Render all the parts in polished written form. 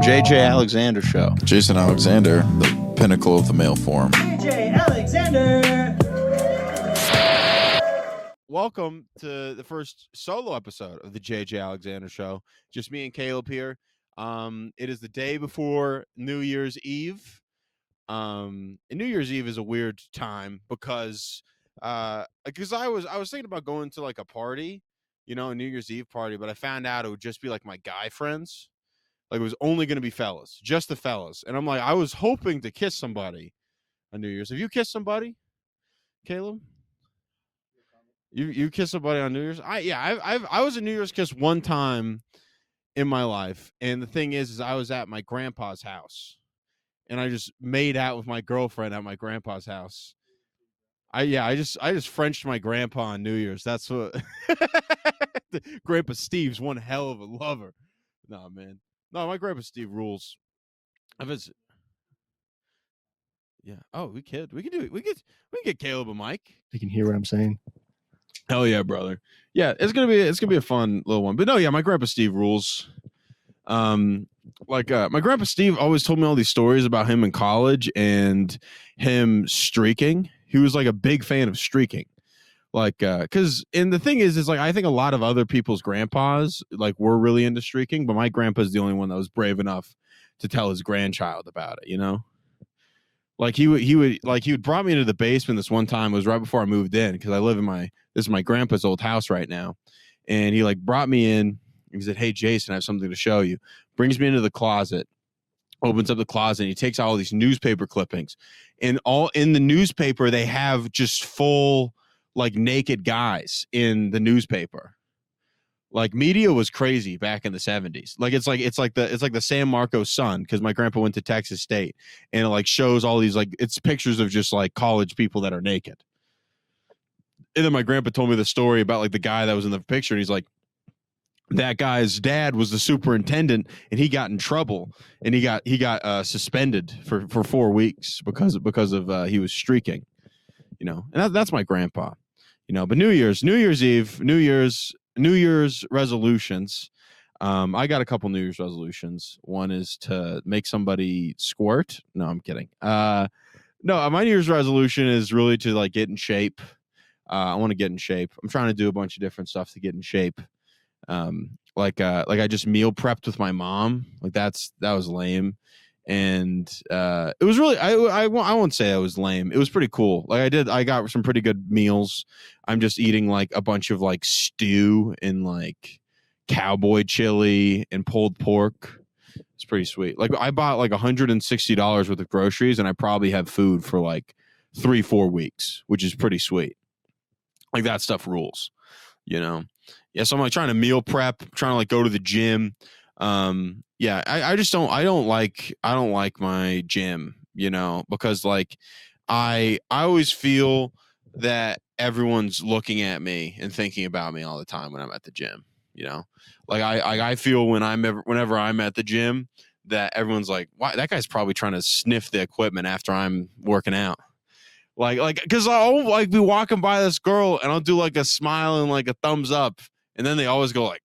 JJ Alexander Show. Jason Alexander, the pinnacle of the male form. JJ Alexander. Welcome to the first solo episode of the JJ Alexander Show. Just me and Kaleb here. It is the day before New Year's Eve. And New Year's Eve is a weird time because I was thinking about going to like a party, a New Year's Eve party, but I found out it would just be like my guy friends. Like it was only going to be fellas, just the fellas. And I'm like, I was hoping to kiss somebody on New Year's. Have you kissed somebody, Kaleb? You kissed somebody on New Year's? I was a New Year's kiss one time in my life, and the thing is I was at my grandpa's house, and I just made out with my girlfriend at my grandpa's house. I just Frenched my grandpa on New Year's. That's what Grandpa Steve's one hell of a lover. No, man. No, my Grandpa Steve rules. Yeah. Oh, we can do it. We can get Kaleb a mic. They can hear what I'm saying. Hell yeah, brother. Yeah, it's gonna be a fun little one. But no, yeah, my Grandpa Steve rules. My Grandpa Steve always told me all these stories about him in college and him streaking. He was like a big fan of streaking. And the thing is like I think a lot of other people's grandpas like were really into streaking, but my grandpa's the only one that was brave enough to tell his grandchild about it, Like he would brought me into the basement this one time. It was right before I moved in because I live in this is my grandpa's old house right now. And he like brought me in and he said, "Hey Jason, I have something to show you." Brings me into the closet, opens up the closet, and he takes out all these newspaper clippings. And all in the newspaper, they have just full like naked guys in the newspaper. Like media was crazy back in the 70s. Like it's like the San Marcos Sun, because my grandpa went to Texas State, and it like shows all these like it's pictures of just like college people that are naked. And then my grandpa told me the story about like the guy that was in the picture, and he's like, that guy's dad was the superintendent, and he got in trouble, and he got suspended for 4 weeks because of he was streaking, and that's my grandpa, But New Year's Eve, New Year's resolutions. I got a couple New Year's resolutions. One is to make somebody squirt. No, I'm kidding. No, my New Year's resolution is really to like get in shape. I want to get in shape. I'm trying to do a bunch of different stuff to get in shape. I just meal prepped with my mom. Like that was lame. And it was really I won't say it was lame. It was pretty cool. Like I got some pretty good meals. I'm just eating like a bunch of like stew and like cowboy chili and pulled pork. It's pretty sweet. Like I bought like $160 worth of groceries, and I probably have food for like 3-4 weeks, which is pretty sweet. Like that stuff rules, Yeah, so I'm like trying to meal prep, trying to like go to the gym. I don't like my gym, because like I always feel that everyone's looking at me and thinking about me all the time when I'm at the gym, like I feel whenever I'm at the gym that everyone's like, why that guy's probably trying to sniff the equipment after I'm working out. Like, cause I'll like be walking by this girl and I'll do like a smile and like a thumbs up. And then they always go like,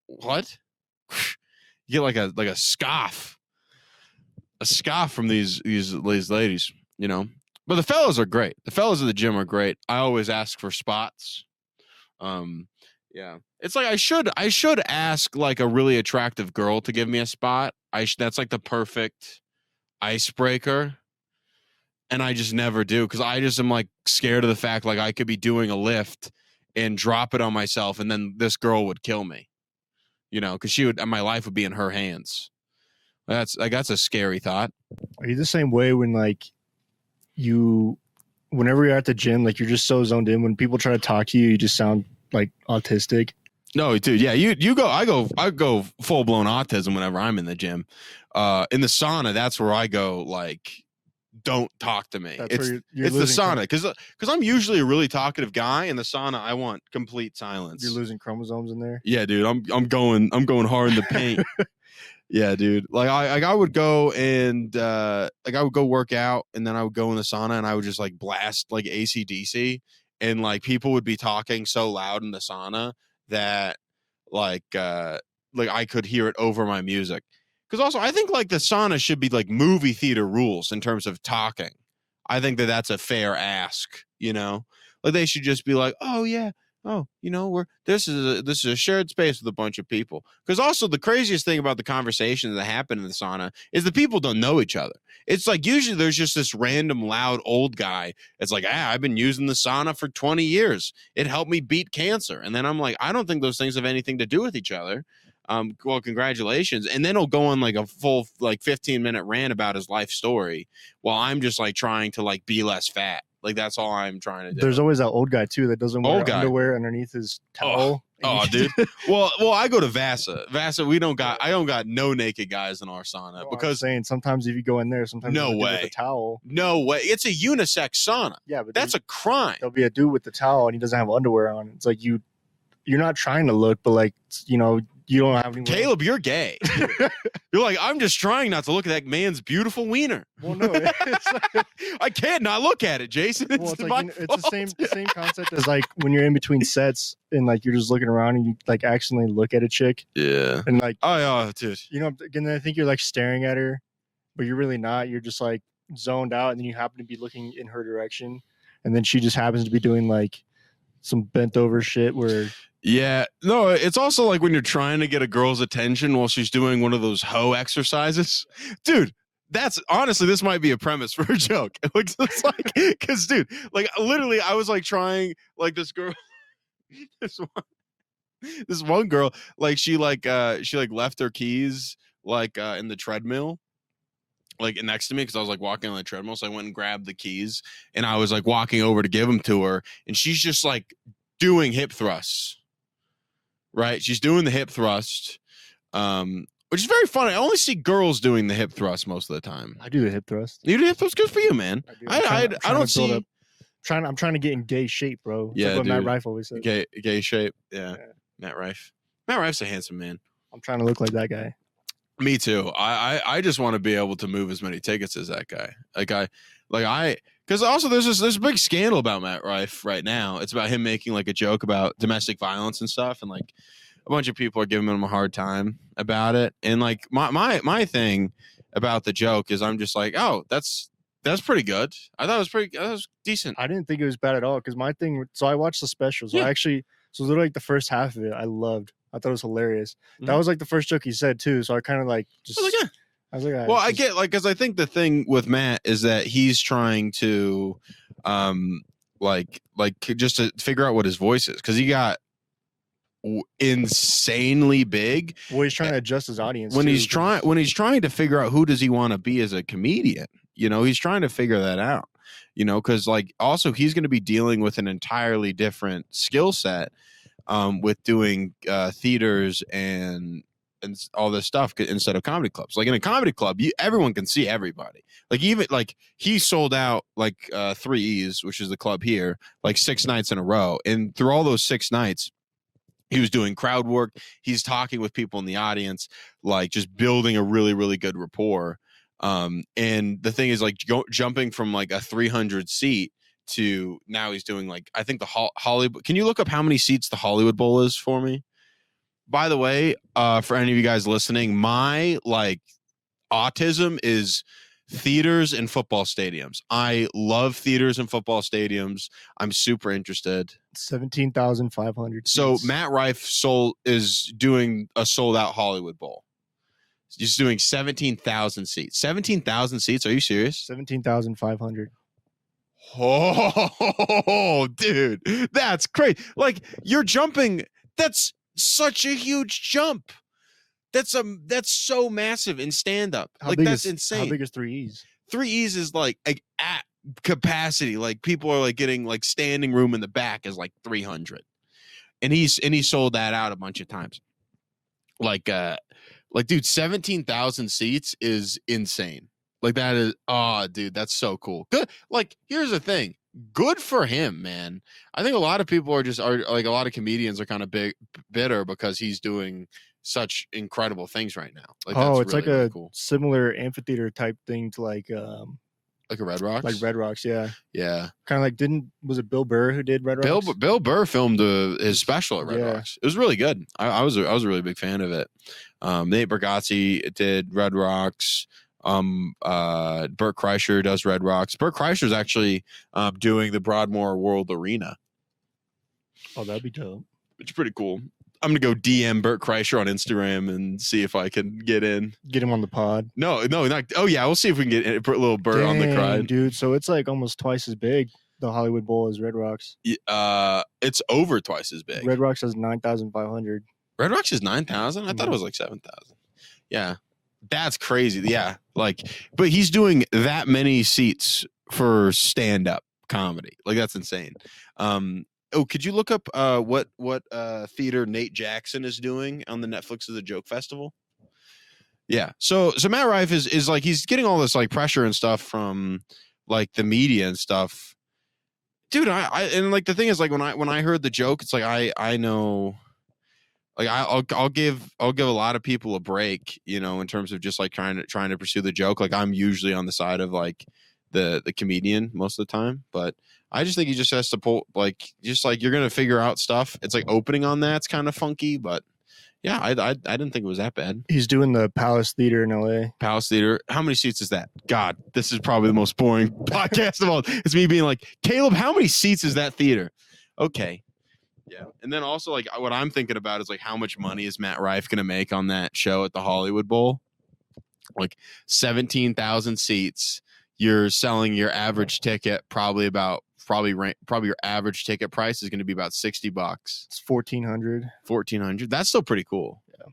what? You get like a scoff from these ladies, But the fellas are great. The fellas at the gym are great. I always ask for spots. Yeah, it's like I should ask like a really attractive girl to give me a spot. That's like the perfect icebreaker. And I just never do, because I just am like scared of the fact like I could be doing a lift and drop it on myself, and then this girl would kill me, because my life would be in her hands. That's a scary thought. Are you the same way when like whenever you're at the gym, like you're just so zoned in, when people try to talk to you, you just sound like autistic? No, dude. Yeah, you go. I go full blown autism whenever I'm in the gym. In the sauna, that's where I go like, don't talk to me. It's the sauna, because I'm usually a really talkative guy. In the sauna, I want complete silence. You're losing chromosomes in there. Yeah, dude. I'm going hard in the paint. Yeah, dude. Like I would go and I would go work out, and then I would go in the sauna and I would just like blast like AC/DC, and like people would be talking so loud in the sauna that like I could hear it over my music. Because also, I think like the sauna should be like movie theater rules in terms of talking. I think that that's a fair ask. Like they should just be like, oh yeah, this is a shared space with a bunch of people. Because also the craziest thing about the conversations that happen in the sauna is the people don't know each other. It's like usually there's just this random loud old guy. It's like, I've been using the sauna for 20 years. It helped me beat cancer. And then I'm like, I don't think those things have anything to do with each other. Well, congratulations. And then he'll go on like a full like 15-minute rant about his life story while I'm just like trying to like be less fat. Like that's all I'm trying to do. There's always that old guy too that doesn't wear underwear underneath his towel. Oh, dude. Well, I go to Vasa. I don't got no naked guys in our sauna because I'm saying sometimes if you go in there, sometimes no with way a towel. No way. It's a unisex sauna. Yeah, but that's a crime. There'll be a dude with the towel and he doesn't have underwear on. It's like you're not trying to look, but like you don't have any. Caleb, you're gay. You're like, I'm just trying not to look at that man's beautiful wiener. Well, no, I can't not look at it, Jason. It's the same concept as like when you're in between sets and like you're just looking around and you like accidentally look at a chick. Yeah. And like, oh yeah, dude. And I think you're like staring at her, but you're really not. You're just like zoned out, and then you happen to be looking in her direction, and then she just happens to be doing like some bent over shit where. Yeah, no, it's also like when you're trying to get a girl's attention while she's doing one of those hoe exercises. Dude, that's honestly, this might be a premise for a joke. It's like, because dude, like literally I was like trying like this girl, this one girl, like she left her keys like in the treadmill. Like next to me because I was like walking on the treadmill. So I went and grabbed the keys and I was like walking over to give them to her. And she's just like doing hip thrusts. Right, she's doing the hip thrust, which is very funny. I only see girls doing the hip thrust most of the time. I do the hip thrust. You do hip thrust? Good for you, man. I don't see. I'm trying to get in gay shape, bro. Yeah, like what Matt Rife always says. Gay shape. Yeah. Matt Rife. Matt Rife's a handsome man. I'm trying to look like that guy. Me too. I just want to be able to move as many tickets as that guy. Because also there's a big scandal about Matt Rife right now. It's about him making like a joke about domestic violence and stuff, and like a bunch of people are giving him a hard time about it. And like my thing about the joke is I'm just like, oh, that's pretty good. I thought it was decent. I didn't think it was bad at all because my thing. So I watched the special. So so literally like the first half of it, I loved. I thought it was hilarious. Mm-hmm. That was like the first joke he said too. So I kind of like just. I was like, well, I get like because I think the thing with Matt is that he's trying to, just to figure out what his voice is because he got insanely big. Well, he's trying to adjust his audience when he's trying to figure out who does he want to be as a comedian. He's trying to figure that out. Because like also he's going to be dealing with an entirely different skill set, with doing theaters and all this stuff instead of comedy clubs. Like in a comedy club, everyone can see everybody. Like even like he sold out like 3 E's, which is the club here, like 6 nights in a row. And through all those 6 nights, he was doing crowd work. He's talking with people in the audience, like just building a really, really good rapport. And the thing is like jumping from like a 300 seat to now he's doing like, I think the Hollywood. Can you look up how many seats the Hollywood Bowl is for me? By the way, for any of you guys listening, my like autism is theaters and football stadiums. I love theaters and football stadiums. I'm super interested. 17,500. So Matt Rife is doing a sold out Hollywood Bowl. He's doing 17,000 seats. 17,000 seats? Are you serious? 17,500. Oh, dude, that's crazy. Like you're jumping. That's such a huge jump. That's so massive in stand up. Like that's insane. How big is 3 E's? 3 E's is like at capacity. Like people are like getting like standing room in the back is like 300, and he sold that out a bunch of times. Like dude, 17,000 seats is insane. Like that is dude, that's so cool. Good. Like here's the thing. Good for him, man. I think a lot of people are like a lot of comedians are kind of bitter because he's doing such incredible things right now. Like it's really, like a cool. similar amphitheater type thing to like Like a Red Rocks? Like Red Rocks, yeah. Yeah. Kind of like was it Bill Burr who did Red Rocks? Bill Burr filmed his special at Red Yeah. Rocks. It was really good. I was a really big fan of it. Nate Bargatze did Red Rocks. Bert Kreischer does Red Rocks. Bert Kreischer's actually doing the Broadmoor World Arena. Oh, that'd be dope. Which is pretty cool. I'm gonna go DM Bert Kreischer on Instagram and see if I can get in. Get him on the pod. No, not. Oh yeah, we'll see if we can get a little Bert on the crowd, dude. So it's like almost twice as big. The Hollywood Bowl as Red Rocks. It's over twice as big. Red Rocks has 9,500. Red Rocks is 9,000. I thought it was like 7,000. Yeah, that's crazy. Yeah, like, but he's doing that many seats for stand-up comedy. Like that's insane. Oh, could you look up what theater Nate Jackson is doing on the Netflix of the Joke Festival? Yeah. So Matt Rife is like he's getting all this like pressure and stuff from like the media and stuff. Dude, I and like the thing is like when I heard the joke, it's like I know like I'll give a lot of people a break, you know, in terms of just like trying to pursue the joke. Like I'm usually on the side of like the comedian most of the time, but I just think he just has to pull like just like you're gonna figure out stuff. It's like opening on that's kind of funky, but yeah, I didn't think it was that bad. He's doing the Palace Theater in LA. Palace Theater. How many seats is that? God, this is probably the most boring podcast of all. It's me being like, Kaleb, how many seats is that theater? Okay. Yeah. And then also like what I'm thinking about is like how much money is Matt Rife gonna make on that show at the Hollywood Bowl? Like 17,000 seats. You're selling your average ticket probably your average ticket price is going to be about $60. It's 1,400. 1,400. That's still pretty cool. Yeah.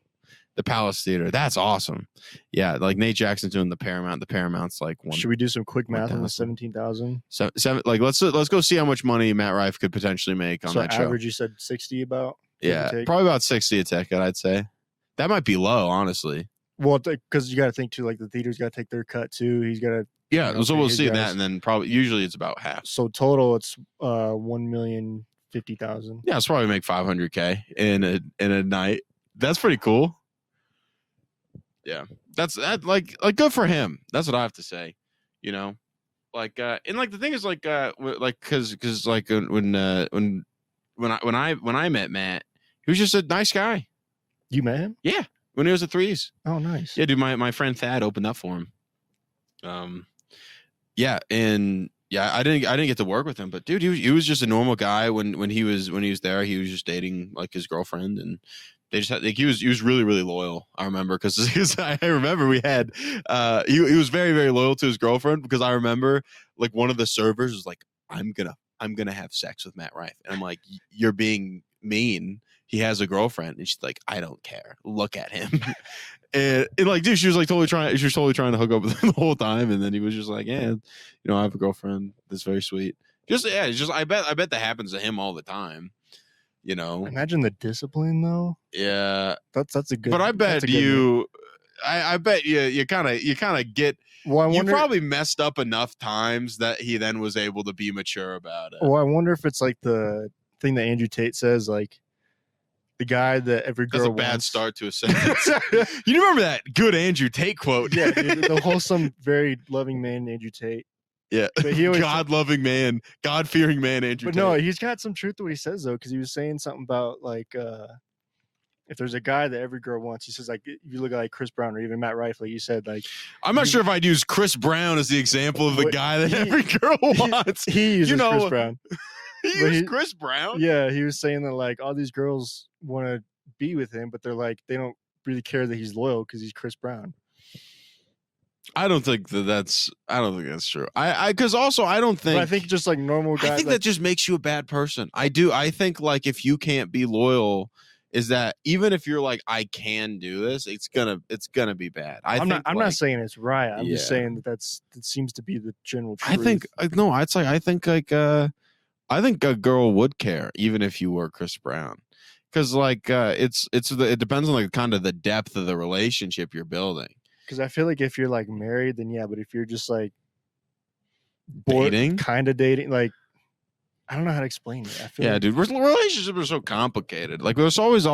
The Palace Theater. That's awesome. Yeah, like Nate Jackson's doing the Paramount. The Paramount's like one. Should we do some quick math on the 17,000? So like let's go see how much money Matt Rife could potentially make on that show. So average, you said 60 about. Yeah, probably about 60 a ticket. I'd say that might be low, honestly. Well, because you got to think too, like the theater's got to take their cut too. He's got to. Yeah, so we'll see that, and then probably usually it's about half. So total, it's 1,050,000. Yeah, it's probably make $500K in a night. That's pretty cool. Yeah, that's like good for him. That's what I have to say. You know, like and like the thing is like because like when I met Matt, he was just a nice guy. You met him? Yeah, when he was at Threes. Oh, nice. Yeah, dude, my friend Thad opened up for him. Yeah, and yeah, I didn't get to work with him, but dude, he was just a normal guy when he was there. He was just dating like his girlfriend, and they just had like he was really really loyal. I remember because I remember we had he was very very loyal to his girlfriend because I remember like one of the servers was like I'm gonna have sex with Matt Rife, and I'm like you're being mean. He has a girlfriend, and she's like, I don't care. Look at him. and like, dude, she was totally trying to hook up with him the whole time. And then he was just like, yeah, you know, I have a girlfriend that's very sweet. I bet that happens to him all the time. You know, imagine the discipline though. Yeah, that's a good. But I bet I bet you kind of get. Well, you probably messed up enough times that he then was able to be mature about it. Well, I wonder if it's like the thing that Andrew Tate says, like. The guy that every girl That's a bad start to a sentence. You remember that good Andrew Tate quote? Yeah, dude, the wholesome, very loving man, Andrew Tate. Yeah, but he always God-loving man, God-fearing man, Andrew Tate. But no, he's got some truth to what he says, though, because he was saying something about, like, if there's a guy that every girl wants, he says, like, if you look at, like, Chris Brown or even Matt Rife, like you said, like... I'm not sure if I'd use Chris Brown as the example of the guy that every girl wants. He uses Chris Brown. Chris Brown? Yeah, he was saying that, like, all these girls want to be with him, but they're like, they don't really care that he's loyal because he's Chris Brown. I don't think that's true. Because also I don't think. But I think just like normal guys. I think that just makes you a bad person. I do. I think like if you can't be loyal, is that even if you're like I can do this, it's gonna be bad. I'm not saying it's right. I'm just saying that seems to be the general truth. I think I think a girl would care even if you were Chris Brown, because like it depends on like kind of the depth of the relationship you're building. Because I feel like if you're like married, then yeah, but if you're just like dating, kind of dating, like I don't know how to explain it. I feel dude, relationships are so complicated. Like there's all these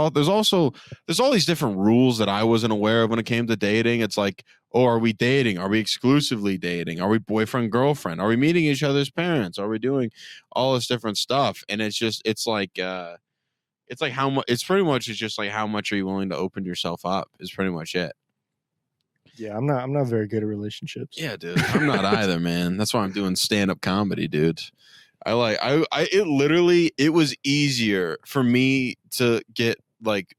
different rules that I wasn't aware of when it came to dating. It's like Or are we dating? Are we exclusively dating? Are we boyfriend, girlfriend? Are we meeting each other's parents? Are we doing all this different stuff? And it's like how much, it's just like, how much are you willing to open yourself up is pretty much it. Yeah, I'm not very good at relationships. Yeah, dude. I'm not either, man. That's why I'm doing stand-up comedy, dude. It was easier for me to get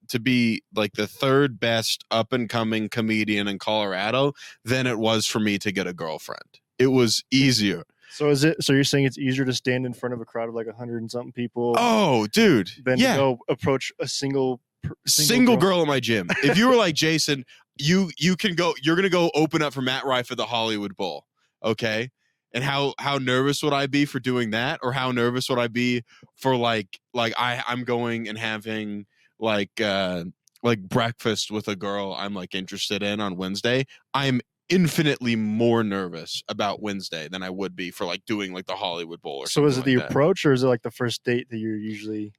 to be like the third best up and coming comedian in Colorado than it was for me to get a girlfriend. It was easier. So you're saying it's easier to stand in front of a crowd of like 100 and something people? Oh, dude. Than to go approach a single girl at my gym. If you were like, Jason, you can go, you're going to go open up for Matt Rife at the Hollywood Bowl. Okay. And how nervous would I be for doing that? Or how nervous would I be for I'm going and having like breakfast with a girl I'm like interested in on Wednesday? I'm infinitely more nervous about Wednesday than I would be for like doing like the Hollywood Bowl or something. So is it the approach, or is it like the first date that you're usually?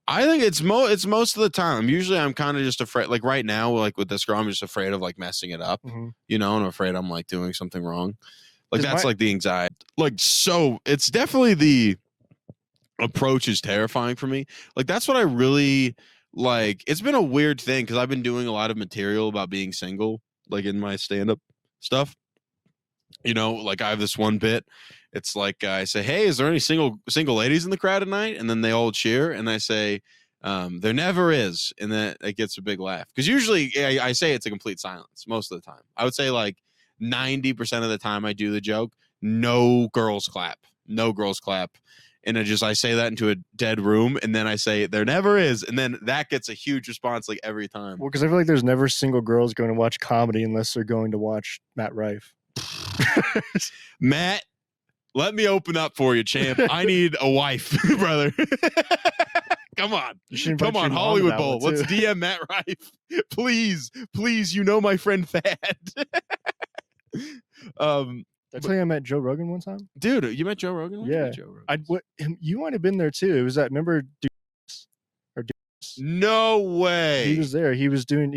I think it's most of the time. Usually I'm kind of just afraid, like right now, like with this girl, I'm just afraid of like messing it up, and I'm afraid I'm like doing something wrong. Like that's like the anxiety. Like, so it's definitely the approach is terrifying for me. Like that's what I really like. It's been a weird thing because I've been doing a lot of material about being single, like in my stand-up stuff. Like I have this one bit. It's like I say, "Hey, is there any single ladies in the crowd tonight?" And then they all cheer, and I say, "There never is," and then it gets a big laugh. Because usually I say it's a complete silence most of the time. I would say like 90% of the time I do the joke, no girls clap, and I say that into a dead room, and then I say there never is, and then that gets a huge response like every time. Well, because I feel like there's never single girls going to watch comedy unless they're going to watch Matt Rife. Matt, let me open up for you, champ. I need a wife, brother. Come on, Hollywood Bowl. Let's DM Matt Rife, please. My friend Thad. Did I tell you I met Joe Rogan one time? Dude, you met Joe Rogan? Yeah. You might have been there too. It was that, remember No way. He was there. He was doing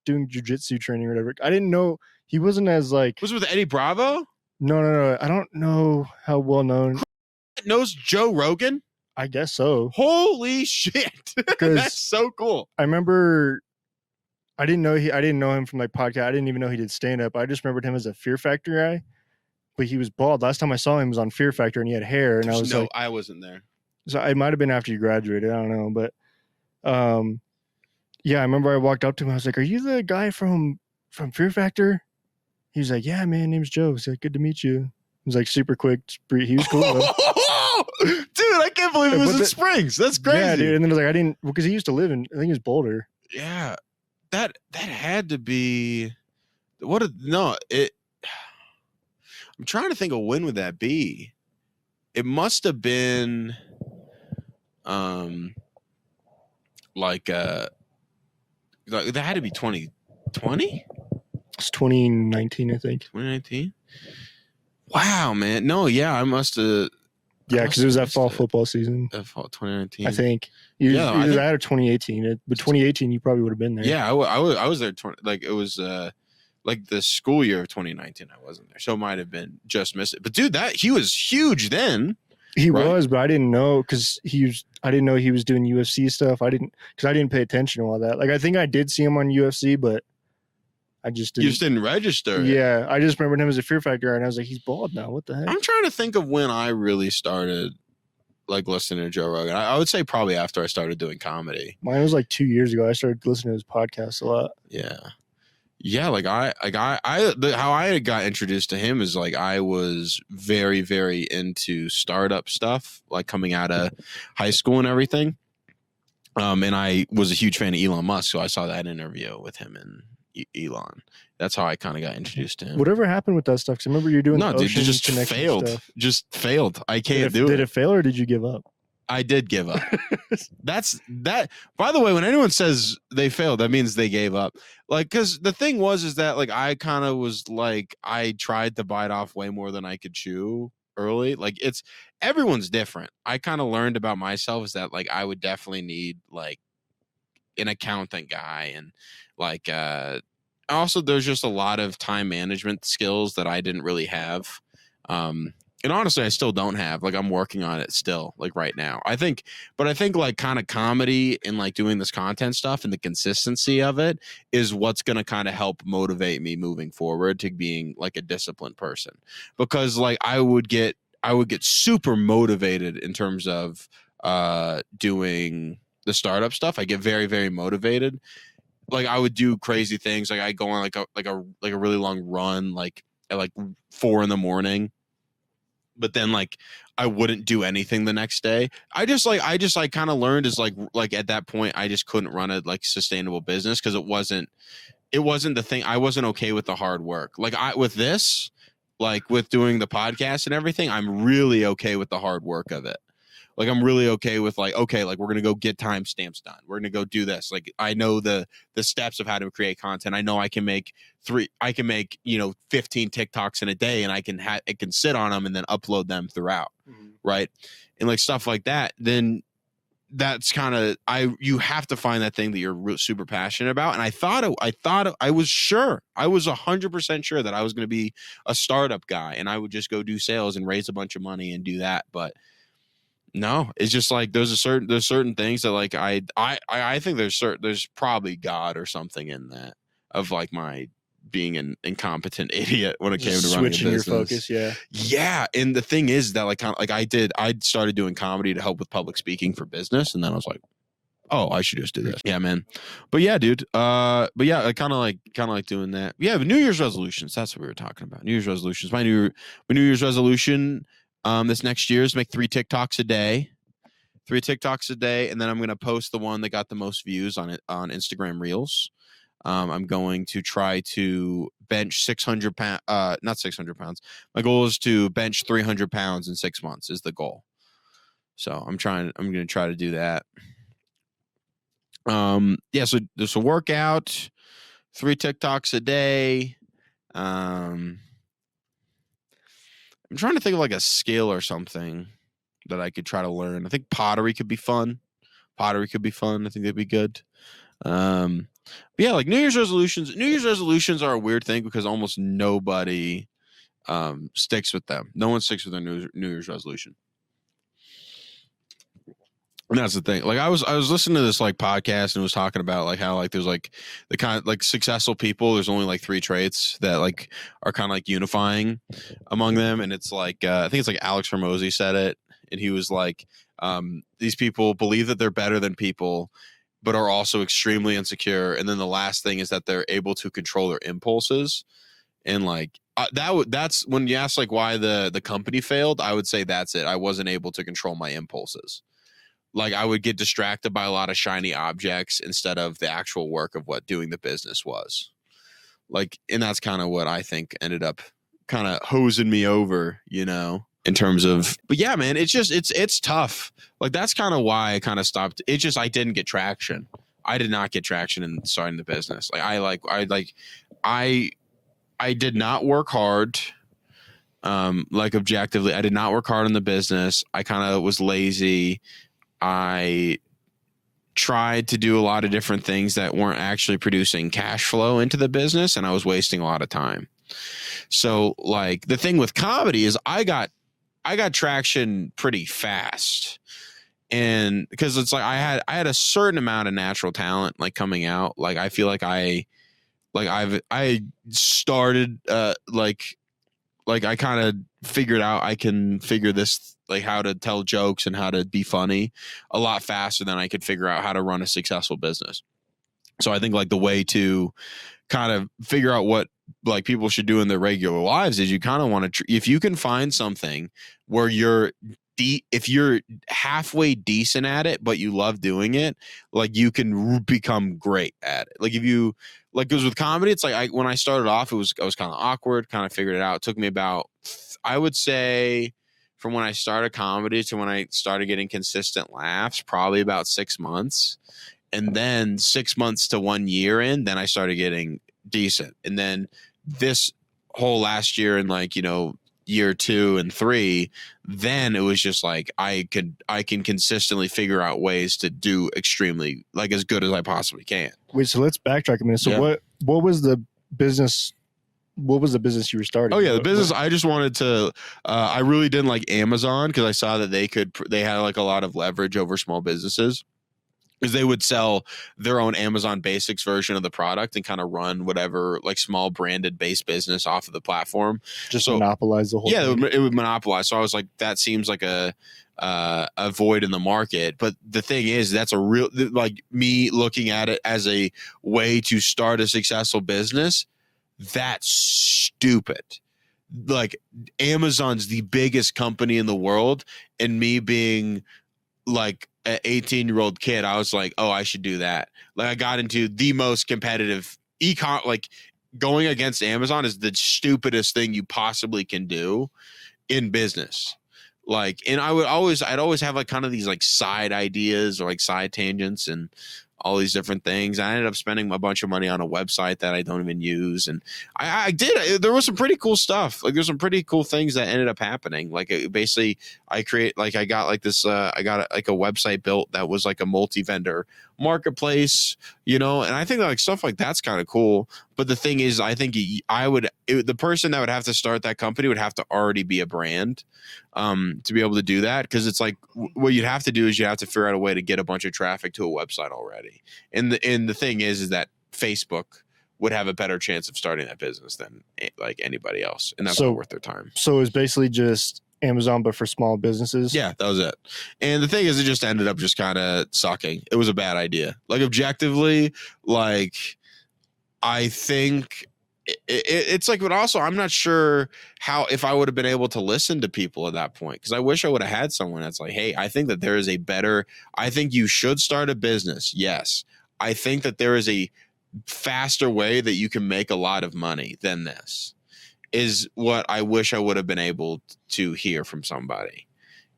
jiu-jitsu training or whatever. I didn't know he wasn't as like. Was it with Eddie Bravo? No. I don't know how well known. Knows Joe Rogan? I guess so. Holy shit. That's so cool. I remember I didn't know him from like podcast. I didn't even know he did stand up. I just remembered him as a Fear Factor guy. But he was bald. Last time I saw him was on Fear Factor and he had hair, and I wasn't there. So it might have been after you graduated. I don't know, but yeah, I remember I walked up to him. I was like, "Are you the guy from Fear Factor?" He was like, "Yeah, man, name's Joe." He's like, "Good to meet you." He was like super quick. He was cool though. Dude, I can't believe it was in Springs. That's crazy. Yeah, dude. And then I was like, because he used to live in, I think he was Boulder. Yeah, that had to be I'm trying to think of when would that be. It must have been that had to be 2020. It's 2019, I think. 2019. Wow, man. No, yeah, I must have. Yeah, because it was that fall football season. That fall 2019. I think. Either that or 2018. But 2018, you probably would have been there. Yeah, I was there. It was like the school year of 2019. I wasn't there, so it might have been just missed it. But dude, he was huge then. He was, but I didn't know because I didn't know he was doing UFC stuff. I didn't pay attention to all that. Like I think I did see him on UFC, but I just didn't. You just didn't register. Yeah, I just remembered him as a Fear Factor, and I was like, he's bald now. What the heck? I'm trying to think of when I really started like listening to Joe Rogan. I would say probably after I started doing comedy. Mine was like 2 years ago. I started listening to his podcast a lot. Yeah, like how I got introduced to him is like I was very, very into startup stuff, like coming out of high school and everything. And I was a huge fan of Elon Musk, so I saw that interview with him and Elon. That's how I kind of got introduced to him. Whatever happened with that stuff? Because I remember you're doing dude, it just failed. Stuff. Just failed. I can't do it. Did it fail or did you give up? I did give up. That's that. By the way, when anyone says they failed, that means they gave up. Like, because the thing is that like I kind of was like I tried to bite off way more than I could chew early. Like everyone's different. I kind of learned about myself is that like I would definitely need like an accountant guy and like also there's just a lot of time management skills that I didn't really have. And honestly, I still don't have. Like, I'm working on it still, like right now. I think like kind of comedy and like doing this content stuff and the consistency of it is what's going to kind of help motivate me moving forward to being like a disciplined person. Because like I would get super motivated in terms of doing the startup stuff. I get very, very motivated. Like I would do crazy things. Like I go on like a really long run, like at like 4 a.m. But then like I wouldn't do anything the next day. I just kind of learned is like at that point I just couldn't run a like sustainable business because it wasn't the thing. I wasn't okay with the hard work. Like with this, like with doing the podcast and everything, I'm really okay with the hard work of it. Like I'm really okay with like, okay, like we're going to go get timestamps done. We're going to go do this. Like I know the steps of how to create content. I know I can make 15 TikToks in a day and I can sit on them and then upload them throughout. Mm-hmm. Right. And like stuff like that. Then that's kind of, you have to find that thing that you're super passionate about. And I was sure, I was 100% sure that I was going to be a startup guy and I would just go do sales and raise a bunch of money and do that. But no, it's just like there's certain things that like I think there's probably God or something in that of like my being an incompetent idiot when it came to running a business. Switching your focus, yeah. And the thing is that like kind of like I started doing comedy to help with public speaking for business, and then I was like, oh, I should just do this. Yeah, man. But yeah, dude. But yeah, I kind of like doing that. Yeah, but New Year's resolutions. That's what we were talking about. New Year's resolutions. My New Year's resolution. This next year is make 3 TikToks a day, and then I'm going to post the one that got the most views on Instagram Reels. I'm going to try to bench 600 pounds, not 600 pounds. My goal is to bench 300 pounds in 6 months is the goal. So I'm going to try to do that. Yeah, so there's a workout, 3 TikToks a day. I'm trying to think of like a skill or something that I could try to learn. I think pottery could be fun. I think that'd be good. But yeah, like New Year's resolutions are a weird thing because almost nobody sticks with them. No one sticks with their New Year's resolution. And that's the thing. Like I was listening to this like podcast and it was talking about like how like there's like the kind of like successful people. There's only like 3 traits that like are kind of like unifying among them. And it's like I think it's like Alex Hormozy said it, and he was like, these people believe that they're better than people, but are also extremely insecure. And then the last thing is that they're able to control their impulses. And like that's when you ask like why the company failed. I would say that's it. I wasn't able to control my impulses. Like I would get distracted by a lot of shiny objects instead of the actual work of what doing the business was. Like, and that's kind of what I think ended up kind of hosing me over, you know, in terms of, but yeah, man, it's tough. Like that's kind of why I kind of stopped. It's just, I didn't get traction. I did not get traction in starting the business. Like I did not work hard. Like objectively, I did not work hard in the business. I kind of was lazy. I tried to do a lot of different things that weren't actually producing cash flow into the business, and I was wasting a lot of time. So like the thing with comedy is I got traction pretty fast. And because it's like I had a certain amount of natural talent like coming out. Like I feel like I started like I kind of figured out I can figure this, like how to tell jokes and how to be funny a lot faster than I could figure out how to run a successful business. So I think like the way to kind of figure out what like people should do in their regular lives is you kind of want to, if you can find something where if you're halfway decent at it, but you love doing it, like you can become great at it. Like if you, like, because with comedy, it's like when I started off, I was kind of awkward, kind of figured it out. It took me about, I would say, from when I started comedy to when I started getting consistent laughs, probably about 6 months. And then 6 months to 1 year in, then I started getting decent. And then this whole last year and like, you know, year 2 and 3, then it was just like I can consistently figure out ways to do extremely like as good as I possibly can. Wait, so let's backtrack a minute. So yeah. What was the business. What was the business you were starting? Oh yeah, the business. I just wanted to. I really didn't like Amazon because I saw that they had like a lot of leverage over small businesses. Because they would sell their own Amazon Basics version of the product and kind of run whatever like small branded based business off of the platform. Just monopolize the whole thing. It would monopolize. So I was like, that seems like a void in the market. But the thing is, that's a real, like me looking at it as a way to start a successful business. That's stupid. Like Amazon's the biggest company in the world, and me being like an 18-year-old kid, I was like, oh, I should do that. Like I got into the most competitive e-com, like going against Amazon is the stupidest thing you possibly can do in business. Like, and I'd always have like kind of these like side ideas or like side tangents and all these different things. I ended up spending a bunch of money on a website that I don't even use. And there was some pretty cool stuff. Like there's some pretty cool things that ended up happening. Like basically I got like this, I got like a website built that was like a multi-vendor marketplace, and I think like stuff like that's kind of cool. But the thing is, I think the person that would have to start that company would have to already be a brand to be able to do that. Cause it's like what you'd have to do is you have to figure out a way to get a bunch of traffic to a website already. And the thing is that Facebook would have a better chance of starting that business than like anybody else. And that's not worth their time. So it's basically just Amazon, but for small businesses. Yeah, that was it. And the thing is, it just ended up just kind of sucking. It was a bad idea. Like objectively, like I think it's like, but also I'm not sure if I would have been able to listen to people at that point. Cause I wish I would have had someone that's like, hey, I think that there is I think you should start a business. Yes. I think that there is a faster way that you can make a lot of money than this is what I wish I would have been able to hear from somebody.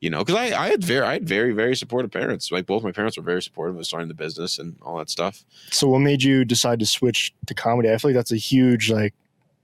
Because I had very, very supportive parents. Like both my parents were very supportive of starting the business and all that stuff. So what made you decide to switch to comedy? I feel like that's a huge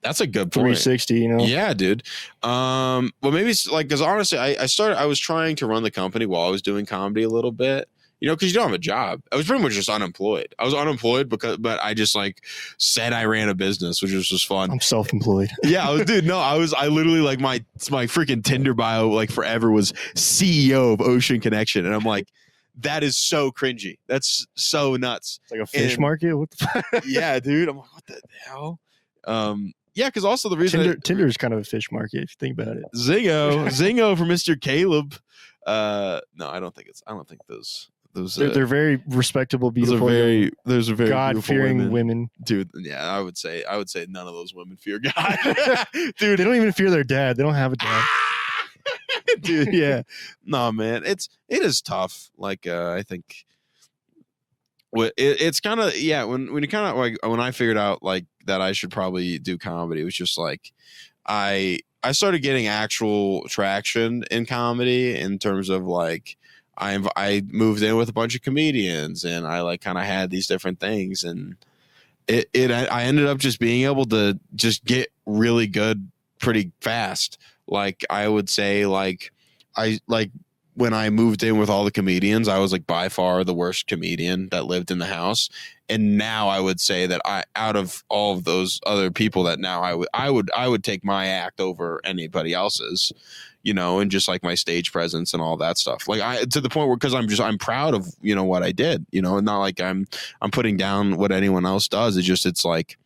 that's a good 360, Yeah, dude. Well, maybe it's like, because honestly, I was trying to run the company while I was doing comedy a little bit. Because you don't have a job. I was pretty much just unemployed. I was unemployed but I just like said I ran a business, which was just fun. I'm self-employed. Yeah, I literally like my freaking Tinder bio like forever was CEO of Ocean Connection. And I'm like, that is so cringy. That's so nuts. It's like a fish market. What the fuck? Yeah, dude. I'm like, what the hell? Yeah, because also the reason Tinder is kind of a fish market if you think about it. Zingo for Mr. Kaleb. No, I don't think those they're very respectable, beautiful. Those are very God-fearing women. Dude. Yeah, I would say none of those women fear God. Dude, they don't even fear their dad. They don't have a dad. Dude, yeah. No, man, it is tough. Like, I think it's kind of, yeah. When you kind of like when I figured out like that I should probably do comedy, it was just like I started getting actual traction in comedy in terms of like. I moved in with a bunch of comedians and I like kind of had these different things and I ended up just being able to just get really good pretty fast. Like I would say like when I moved in with all the comedians, I was like by far the worst comedian that lived in the house. And now I would say that out of all of those other people that now I would take my act over anybody else's. And just like my stage presence and all that stuff. Like to the point where, cause I'm proud of, what I did, and not like I'm putting down what anyone else does. It's like,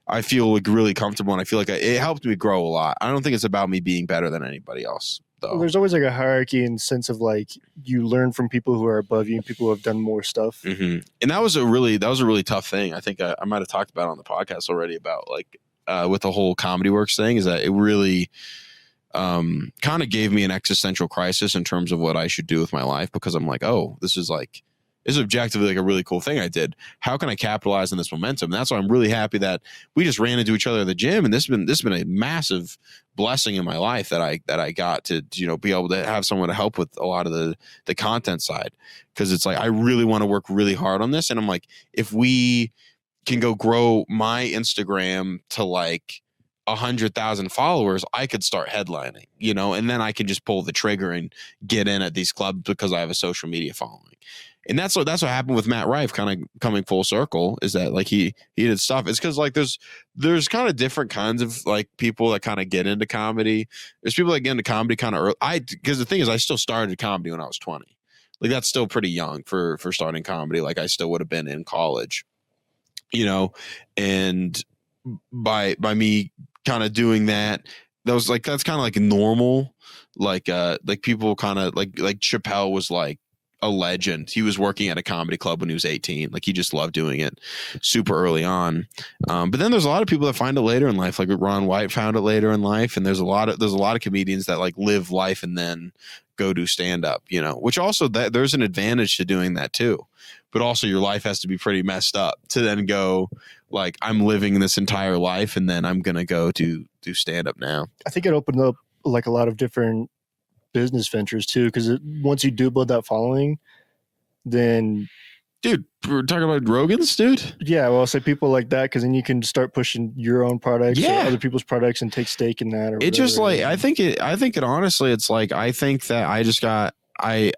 I feel like really comfortable and I feel like it helped me grow a lot. I don't think it's about me being better than anybody else though. Well, there's always like a hierarchy and sense of like, you learn from people who are above you and people who have done more stuff. Mm-hmm. And that was a really tough thing. I think I might've talked about it on the podcast already about like, with the whole Comedy Works thing is that it really, kind of gave me an existential crisis in terms of what I should do with my life because I'm like, oh, this is objectively like a really cool thing I did. How can I capitalize on this momentum? And that's why I'm really happy that we just ran into each other at the gym. And this has been a massive blessing in my life that I got to, be able to have someone to help with a lot of the content side. Cause it's like, I really want to work really hard on this. And I'm like, if we can go grow my Instagram to like 100,000 followers, I could start headlining, and then I can just pull the trigger and get in at these clubs because I have a social media following. And that's what happened with Matt Rife, kind of coming full circle, is that like he did stuff. It's because like there's kind of different kinds of like people that kind of get into comedy. There's people that get into comedy kind of early. Because the thing is, I still started comedy when I was 20. Like that's still pretty young for starting comedy. Like I still would have been in college, and by me kind of doing that's kind of like normal. Like people kind of like Chappelle was like a legend. He was working at a comedy club when he was 18. Like he just loved doing it super early on. But then there's a lot of people that find it later in life. Like Ron White found it later in life. And there's a lot of comedians that like live life and then go do stand up, which also there's an advantage to doing that too. But also your life has to be pretty messed up to then go like, I'm living this entire life and then I'm going to go do stand up now. I think it opened up like a lot of different business ventures too, because once you do build that following, then dude, we're talking about Rogan's, dude. Yeah, well, say people like that, because then you can start pushing your own products or other people's products and take stake in that. Or it just like I think it honestly, it's like I think that I just got I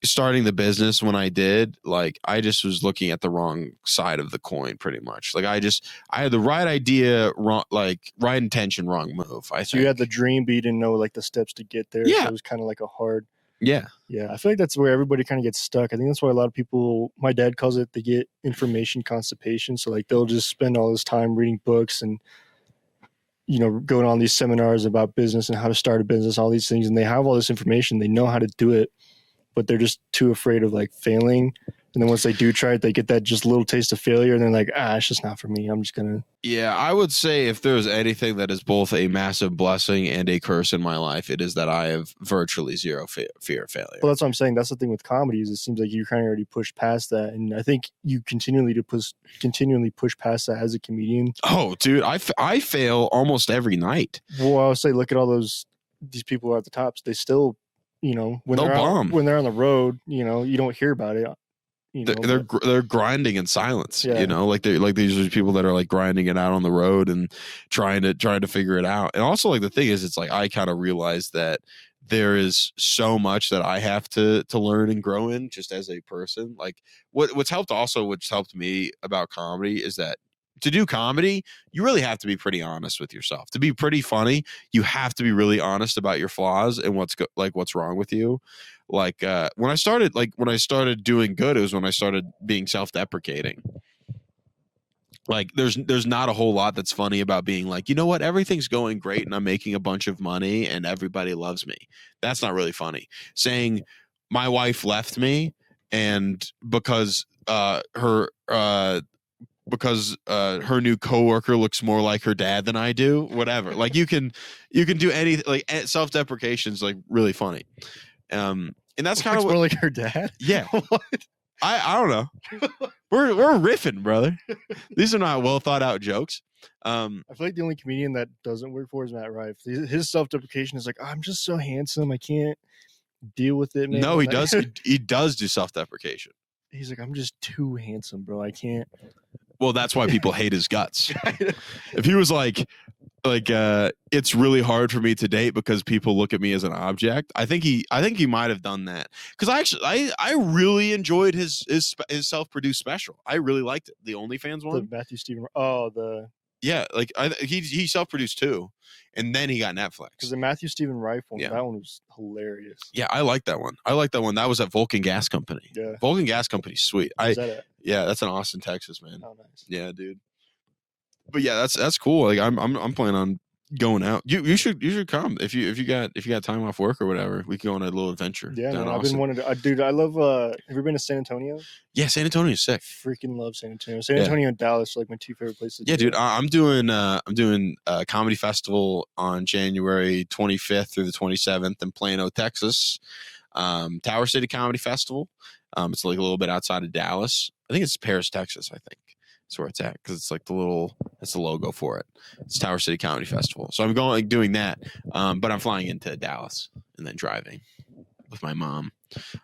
starting the business when I did, like I just was looking at the wrong side of the coin pretty much. Like I had the right idea, wrong, like right intention, wrong move. I think. So you had the dream, but you didn't know like the steps to get there. Yeah. So it was kind of like a hard. Yeah. Yeah. I feel like that's where everybody kind of gets stuck. I think that's why a lot of people, my dad calls it, they get information constipation. So like they'll just spend all this time reading books and, going on these seminars about business and how to start a business, all these things. And they have all this information. They know how to do it, but they're just too afraid of like failing. And then once they do try it, they get that just little taste of failure. And they're like, it's just not for me. I'm just going to. Yeah, I would say if there's anything that is both a massive blessing and a curse in my life, it is that I have virtually zero fear of failure. Well, that's what I'm saying. That's the thing with comedy is it seems like you kind of already pushed past that. And I think you continually push past that as a comedian. Oh, dude, I fail almost every night. Well, I would say, look at all these people who are at the tops. They still, when they're on the road, you don't hear about it. They're grinding in silence. Yeah. Like these are people that are like grinding it out on the road and trying to figure it out. And also, like the thing is, it's like I kind of realized that there is so much that I have to learn and grow in just as a person. Like what's helped me about comedy is that to do comedy, you really have to be pretty honest with yourself. To be pretty funny, you have to be really honest about your flaws and what's wrong with you. Like when I started doing good, it was when I started being self-deprecating. Like there's not a whole lot that's funny about being like, you know what, everything's going great and I'm making a bunch of money and everybody loves me. That's not really funny. Saying my wife left me and because her new coworker looks more like her dad than I do, whatever. Like you can do anything. Like self-deprecation is like really funny. And that's kind of more like her dad. Yeah. I don't know. We're riffing, brother. These are not well thought out jokes. I feel like the only comedian that doesn't work for is Matt Rife. His self-deprecation is like, I'm just so handsome, I can't deal with it, man. No, he does. He does do self-deprecation. He's like, I'm just too handsome, bro. I can't. Well, that's why people hate his guts. If he was like it's really hard for me to date because people look at me as an object. I think he might have done that because I really enjoyed his self-produced special. I really liked it. The OnlyFans one, the Matthew Stephen. Yeah, like he self-produced too, and then he got Netflix. Because the Matthew Stephen Rife one, that one was hilarious. Yeah, I like that one. That was at Vulcan Gas Company. Yeah, Vulcan Gas Company's sweet. Where's that at? Yeah, that's in Austin, Texas, man. Oh, nice. Yeah, dude. But yeah, that's cool. Like I'm planning on going out. You should come if you got time off work or whatever. We can go on a little adventure. Yeah, man, I've been wanting to. Dude, I love. Have you ever been to San Antonio? Yeah, San Antonio's sick. Freaking love San Antonio. San Antonio and Dallas are like my two favorite places. Yeah, dude. I'm doing a comedy festival on January 25th through the 27th in Plano, Texas. Tower City Comedy Festival. It's like a little bit outside of Dallas. I think it's Paris, Texas. I think. That's where it's at because it's like that's the logo for it. It's Tower City Comedy Festival. So I'm doing that, but I'm flying into Dallas and then driving with my mom.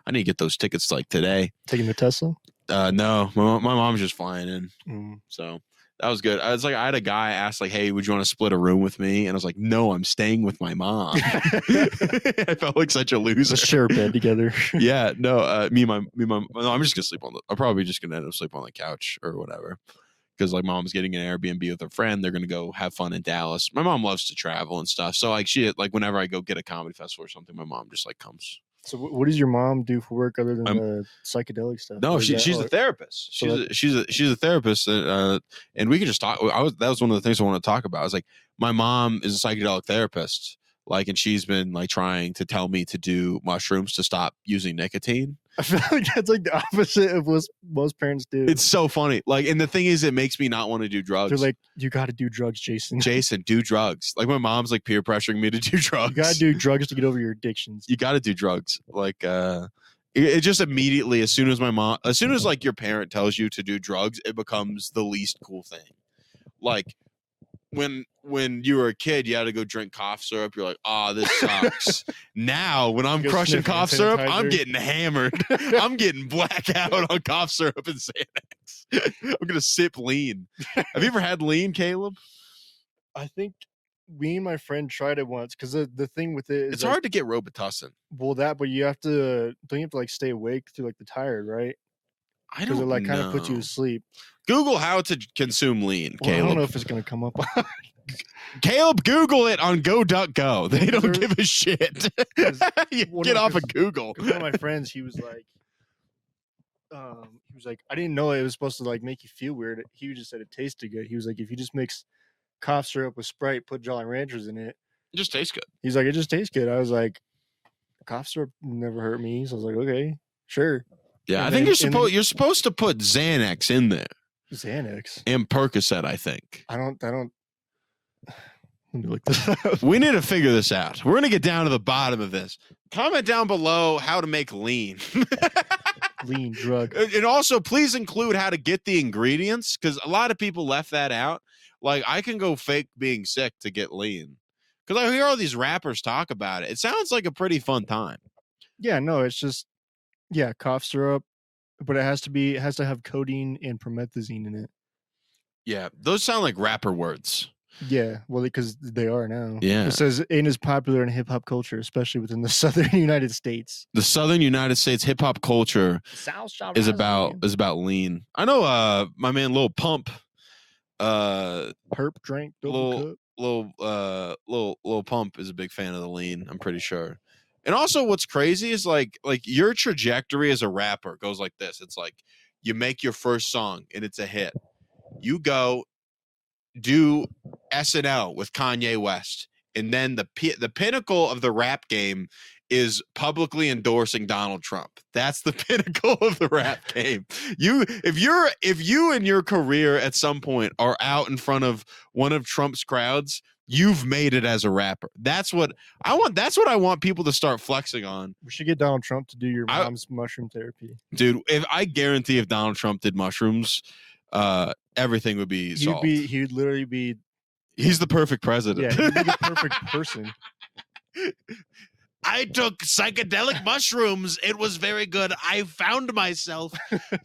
I need to get those tickets like today. Taking the Tesla? No, my mom's just flying in. So That was good. I had a guy ask like, "Hey, would you want to split a room with me?" And I was like, "No, I'm staying with my mom." I felt like such a loser. Let's share a bed together. Yeah, no, no, I'm just gonna sleep I'm probably just gonna end up sleeping on the couch or whatever. Because like mom's getting an Airbnb with her friend, they're gonna go have fun in Dallas. My mom loves to travel and stuff, so like whenever I go get a comedy festival or something, my mom just like comes. So what does your mom do for work other than the psychedelic stuff? No, she's a therapist. She's a therapist, and we could just talk. That was one of the things I want to talk about. I was like, my mom is a psychedelic therapist, like, and she's been like trying to tell me to do mushrooms to stop using nicotine. I feel like that's like the opposite of what most parents do. It's so funny. Like, and the thing is, it makes me not want to do drugs. They're like, you got to do drugs, Jason. Jason, do drugs. Like, my mom's like peer pressuring me to do drugs. You got to do drugs to get over your addictions. You got to do drugs. Like, it just immediately, as soon as like your parent tells you to do drugs, it becomes the least cool thing. Like, when you were a kid, you had to go drink cough syrup. You're like, oh, this sucks. Now, when I'm crushing cough syrup, I'm getting hammered. I'm getting blackout on cough syrup and Xanax. I'm gonna sip lean. Have you ever had lean, Caleb? I think me and my friend tried it once because the thing with it is it's hard to get Robitussin. Well, but you have to like stay awake through like the tired, right? I don't know. Because it kind of puts you to sleep. Google how to consume lean, Caleb. I don't know if it's going to come up. Caleb, Google it on GoDuckGo. They don't give a shit. Get off of Google. One of my friends, he was like, I didn't know it was supposed to like make you feel weird. He just said it tasted good. He was like, if you just mix cough syrup with Sprite, put Jolly Ranchers in it, it just tastes good. He's like, it just tastes good. I was like, cough syrup never hurt me. So I was like, okay, sure. Yeah, I think you're supposed to put Xanax in there. Xanax and Percocet, I think. I don't. Let me look this up. We need to figure this out. We're gonna get down to the bottom of this. Comment down below how to make lean. Lean drug. And also, please include how to get the ingredients, because a lot of people left that out. Like, I can go fake being sick to get lean, because I hear all these rappers talk about it. It sounds like a pretty fun time. Yeah, no, it's just cough syrup, but it has to have codeine and promethazine in it. Yeah, those sound like rapper words. Yeah, well, because they are now. Yeah. It says ain't as popular in hip hop culture, especially within the southern United States. The southern United States hip hop culture is about lean. I know my man Lil Pump Herp drank double cup. Lil Pump is a big fan of the lean, I'm pretty sure. And also what's crazy is like your trajectory as a rapper goes like this. It's like you make your first song and it's a hit. You go do SNL with Kanye West, and then the pinnacle of the rap game is publicly endorsing Donald Trump. That's the pinnacle of the rap game. If you in your career at some point are out in front of one of Trump's crowds, you've made it as a rapper. That's what I want. That's what I want people to start flexing on. We should get Donald Trump to do your mom's mushroom therapy. Dude, I guarantee if Donald Trump did mushrooms, everything would be solved. He'd literally be. He's the perfect president. Yeah, he'd be the perfect person. I took psychedelic mushrooms. It was very good. I found myself,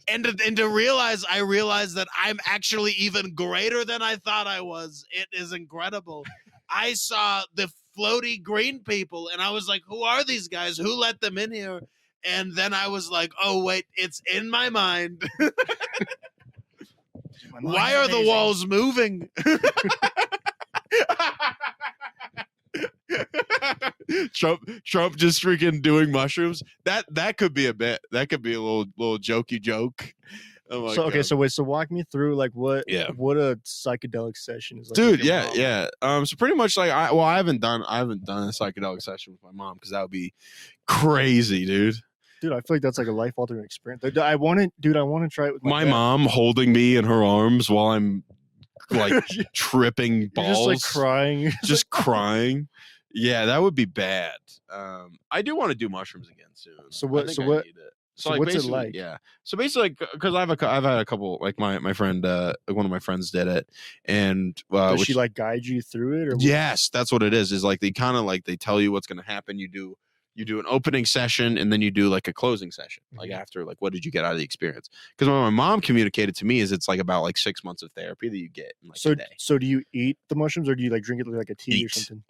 and to realize, I realized that I'm actually even greater than I thought I was. It is incredible. I saw the floaty green people, and I was like, "Who are these guys? Who let them in here?" And then I was like, "Oh wait, it's in my mind." Why are the walls moving? Trump just freaking doing mushrooms. That could be a bit. That could be a little jokey joke. Oh my God. So walk me through like what a psychedelic session is like. Dude, yeah. So pretty much like I haven't done a psychedelic session with my mom because that would be crazy, dude. Dude, I feel like that's like a life altering experience. I want to try it with my mom holding me in her arms while I'm like tripping balls. You're just like crying. Just crying. Yeah, that would be bad. I do want to do mushrooms again soon. So what's it like? Yeah. So basically, because I've had a couple, like my friend, one of my friends did it, and does she like guide you through it? Or yes, that's what it is. Is like they kind of like they tell you what's going to happen. You do You do an opening session and then you do like a closing session, like after, like, what did you get out of the experience? Because what my mom communicated to me is it's like about like 6 months of therapy that you get in like a day. So do you eat the mushrooms or do you like drink it like a tea or something?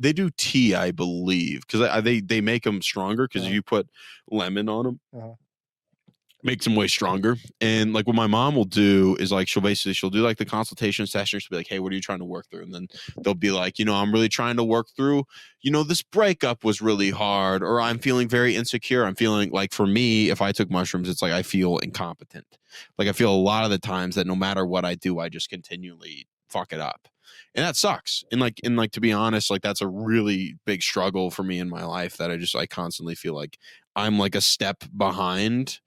They do tea, I believe, because they make them stronger because if you put lemon on them, makes them way stronger. And like what my mom will do is like she'll do like the consultation session. She'll be like, hey, what are you trying to work through? And then they'll be like, I'm really trying to work through, this breakup was really hard, or I'm feeling very insecure. I'm feeling like, for me, if I took mushrooms, it's like I feel incompetent. Like I feel a lot of the times that no matter what I do, I just continually fuck it up. And that sucks. And to be honest, like that's a really big struggle for me in my life, that I constantly feel like I'm like a step behind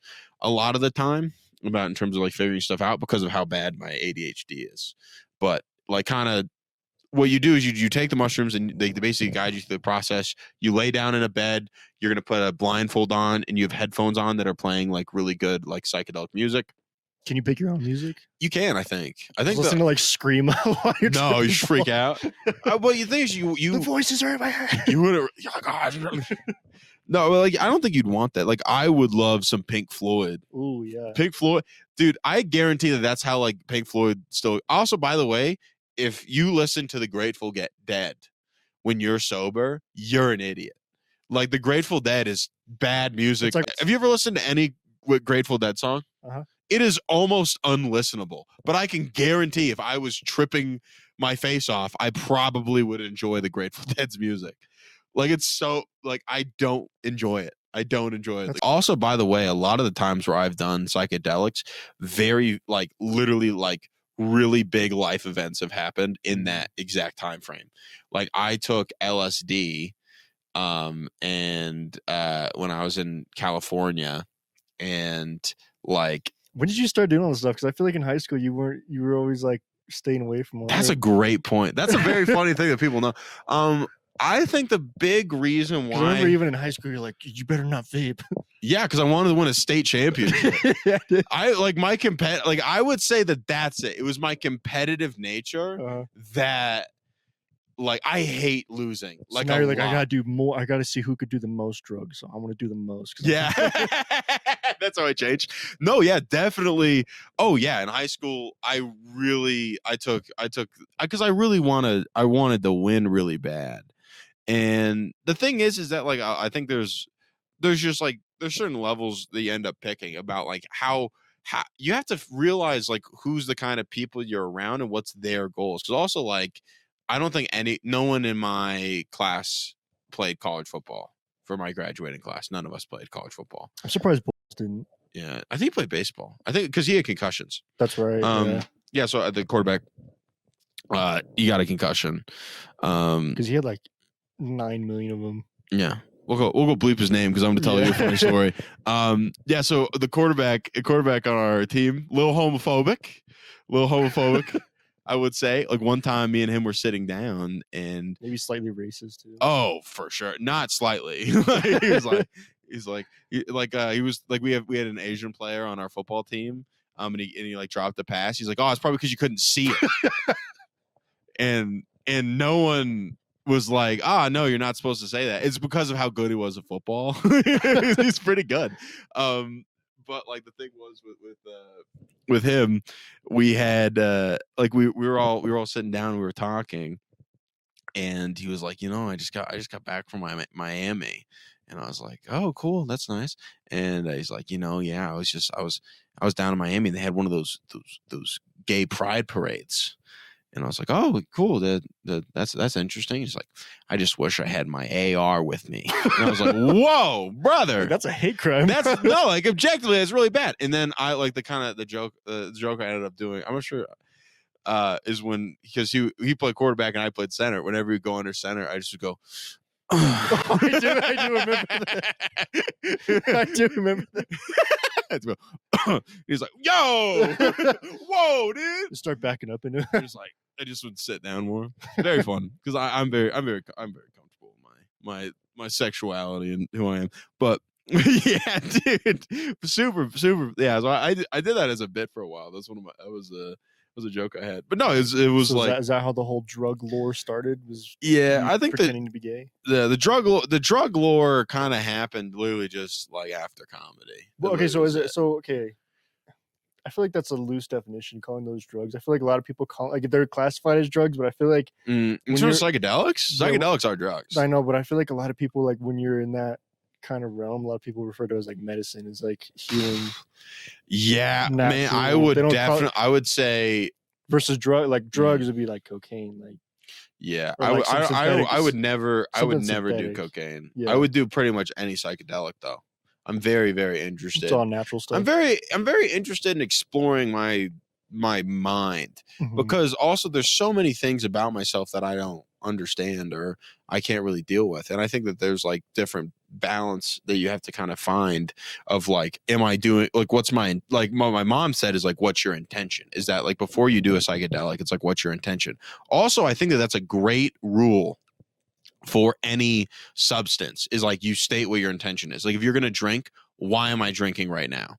a lot of the time about in terms of like figuring stuff out because of how bad my ADHD is. But like kind of what you do is you take the mushrooms and they basically guide you through the process. You lay down in a bed, you're going to put a blindfold on and you have headphones on that are playing like really good, like psychedelic music. Can you pick your own music? You can, I think. Listen to like scream while you're no, you freak out. Well, you think is you the voices are in my head. You would no, like I don't think you'd want that. Like I would love some Pink Floyd. Ooh, yeah. Pink Floyd, dude. I guarantee that's how like Pink Floyd still. Also, by the way, if you listen to the Grateful Dead when you're sober, you're an idiot. Like the Grateful Dead is bad music. Like, have you ever listened to any Grateful Dead song? It is almost unlistenable. But I can guarantee if I was tripping my face off, I probably would enjoy the Grateful Dead's music. Like it's so like I don't enjoy it. I don't enjoy it. Like, also, by the way, a lot of the times where I've done psychedelics, very like literally like really big life events have happened in that exact time frame. Like I took LSD and when I was in California, and like when did you start doing all this stuff? Because I feel like in high school you were always like staying away from all that's that. A great point. That's a very funny thing that people know. I think the big reason why. I remember even in high school, you're like, you better not vape. Yeah, because I wanted to win a state championship. I like my like I would say that's it. It was my competitive nature that, like, I hate losing. So like now you're like, I gotta do more. I gotta see who could do the most drugs. So I want to do the most. Yeah, that's how I changed. No, yeah, definitely. Oh yeah, in high school, I took because I wanted to win really bad. And the thing is that like I think there's just like there's certain levels that you end up picking about like how you have to realize like who's the kind of people you're around and what's their goals. Because also like I don't think no one in my class played college football for my graduating class. None of us played college football. I'm surprised Bulls didn't. Yeah, I think he played baseball. I think because he had concussions. That's right. Yeah. So the quarterback, he got a concussion. Because he had like 9 million of them. Yeah. We'll go bleep his name because I'm going to tell you a funny story. Yeah, so the quarterback on our team, little homophobic, I would say. Like one time me and him were sitting down and maybe slightly racist too. Oh, for sure. Not slightly. He was like we had an Asian player on our football team. And he like dropped the pass. He's like, "Oh, it's probably because you couldn't see it." and no one was like, no, you're not supposed to say that. It's because of how good he was at football. He's pretty good. But like the thing was with him, we had like we were all sitting down and we were talking, and he was like, I just got back from Miami. And I was like, oh, cool, that's nice. And he's like, yeah, I was down in Miami and they had one of those gay pride parades. And I was like, oh, cool. That's interesting. He's like, I just wish I had my AR with me. And I was like, whoa, brother. That's a hate crime. That's no, like objectively, it's really bad. And then I like the joke I ended up doing, I'm not sure, is when, because he played quarterback and I played center. Whenever you go under center, I just would go, I do remember that. I do remember that. He's like, yo, whoa, dude. Just start backing up into it. I just would sit down more. Very fun because I'm very comfortable with my sexuality and who I am. But yeah, dude, super. Yeah, so I did that as a bit for a while. That's was a joke I had. But no, it was So like is that how the whole drug lore started? Was yeah, you I think pretending to be gay? the drug lore kind of happened literally just like after comedy. Well, okay, so is it so okay? I feel like that's a loose definition, calling those drugs. I feel like a lot of people call like they're classified as drugs, but I feel like in terms of psychedelics, psychedelics are drugs. I know, but I feel like a lot of people, like when you're in that kind of realm, a lot of people refer to it as like medicine, is like healing. Yeah, man, natural. I would definitely, I would say versus drugs would be like cocaine, like yeah, or like I would never do synthetic. cocaine. Yeah. I would do pretty much any psychedelic though. I'm very, very interested. It's all natural stuff. I'm very interested in exploring my mind because also there's so many things about myself that I don't understand or I can't really deal with. And I think that there's like different balance that you have to kind of find of like, am I doing like what's my like what my mom said is like, what's your intention? Is that like before you do a psychedelic, it's like, what's your intention? Also, I think that that's a great rule for any substance is like you state what your intention is. Like if you're going to drink, why am I drinking right now?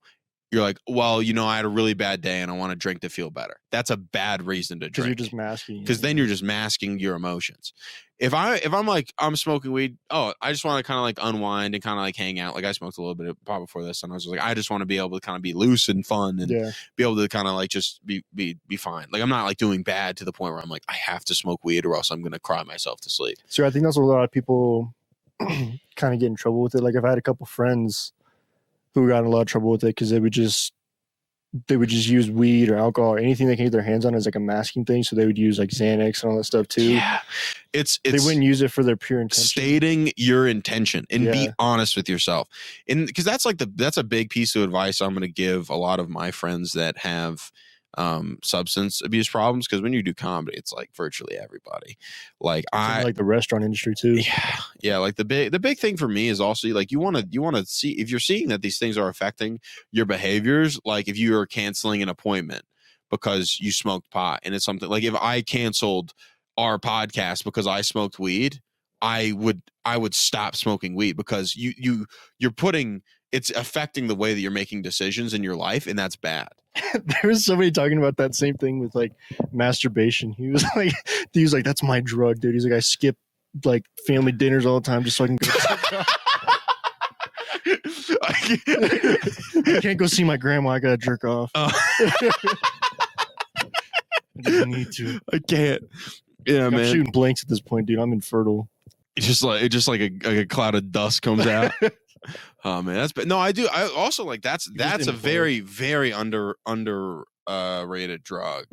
You're like, well, you know, I had a really bad day and I want to drink to feel better. That's a bad reason to drink. Because you're just masking. Because then you're just masking your emotions. If I'm like, I'm smoking weed, oh, I just want to kind of like unwind and kind of like hang out. Like I smoked a little bit of pot before this and I was just like, I just want to be able to kind of be loose and fun and be able to kind of like just be fine. Like I'm not like doing bad to the point where I'm like, I have to smoke weed or else I'm going to cry myself to sleep. So I think that's what a lot of people kind of get in trouble with it. Like I've had a couple friends who got in a lot of trouble with it because they would just use weed or alcohol or anything they can get their hands on as like a masking thing. So they would use like Xanax and all that stuff too. Yeah, it's they wouldn't use it for their pure intention. Stating your intention and be honest with yourself, and because that's a big piece of advice I'm going to give a lot of my friends that have substance abuse problems, because when you do comedy it's like virtually everybody, like like the restaurant industry too. Yeah, like the big thing for me is also like you want to see if you're seeing that these things are affecting your behaviors. Like if you are canceling an appointment because you smoked pot, and it's something like if I canceled our podcast because I smoked weed, I would stop smoking weed because you're putting, it's affecting the way that you're making decisions in your life, and that's bad. There was somebody talking about that same thing with like masturbation. He was like, that's my drug, dude. He's like, I skip like family dinners all the time just so I can go. I can't go see my grandma. I gotta jerk off. I just need to. I can't. Yeah, man. I'm shooting blanks at this point, dude. I'm infertile. It's just like a cloud of dust comes out. Oh man, that's no. I do. I also like that's a very, very rated drug.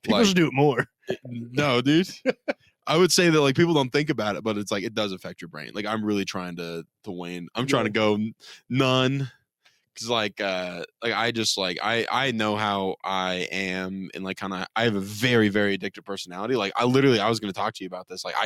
People should do it more. No, dude. I would say that like people don't think about it, but it's like it does affect your brain. Like I'm really trying to wane. I'm trying to go none. Cause like I just like I know how I am, and like kind of I have a very, very addictive personality. Like I was going to talk to you about this. Like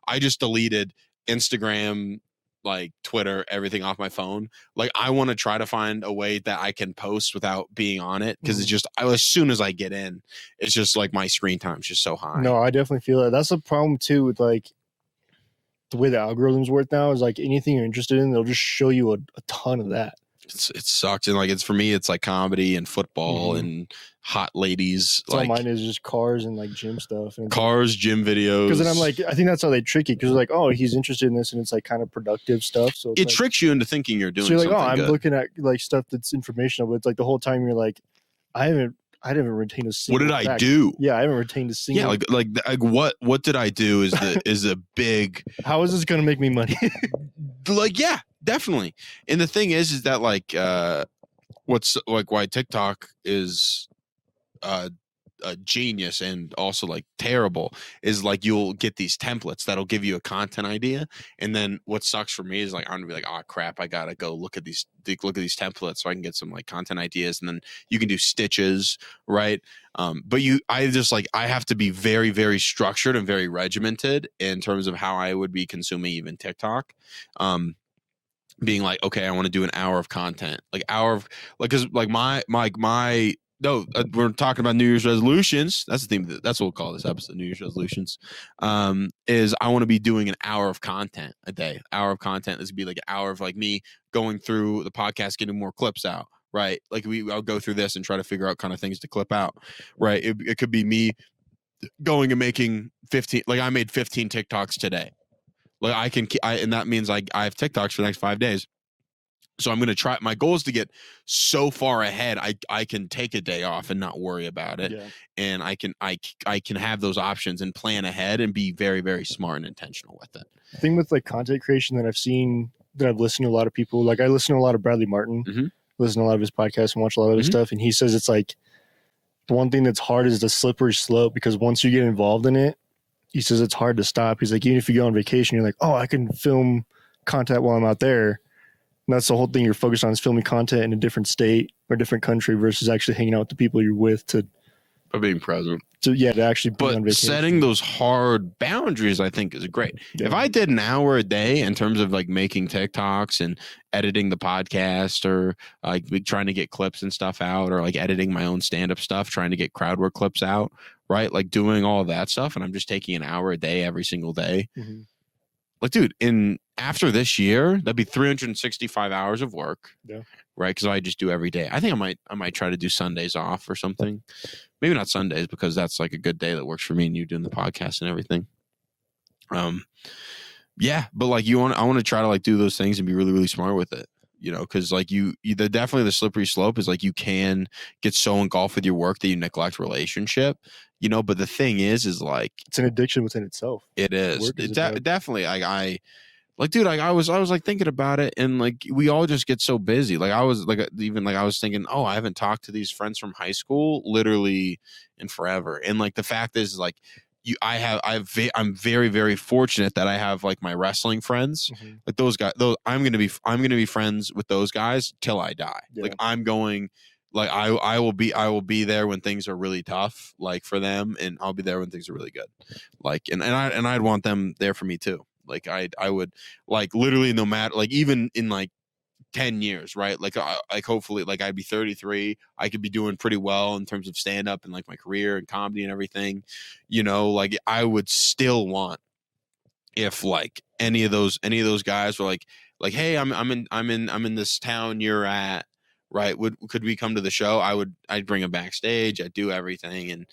I just deleted Instagram, like Twitter, everything off my phone. Like I want to try to find a way that I can post without being on it, because it's just as soon as I get in, it's just like my screen time's just so high. No, I definitely feel that. That's the problem too with like the way the algorithms work now. Is like anything you're interested in, they'll just show you a ton of that. It sucks, and like it's for me, it's like comedy and football and hot ladies. Like all mine is just cars and like gym stuff and cars, gym videos. Because then I'm like, I think that's how they trick you. Because like, oh, he's interested in this, and it's like kind of productive stuff. So it tricks you into thinking you're doing. So you're like, something I'm looking at like stuff that's informational, but it's like the whole time you're like, I haven't retained a single. What did I do? Yeah, I haven't retained a single. Yeah, like what did I do? Is a big. How is this going to make me money? Like, yeah, definitely. And the thing is that like what's like why TikTok is a genius and also like terrible is like you'll get these templates that'll give you a content idea, and then what sucks for me is like I'm gonna be like, oh crap, I gotta go look at these templates so I can get some like content ideas, and then you can do stitches, right? But I have to be very, very structured and very regimented in terms of how I would be consuming even TikTok. Being like, okay, I want to do an hour of content, because we're talking about New Year's resolutions. That's the theme. That's what we'll call this episode, New Year's resolutions. Is I want to be doing an hour of content a day. Hour of content. This would be like an hour of like me going through the podcast, getting more clips out, right? Like I'll go through this and try to figure out kind of things to clip out, right? It could be me going and making 15, like I made 15 TikToks today. Like and that means I have TikToks for the next 5 days. So I'm going to try. My goal is to get so far ahead. I can take a day off and not worry about it. Yeah. And I can have those options and plan ahead and be very, very smart and intentional with it. The thing with like content creation that I've seen, that I've listened to a lot of people, like I listen to a lot of Bradley Martin, listen to a lot of his podcasts and watch a lot of his stuff. And he says it's like the one thing that's hard is the slippery slope, because once you get involved in it, he says it's hard to stop. He's like, even if you go on vacation, you're like, oh, I can film content while I'm out there. And that's the whole thing you're focused on, is filming content in a different state or different country versus actually hanging out with the people you're with to being present. To actually be on But vacation. setting those hard boundaries, I think, is great. Yeah. If I did an hour a day in terms of like making TikToks and editing the podcast, or like trying to get clips and stuff out, or like editing my own stand-up stuff, trying to get crowd work clips out, right? Like doing all of that stuff, and I'm just taking an hour a day every single day. Like, dude, after this year, that'd be 365 hours of work. Yeah. Right? Because I just do every day. I think I might try to do Sundays off or something. Maybe not Sundays, because that's like a good day that works for me and you doing the podcast and everything. Yeah, but like I want to try to like do those things and be really, really smart with it. You know, because like definitely the slippery slope is like you can get so engulfed with your work that you neglect relationship. You know, but the thing is like it's an addiction within itself. It is. Definitely. I was like thinking about it, and like we all just get so busy. Like I was thinking, oh, I haven't talked to these friends from high school literally in forever. And like the fact is, like I'm very, very fortunate that I have like my wrestling friends, like those guys. I'm gonna be friends with those guys till I die. Yeah. Like I'm going. Like I will be there when things are really tough, like for them, and I'll be there when things are really good. Like and I'd want them there for me too. Like I would, like literally, no matter, like even in like 10 years, right? Like hopefully, like I'd be 33, I could be doing pretty well in terms of stand up and like my career and comedy and everything. You know, like I would still want, if like any of those guys were like, hey, I'm in this town you're at. Right. Could we come to the show? I'd bring them backstage. I'd do everything. And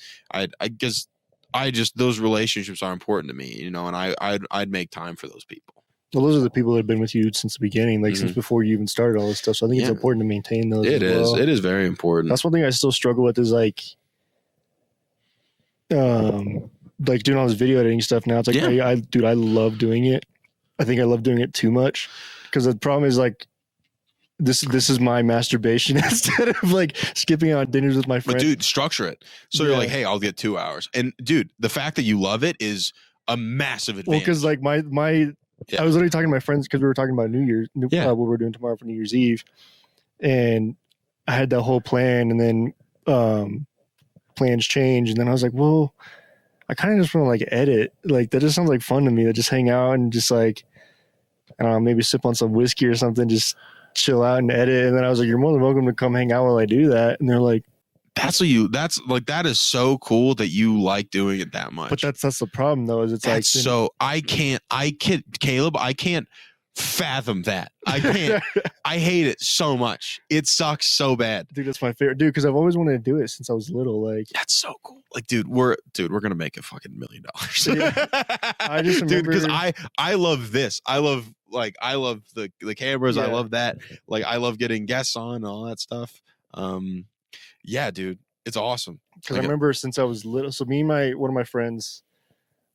those relationships are important to me, you know, and I'd make time for those people. Well, those are the people that have been with you since the begining, like since before you even started all this stuff. So I think it's important to maintain those. It is very important. That's one thing I still struggle with, is like doing all this video editing stuff now. It's like, I love doing it. I think I love doing it too much, because the problem is like, this is my masturbation instead of like skipping out on dinners with my friends. But dude, structure it. So you're like, hey, I'll get 2 hours. And dude, the fact that you love it is a massive advantage. Well, because like I was literally talking to my friends, because we were talking about what we're doing tomorrow for New Year's Eve. And I had that whole plan, and then plans change. And then I was like, well, I kind of just want to like edit. Like that just sounds like fun to me. To just hang out and just like, I don't know, maybe sip on some whiskey or something, just chill out and edit. And then I was like, you're more than welcome to come hang out while I do that. And they're like, that is so cool that you like doing it that much. But that's the problem though, is I can't Kaleb, I can't fathom that. I can't. I hate it so much. It sucks so bad. Dude, that's my favorite, dude, because I've always wanted to do it since I was little. Like, that's so cool. Like, dude, we're gonna make a fucking $1 million. I just remember, dude, because I love this. I love the cameras. I love that. Like, I love getting guests on and all that stuff. Yeah, dude, it's awesome. Because I remember since I was little. So me and one of my friends,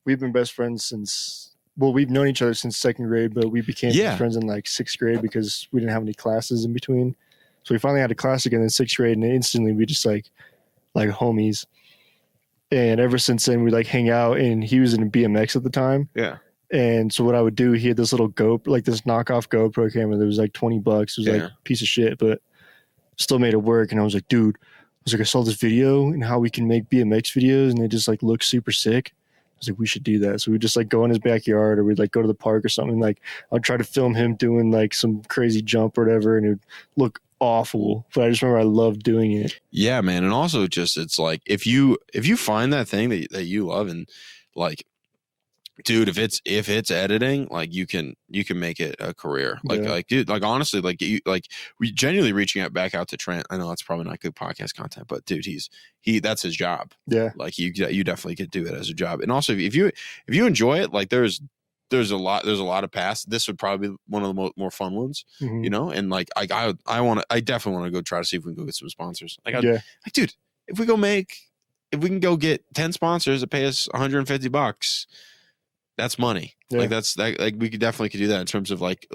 we've been best friends since. Well, we've known each other since second grade, but we became friends in like sixth grade because we didn't have any classes in between. So we finally had a class again in sixth grade, and instantly we just like homies. And ever since then, we like hang out. And he was in BMX at the time. Yeah. And so what I would do, he had this little this knockoff GoPro camera that was like $20. It was like a piece of shit, but still made it work. And I was like, dude, I saw this video and how we can make BMX videos, and they just like look super sick. I was like, we should do that. So we'd just like go in his backyard, or we'd like go to the park or something. Like I'd try to film him doing like some crazy jump or whatever, and it would look awful. But I just remember I loved doing it. Yeah, man. And also just, it's like, if you find that thing that you love, and like, Dude, if it's editing, like you can make it a career. Yeah. Like dude, like honestly, like we genuinely reaching out back out to Trent. I know that's probably not good podcast content, but dude, that's his job. Yeah. Like you definitely could do it as a job. And also if you enjoy it, like there's a lot of paths. This would probably be one of the more fun ones, Mhm. you know. And like I definitely want to go try to see if we can go get some sponsors. Like dude, if we can go get 10 sponsors that pay us $150. That's money. Yeah. Like like we could do that in terms of like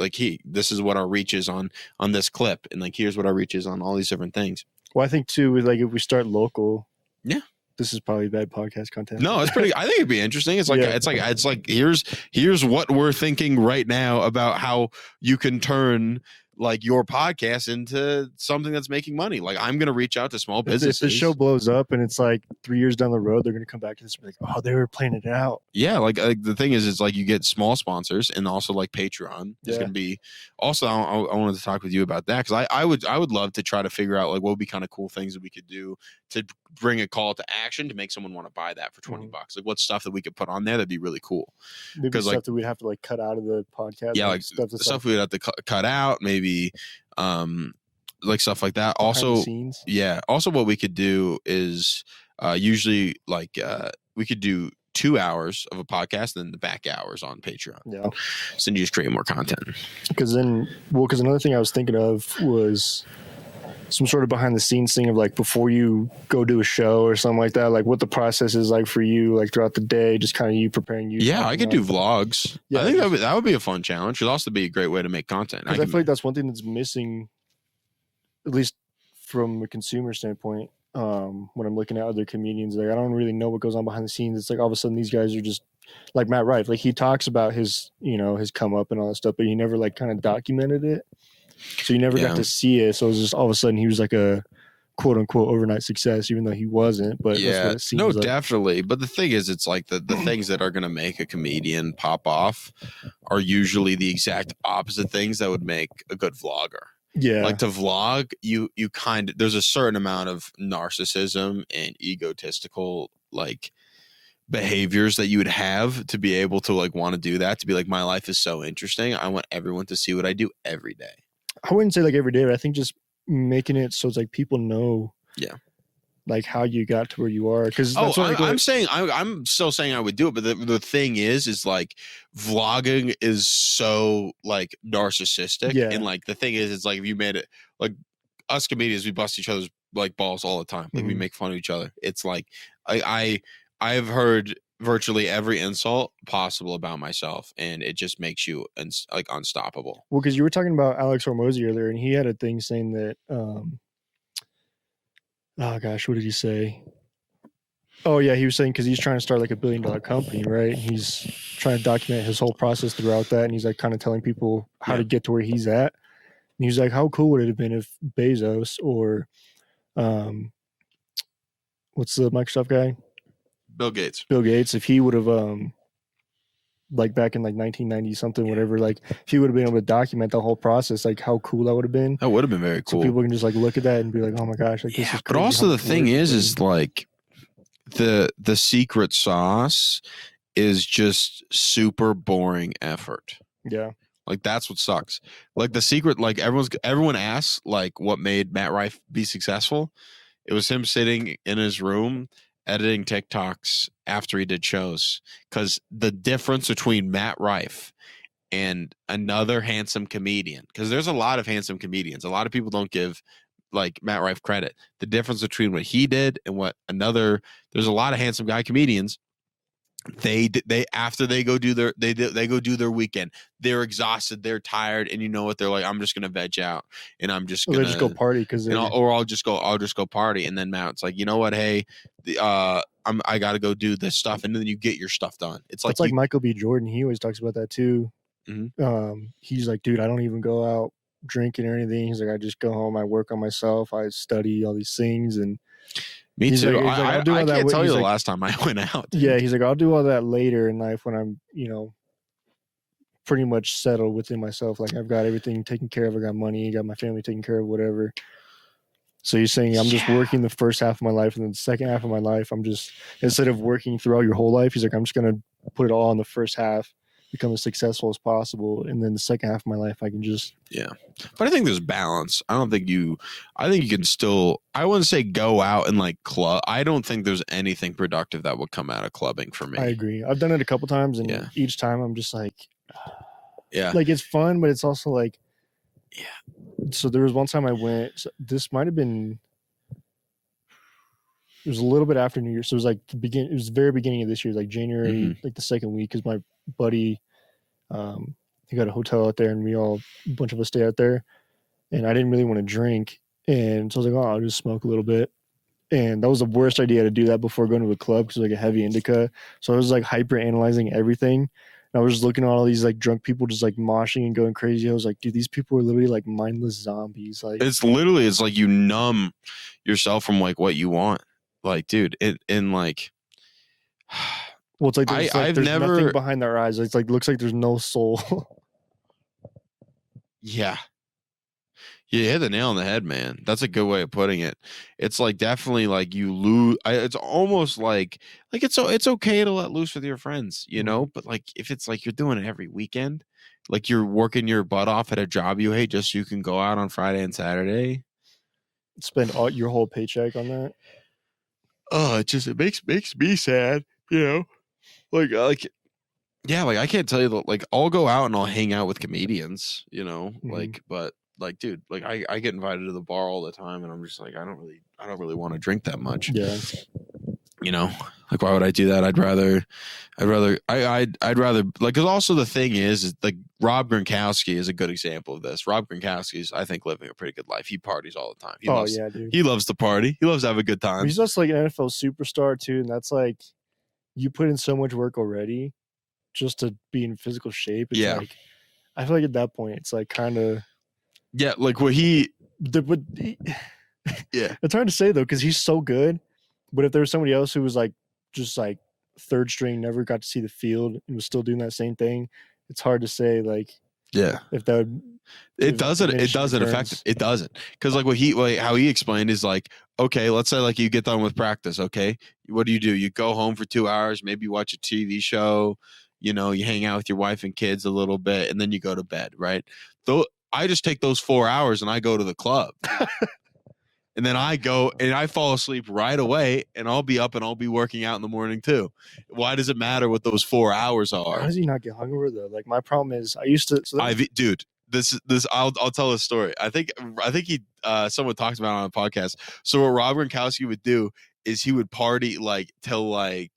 this is what our reach is on this clip, and like here's what our reach is on all these different things. Well, I think too, with like if we start local, yeah, this is probably bad podcast content. No, it's pretty. I think it'd be interesting. It's like it's like here's what we're thinking right now about how you can turn like your podcast into something that's making money. Like I'm gonna reach out to small businesses. If the show blows up and it's like 3 years down the road, they're gonna come back to this and be like, oh, they were planning it out. Yeah, like the thing is, it's like you get small sponsors, and also like Patreon is going to be. Also, I wanted to talk with you about that because I would love to try to figure out like what would be kind of cool things that we could do to bring a call to action to make someone want to buy that for $20. Like what stuff that we could put on there that'd be really cool. Maybe stuff that we'd have to like cut out of the podcast. Yeah, like stuff we would have to cut out, maybe like stuff like that. Also, yeah. Also, what we could do is usually like we could do 2 hours of a podcast and then the back hours on Patreon. Yeah. So you just create more content. Because another thing I was thinking of was some sort of behind the scenes thing of like before you go do a show or something like that, like what the process is like for you, like throughout the day, just kind of you preparing you. Yeah, I could do vlogs. Yeah, I think that would be a fun challenge. It'd also be a great way to make content. I feel like that's one thing that's missing, at least from a consumer standpoint. When I'm looking at other comedians, like I don't really know what goes on behind the scenes. It's like all of a sudden these guys are just like Matt Rife. Like he talks about his, his come up and all that stuff, but he never like kind of documented it. So you never got to see it. So it was just all of a sudden he was like a quote unquote overnight success, even though he wasn't. But yeah, that's what it seems no, like. definitely. But the thing is, it's like the things that are going to make a comedian pop off are usually the exact opposite things that would make a good vlogger. Yeah. Like to vlog, you kind of, there's a certain amount of narcissism and egotistical like behaviors that you would have to be able to like want to do that, to be like, my life is so interesting. I want everyone to see what I do every day. I wouldn't say like every day, but I think just making it so it's like people know. Yeah. Like how you got to where you are, because I'm still saying I would do it, but the thing is like vlogging is so like narcissistic, and like the thing is, it's like if you made it like us comedians, we bust each other's like balls all the time, like we make fun of each other. It's like I've heard virtually every insult possible about myself, and it just makes you like unstoppable. Well, because you were talking about Alex Hormozy earlier, and he had a thing saying that. Oh gosh, what did he say? Oh yeah, he was saying because he's trying to start like $1 billion company, right? He's trying to document his whole process throughout that, and he's like kind of telling people how to get to where he's at. And he's like, how cool would it have been if Bezos or, what's the Microsoft guy? Bill Gates, if he would have, like back in like 1990 something, whatever, like if he would have been able to document the whole process, like how cool that would have been. That would have been very cool. So people can just like look at that and be like, oh my gosh, like this is crazy. But also the thing is like the secret sauce is just super boring effort. Yeah. Like that's what sucks. Like the secret, like everyone asks like what made Matt Rife be successful. It was him sitting in his room editing TikToks after he did shows, because the difference between Matt Rife and another handsome comedian, because there's a lot of handsome comedians, a lot of people don't give like Matt Rife credit. The difference between what he did and what there's a lot of handsome guy comedians. They after they go do their weekend, they're exhausted, they're tired, and you know what, they're like, I'm just gonna veg out and I'm just gonna go party I'll just go party. And then Matt's like, you know what, hey, I gotta go do this stuff, and then you get your stuff done. It's like Michael B. Jordan. He always talks about that too. Mm-hmm. He's like, dude, I don't even go out drinking or anything. He's like, I just go home, I work on myself, I study all these things. And me too. Like, I can't tell you the last time I went out. Dude. Yeah, he's like, I'll do all that later in life when I'm, pretty much settled within myself. Like I've got everything taken care of. I got money, got my family taken care of, whatever. So you're saying I'm just working the first half of my life, and then the second half of my life, I'm just, instead of working throughout your whole life, he's like, I'm just going to put it all in the first half, become as successful as possible. And then the second half of my life, I can just. Yeah. But I think there's balance. I think you can still, I wouldn't say go out and like club. I don't think there's anything productive that would come out of clubbing for me. I agree. I've done it a couple times, and each time I'm just like, like it's fun, but it's also like, so there was one time I went, so this might have been, it was a little bit after New Year. So it was like it was the very beginning of this year, like January, like the second week, because my buddy, he got a hotel out there, and a bunch of us stayed out there, and I didn't really want to drink. And so I was like, oh, I'll just smoke a little bit. And that was the worst idea to do that before going to a club, because it was like a heavy indica. So I was like hyper analyzing everything. And I was just looking at all these like drunk people just like moshing and going crazy. I was like, dude, these people are literally like mindless zombies. Like it's like you numb yourself from like what you want. Like, dude, and like, well, it's like there's nothing behind their eyes. It's like looks like there's no soul. Yeah. You hit the nail on the head, man. That's a good way of putting it. It's like definitely like you lose. It's almost like it's okay to let loose with your friends, you know. But like if it's like you're doing it every weekend, like you're working your butt off at a job you hate just so you can go out on Friday and Saturday, spend your whole paycheck on that. Oh, it makes me sad, you know. Like yeah, like I can't tell you that. Like I'll go out and I'll hang out with comedians, you know, like but. Like, dude, like I get invited to the bar all the time, and I'm just like, I don't really want to drink that much. Yeah. You know, like why would I do that? I'd rather like, because also the thing is like Rob Gronkowski is a good example of this. Rob Gronkowski's, I think, living a pretty good life. He parties all the time. Dude. He loves to party. He loves to have a good time. He's just like an NFL superstar too, and that's like you put in so much work already just to be in physical shape. It's like, I feel like at that point it's like kind of. Yeah, like what yeah, it's hard to say though, because he's so good. But if there was somebody else who was like just like third string, never got to see the field, and was still doing that same thing, it's hard to say like if that would. It doesn't affect it. It doesn't, because like how he explained is like, okay, let's say like you get done with practice, okay, what do? You go home for 2 hours, maybe you watch a TV show, you know, you hang out with your wife and kids a little bit, and then you go to bed, right? Though. I just take those 4 hours and I go to the club. And then I go and I fall asleep right away, and I'll be up and I'll be working out in the morning too. Why does it matter what those 4 hours are? How does he not get hungover though? Like my problem is I used to. Dude, this I'll tell this story. I think he someone talked about it on a podcast. So what Rob Gronkowski would do is he would party like till like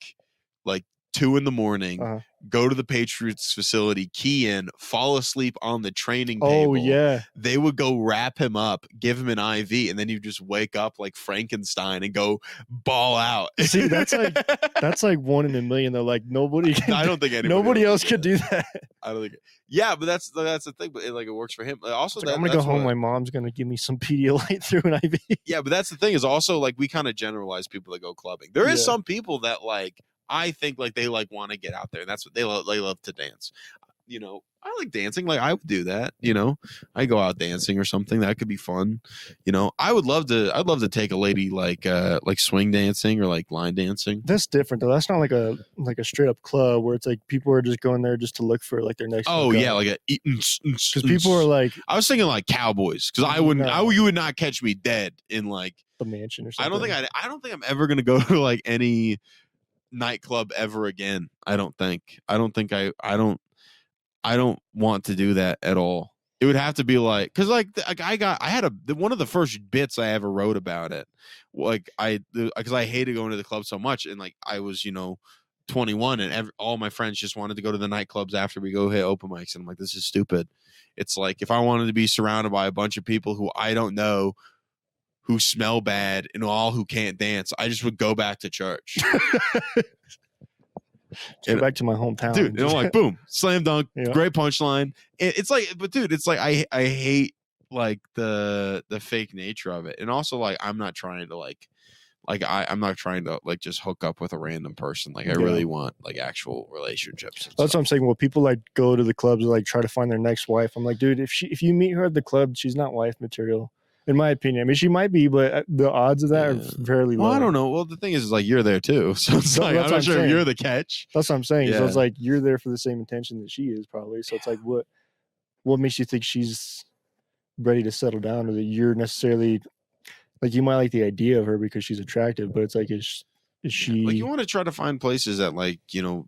2 a.m. Go to the Patriots facility, key in, fall asleep on the training table. Oh, yeah. They would go wrap him up, give him an IV, and then you just wake up like Frankenstein and go ball out. See, that's like 1 in a million though. Like nobody can, I don't think nobody else could do that. I don't think yeah, but that's the thing. But it works for him. Also, I'm gonna go home. My mom's gonna give me some Pedialyte through an IV. Yeah, but that's the thing is also like we kind of generalize people that go clubbing. There is some people that like I think like they like want to get out there, and that's what they love to dance. You know, I like dancing. Like I would do that. You know, I go out dancing or something. That could be fun. You know, I'd love to take a lady like swing dancing or like line dancing. That's different though. That's not like a straight up club where it's like people are just going there just to look for like their next. Oh yeah, like because people are like. I was thinking like cowboys because you would not catch me dead in like the mansion or something. I don't think I'm ever gonna go to like any nightclub ever again. I don't want to do that at all. It would have to be like, because like I had one of the first bits I ever wrote about it, like because I hated going to the club so much, and like I was 21 and all my friends just wanted to go to the nightclubs after we go hit open mics, and I'm like, this is stupid. It's like if I wanted to be surrounded by a bunch of people who I don't know, who smell bad, and all who can't dance, I just would go back to church. Go back to my hometown, dude. And I'm like, boom, slam dunk, great punchline. It's like, but dude, it's like I hate like the fake nature of it, and also like I'm not trying to I'm not trying to like just hook up with a random person. Like I really want like actual relationships. That's what I'm saying. Well, people like go to the clubs to like try to find their next wife. I'm like, dude, if you meet her at the club, she's not wife material. in my opinion. I mean, she might be, but the odds of that are fairly low. Well, I don't know. Well, the thing is like you're there too, so it's like I'm not sure if you're the catch. That's what I'm saying. Yeah. So it's like you're there for the same intention that she is probably. So it's like what makes you think she's ready to settle down, or that you're necessarily like, you might like the idea of her because she's attractive, but it's like is she like, you want to try to find places that like, you know,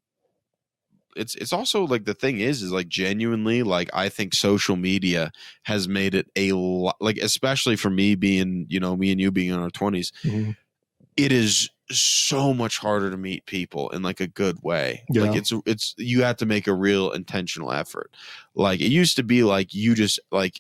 it's also like the thing is like genuinely like I think social media has made it a lot, like especially for me being, you know, me and you being in our 20s, it is so much harder to meet people in like a good way. Like it's you have to make a real intentional effort. Like it used to be like you just like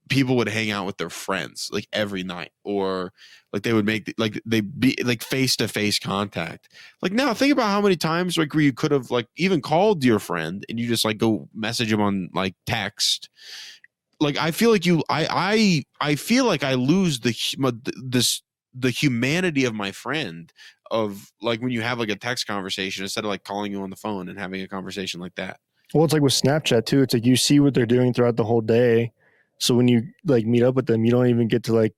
people would hang out with their friends like every night, or like they would make like they be like face-to-face contact. Like now think about how many times like where you could have like even called your friend and you just like go message him on like text. Like I feel like I feel like I lose the humanity of my friend, of like when you have like a text conversation instead of like calling you on the phone and having a conversation like that. Well, it's like with Snapchat too. It's like you see what they're doing throughout the whole day. So when you like meet up with them, you don't even get to like,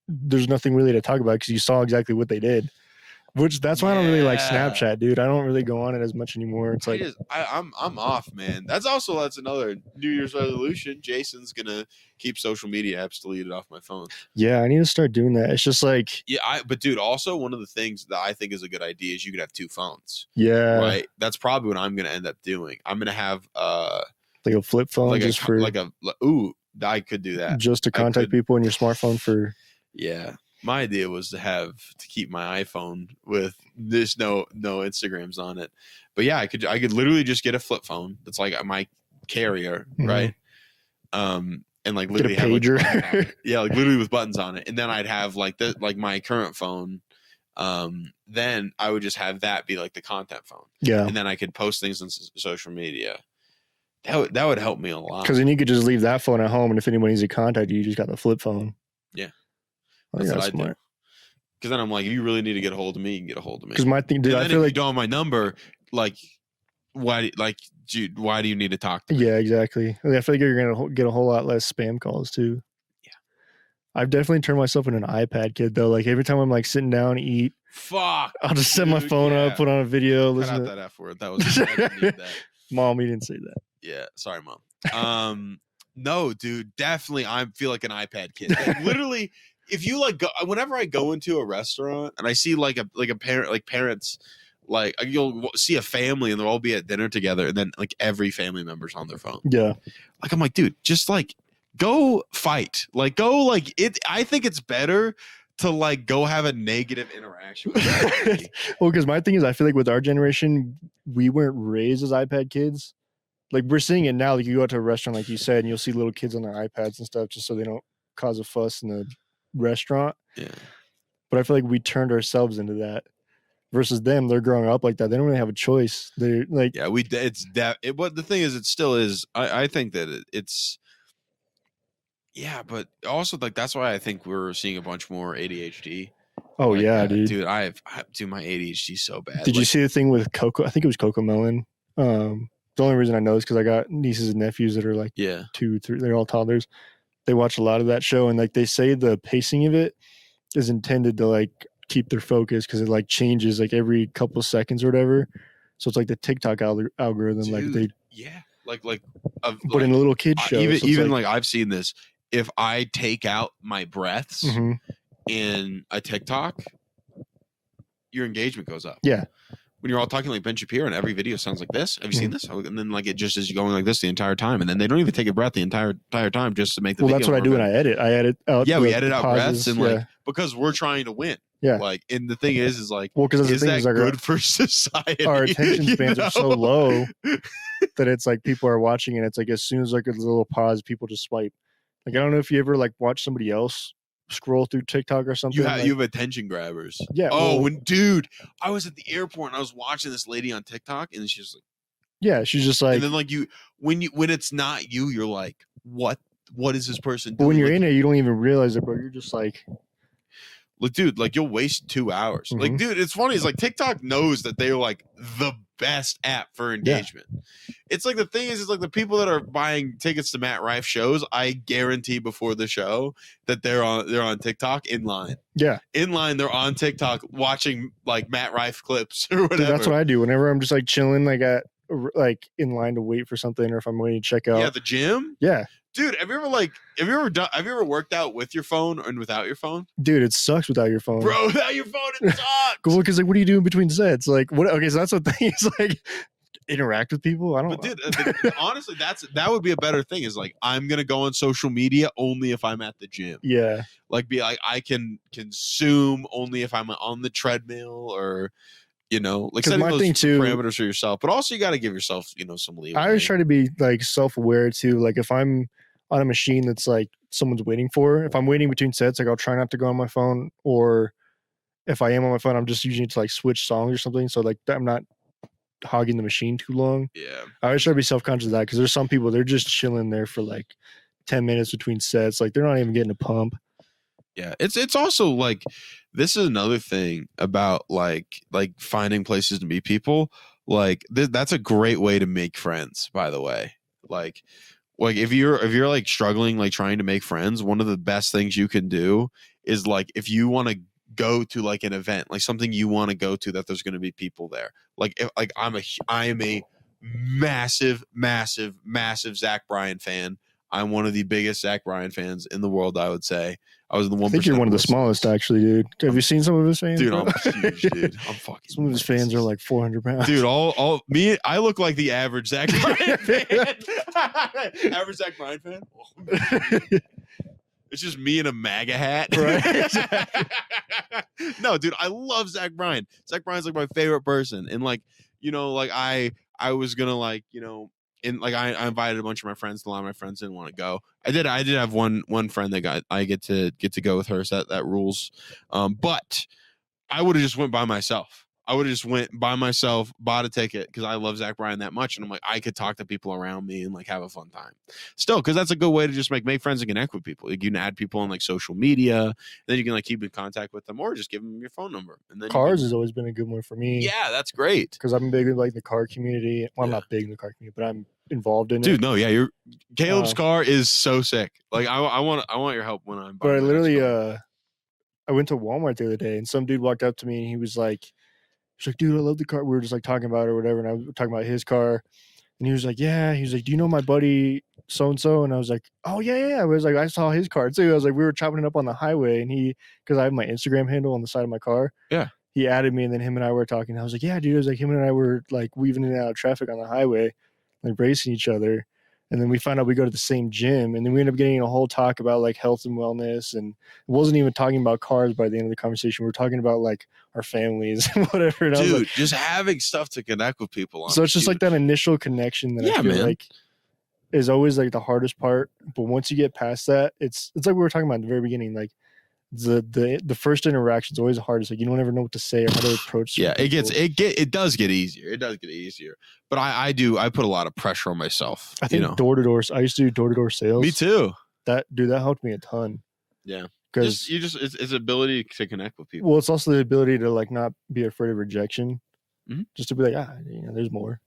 there's nothing really to talk about because you saw exactly what they did. Which that's why I don't really like Snapchat, dude. I don't really go on it as much anymore. It's like I'm off, man. That's another New Year's resolution. Jason's gonna keep social media apps deleted off my phone. Yeah, I need to start doing that. It's just like but dude, also one of the things that I think is a good idea is you could have two phones. Yeah, right. That's probably what I'm gonna end up doing. I'm gonna have like a flip phone, like just I could do that just to contact people on your smartphone for. Yeah. My idea was to keep my iPhone with this no Instagrams on it. But yeah, I could literally just get a flip phone that's like my carrier, right? And like literally get a pager. Like literally with buttons on it. And then I'd have like my current phone. Then I would just have that be like the content phone. Yeah. And then I could post things on social media. That would help me a lot. Because then you could just leave that phone at home, and if anyone needs to contact you, you just got the flip phone. Yeah. That's what I do. Because then I'm like, if you really need to get a hold of me, you can get a hold of me. Because my thing, dude, I feel if like you don't have my number, like, why do you need to talk to me? Yeah, exactly. I feel like you're gonna get a whole lot less spam calls too. Yeah, I've definitely turned myself into an iPad kid though. Like every time I'm like sitting down to eat, I'll just set my phone up, put on a video, Cut listen out to that F word. That was I didn't need that. Mom, you didn't say that. Yeah, sorry, Mom. No, dude, definitely I feel like an iPad kid. Like, literally, if you like go, whenever I go into a restaurant and I see like a parent, like parents, like you'll see a family and they'll all be at dinner together, and then like every family member's on their phone. Yeah, like I'm like, dude, just like go fight, like go like it. I think it's better to like go have a negative interaction with somebody. Well, because my thing is, I feel like with our generation, we weren't raised as iPad kids. Like we're seeing it now. Like you go out to a restaurant, like you said, and you'll see little kids on their iPads and stuff, just so they don't cause a fuss in the restaurant. Yeah. But I feel like we turned ourselves into that. Versus them, they're growing up like that. They don't really have a choice. They're like, yeah, but the thing is, it still is. I think that it's. Yeah, but also like that's why I think we're seeing a bunch more ADHD. Oh like, yeah, dude. Dude, my ADHD so bad. Did you see the thing with Coco? I think it was Coco Melon. The only reason I know is because I got nieces and nephews that are like 2, 3. They're all toddlers. They watch a lot of that show, and like they say the pacing of it is intended to like keep their focus because it like changes like every couple of seconds or whatever. So it's like the TikTok algorithm, dude, like they but in a little kid show. Even like I've seen this. If I take out my breaths in a TikTok, your engagement goes up. Yeah. When you're all talking like Ben Shapiro and every video sounds like this. Have you seen this? And then like it just is going like this the entire time. And then they don't even take a breath the entire time just to make the video. Well, that's what I do when I edit. I edit out. Yeah, we edit out breaths and like because we're trying to win. Yeah. Like, and the thing is like, well, because is that good for society? Our attention spans are so low that it's like people are watching and it's like as soon as like a little pause, people just swipe. Like I don't know if you ever like watch somebody else scroll through TikTok or something. You have attention grabbers. Yeah. Oh, dude, I was at the airport and I was watching this lady on TikTok and she's like, yeah, she's just like, and then like when it's not you, you're like, what is this person doing? But when you're like, in it, you don't even realize it, bro. You're just like, Like, dude, like you'll waste 2 hours. Like, Mhm. dude, it's funny. It's like TikTok knows that they're like the best app for engagement. It's like the thing is, it's like the people that are buying tickets to Matt Rife shows, I guarantee before the show that they're on TikTok in line. Yeah. In line, they're on TikTok watching like Matt Rife clips or whatever. Dude, that's what I do whenever I'm just like chilling, like in line to wait for something, or if I'm waiting to check out. Yeah, the gym. Yeah. Dude, have you ever worked out with your phone and without your phone? Dude, it sucks without your phone. Bro, without your phone, it sucks. Well, because like, what do you do in between sets? Like, what? Okay, so that's what thing is like. Interact with people. I don't. But dude, honestly, that would be a better thing. Is like I'm gonna go on social media only if I'm at the gym. Yeah. Like be like I can consume only if I'm on the treadmill or. Like setting my those thing too, parameters for yourself, but also you got to give yourself, some leeway. I always try to be like self-aware too. Like if I'm on a machine that's like someone's waiting for, if I'm waiting between sets, like I'll try not to go on my phone, or if I am on my phone, I'm just using it to like switch songs or something. So like I'm not hogging the machine too long. Yeah. I always try to be self-conscious of that because there's some people, they're just chilling there for like 10 minutes between sets. Like they're not even getting a pump. Yeah, it's also like this is another thing about like finding places to meet people. Like that's a great way to make friends. By the way, like if you're like struggling like trying to make friends, one of the best things you can do is like if you want to go to like an event, like something you want to go to that there's going to be people there. Like if like I am a massive Zach Bryan fan. I'm one of the biggest Zach Bryan fans in the world, I would say. I was the 1%. I think you're one of the smallest, actually, dude. Have you seen some of his fans? Dude, I'm huge, dude. I'm fucking. Some of his fans are like 400 pounds. Dude, all me. I look like the average Zach Bryan fan. Average Zach Bryan fan. It's just me in a MAGA hat. Right. No, dude, I love Zach Bryan. Zach Bryan's like my favorite person, and like like I was gonna like and like I invited a bunch of my friends. A lot of my friends didn't want to go. I did have one friend that I get to go with her. So that rules. But I would have just went by myself. I would have just went by myself, bought a ticket because I love Zach Bryan that much, and I'm like I could talk to people around me and like have a fun time. Still, because that's a good way to just make friends and connect with people. Like, you can add people on like social media, then you can like keep in contact with them, or just give them your phone number. And then Cars has always been a good one for me. Yeah, that's great. Because I'm big in like the car community. Well, I'm not big in the car community, but I'm involved in it. Dude, no, yeah, Caleb's car is so sick. Like I want your help when I'm. But I literally, I went to Walmart the other day, and some dude walked up to me, and he was like, dude, I love the car. We were just like talking about it or whatever, and I was talking about his car, and he was like, yeah. He was like, do you know my buddy so and so? And I was like, oh yeah. I was like, I saw his car too. I was like, we were chopping it up on the highway, and because I have my Instagram handle on the side of my car. Yeah. He added me, and then him and I were talking. I was like, yeah, dude. I was like, him and I were like weaving in and out of traffic on the highway, like racing each other. And then we found out we go to the same gym, and then we ended up getting a whole talk about like health and wellness, and it wasn't even talking about cars by the end of the conversation. We were talking about like our families and whatever. And dude, I was like, just having stuff to connect with people on. So it's just like that initial connection that I feel like is always like the hardest part. But once you get past that, it's like we were talking about in the very beginning, like the first interaction is always the hardest. Like you don't ever know what to say or how to approach. Yeah, it does get easier. It does get easier. But I put a lot of pressure on myself. I think door-to-door. I used to do door-to-door sales. Me too. That helped me a ton. Yeah. Because it's ability to connect with people. Well, it's also the ability to like not be afraid of rejection. Mm-hmm. Just to be like, there's more.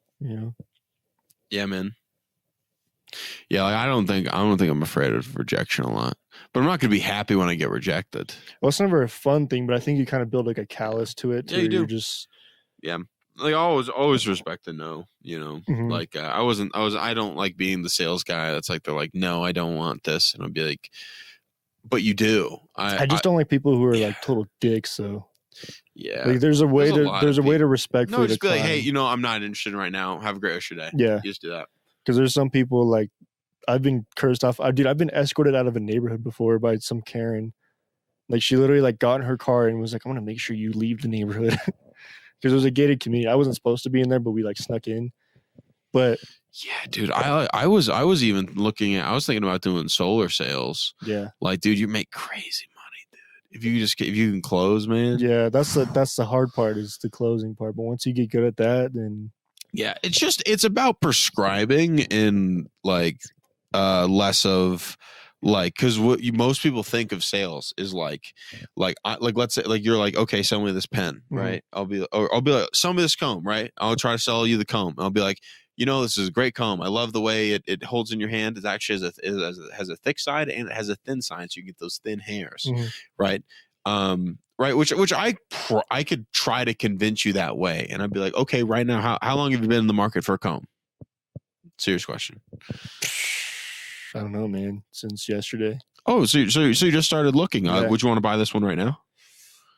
Yeah, man. Yeah, like I don't think I'm afraid of rejection a lot, but I'm not gonna be happy when I get rejected. Well, it's never a fun thing, but I think you kind of build like a callus to it. Yeah, you do. Yeah, like I always respect the no. Mm-hmm. Like I don't like being the sales guy that's like they're like, no, I don't want this, and I'll be like, but you do. I just don't like people who are like total dicks. So yeah, like there's a way to respectfully. No, just be like, hey, I'm not interested right now. Have a great rest of your day. Yeah, you just do that. Because there's some people like I've been cursed off. I've been escorted out of a neighborhood before by some Karen. Like she literally like got in her car and was like, I want to make sure you leave the neighborhood. Because it was a gated community. I wasn't supposed to be in there, but we like snuck in. But yeah, dude, I was even I was thinking about doing solar sales. Yeah. Like, dude, you make crazy money, dude. If you can close, man. Yeah, that's the hard part is the closing part. But once you get good at that, then yeah, it's about prescribing and like less of Like, because most people think of sales is like let's say like you're like, okay, sell me this pen, right? I'll be like, sell me this comb, right? I'll try to sell you the comb. I'll be like, this is a great comb. I love the way it holds in your hand. It actually has a thick side and it has a thin side, so you get those thin hairs, right? Right, which I could try to convince you that way, and I'd be like, okay, right now, how long have you been in the market for a comb? Serious question. I don't know, man. Since yesterday. Oh, so you just started looking. Yeah. Would you want to buy this one right now?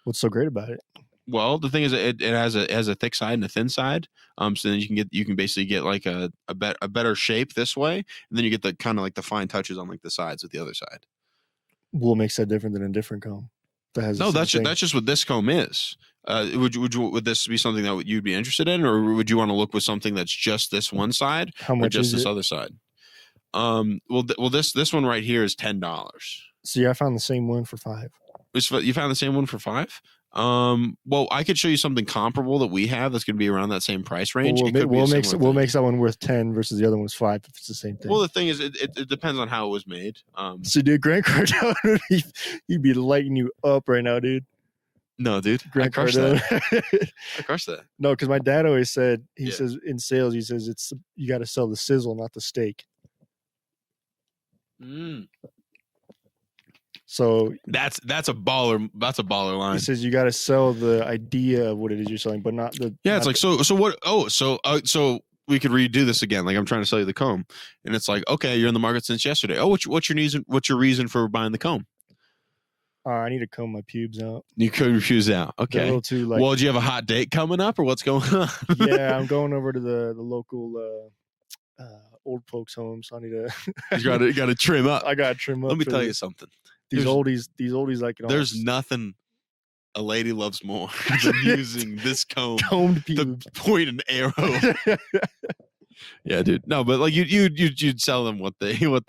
What's so great about it? Well, the thing is, it has a thick side and a thin side. So then you can basically get like a better shape this way, and then you get the kind of like the fine touches on like the sides with the other side. What makes that different than a different comb? That's just what this comb is. Would this be something that you'd be interested in, or would you want to look with something that's just this one side, how much or just is this it? other side? Well, this one right here is $10. So yeah, I found the same one for $5. You found the same one for $5? Well, I could show you something comparable that we have that's going to be around that same price range. What makes that one worth 10 versus the other one's 5 if it's the same thing? Well, the thing is, it depends on how it was made. So, dude, Grant Cardone, he'd be lighting you up right now, dude. No, dude, Grant Cardone. I crushed that. No, because my dad always said, says in sales, he says you got to sell the sizzle, not the steak. So that's a baller. That's a baller line. He says you got to sell the idea of what it is you're selling, but not the. Yeah, it's like so what? Oh, so we could redo this again. Like I'm trying to sell you the comb, and it's like, okay, you're in the market since yesterday. Oh, what's your reason? What's your reason for buying the comb? I need to comb my pubes out. You comb your pubes out. Okay. A little too, well, do you have a hot date coming up, or what's going on? Yeah, I'm going over to the local old folks' home, so I need to. You got to trim up. I got to trim up. Let me tell you something. These oldies like it. There's nothing a lady loves more than using this comb combed pubes to point an arrow. Yeah, dude. No, but like you'd sell them what they want.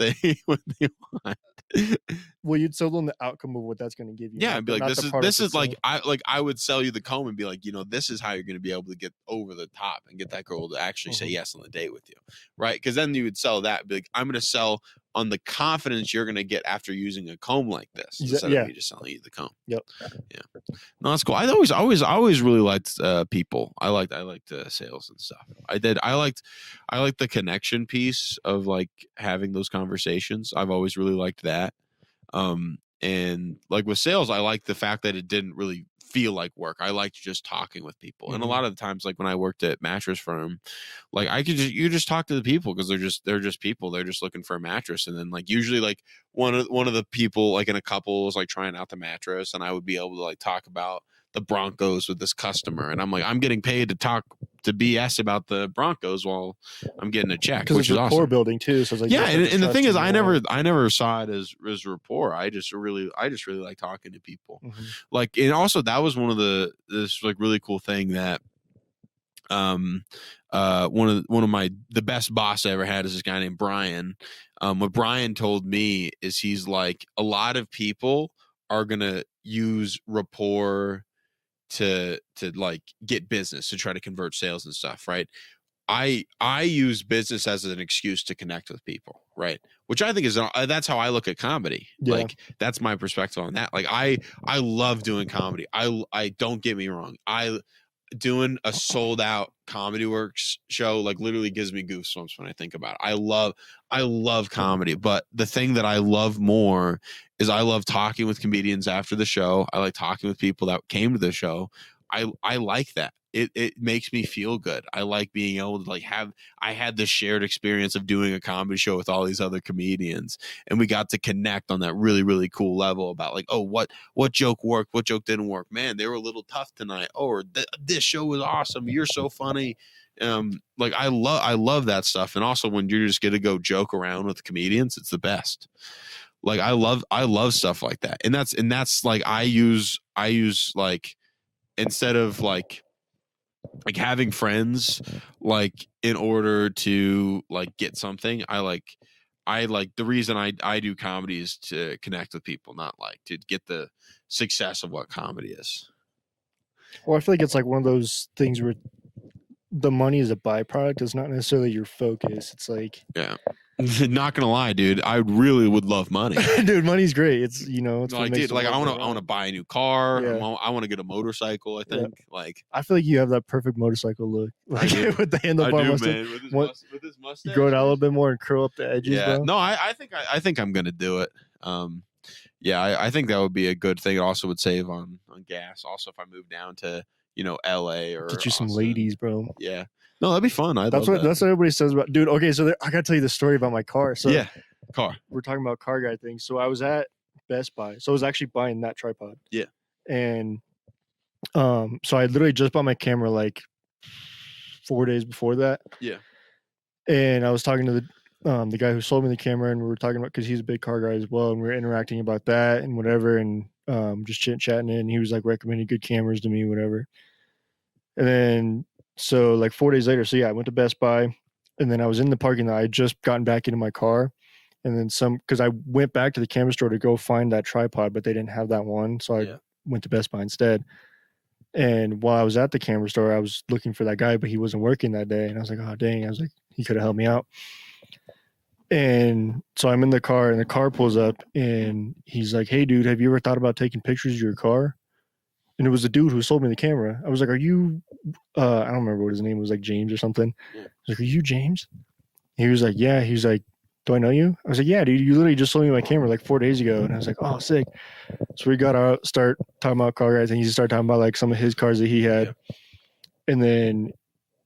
Well, you'd sell them the outcome of what that's going to give you. Yeah, I'd be like, this is like I would sell you the comb and be like, this is how you're going to be able to get over the top and get that girl to actually say yes on the date with you, right? Because then you would sell that, be like, I'm going to sell on the confidence you're going to get after using a comb like this instead of me just selling you the comb. Yep. Yeah. No, that's cool. I always really liked people. I liked sales and stuff. I liked the connection piece of like having those conversations. I've always really liked that. And like with sales, I like the fact that it didn't really feel like work. I liked just talking with people. And a lot of the times, like when I worked at Mattress Firm, like you just talk to the people because they're just people. They're just looking for a mattress. And then like usually like one of the people like in a couple was like trying out the mattress, and I would be able to like talk about the Broncos with this customer, and I'm like, I'm getting paid to talk to BS about the Broncos while I'm getting a check, which is awesome. Building too, so it's like and the thing is, I never saw it as rapport. I just really like talking to people. Like, and also that was one of this like really cool thing that one of the best boss I ever had is this guy named Brian. What Brian told me is he's like, a lot of people are gonna use rapport to like get business, to try to convert sales and stuff, right? I use business as an excuse to connect with people, right? Which I think is that's how I look at comedy. Yeah. Like that's my perspective on that. Like I love doing comedy. I don't get me wrong. Doing a sold out Comedy Works show like literally gives me goosebumps when I think about it. I love comedy, but the thing that I love more is I love talking with comedians after the show. I like talking with people that came to the show. I like that. It makes me feel good. I like being able to like I had this shared experience of doing a comedy show with all these other comedians, and we got to connect on that really, really cool level about like, oh, what joke worked, what joke didn't work. Man, they were a little tough tonight. Or this show was awesome. You're so funny. Like I love that stuff. And also when you're just gonna go joke around with comedians, it's the best. Like I love stuff like that. And that's like I use like, instead of like having friends like in order to like get something, I like the reason I do comedy is to connect with people, not like to get the success of what comedy is. Well, I feel like it's like one of those things where the money is a byproduct. It's not necessarily your focus. It's like, yeah, Not gonna lie, dude. I really would love money. Dude, money's great. It's it's what Like, makes dude, the like I world want to go round. buy a new car. Yeah. I want to get a motorcycle. I Yeah. think. Like I feel like you have that perfect motorcycle look, like do. with the I handlebar do, mustache. man. With this mustache. You grow it out a little bit more and curl up the edges, Yeah. bro. No, I think I'm gonna do it. Yeah, I think that would be a good thing. It also would save on gas. Also, if I move down to LA or Get you some Austin. ladies, bro. Yeah. No, that'd be fun. That's what everybody says about. Dude, okay, so I gotta tell you the story about my car. So yeah, car. we're talking about car guy things. So I was at Best Buy. So I was actually buying that tripod. Yeah. And so I literally just bought my camera like 4 days before that. Yeah. And I was talking to the guy who sold me the camera, and we were talking about, because he's a big car guy as well, and we were interacting about that and whatever, and just chit-chatting, and he was like recommending good cameras to me, whatever. And then so like 4 days later, so yeah, I went to Best Buy, and then I was in the parking lot. I had just gotten back into my car, and then because I went back to the camera store to go find that tripod, but they didn't have that one, so I went to Best Buy instead. And while I was at the camera store, I was looking for that guy, but he wasn't working that day. And I was like, oh, dang. I was like, he could have helped me out. And so I'm in the car, and the car pulls up, and he's like, hey, dude, have you ever thought about taking pictures of your car? And it was the dude who sold me the camera. I was like, are you, I don't remember what his name was, like James or something. Yeah. I was like, are you James? He was like, yeah. He was like, do I know you? I was like, yeah, dude, you literally just sold me my camera like 4 days ago. And I was like, oh, sick. So we got out, start talking about car guys, and he started talking about like some of his cars that he had. Yeah. And then,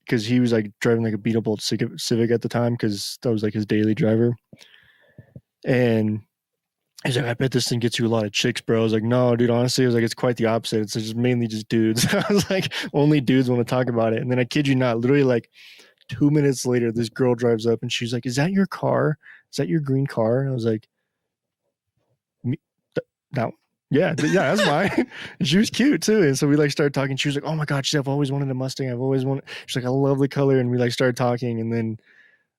because he was like driving like a beat up old Civic at the time, because that was like his daily driver. And he's like, I bet this thing gets you a lot of chicks, bro. I was like, no, dude, honestly, I was like, it's quite the opposite. It's just mainly just dudes. I was like, only dudes want to talk about it. And then I kid you not, literally like 2 minutes later, this girl drives up, and she's like, is that your car? Is that your green car? And I was like, no. Yeah, that's mine. And she was cute too. And so we like started talking. She was like, oh my God, I've always wanted a Mustang. I've always wanted. She's like, I love the color. And we like started talking. And then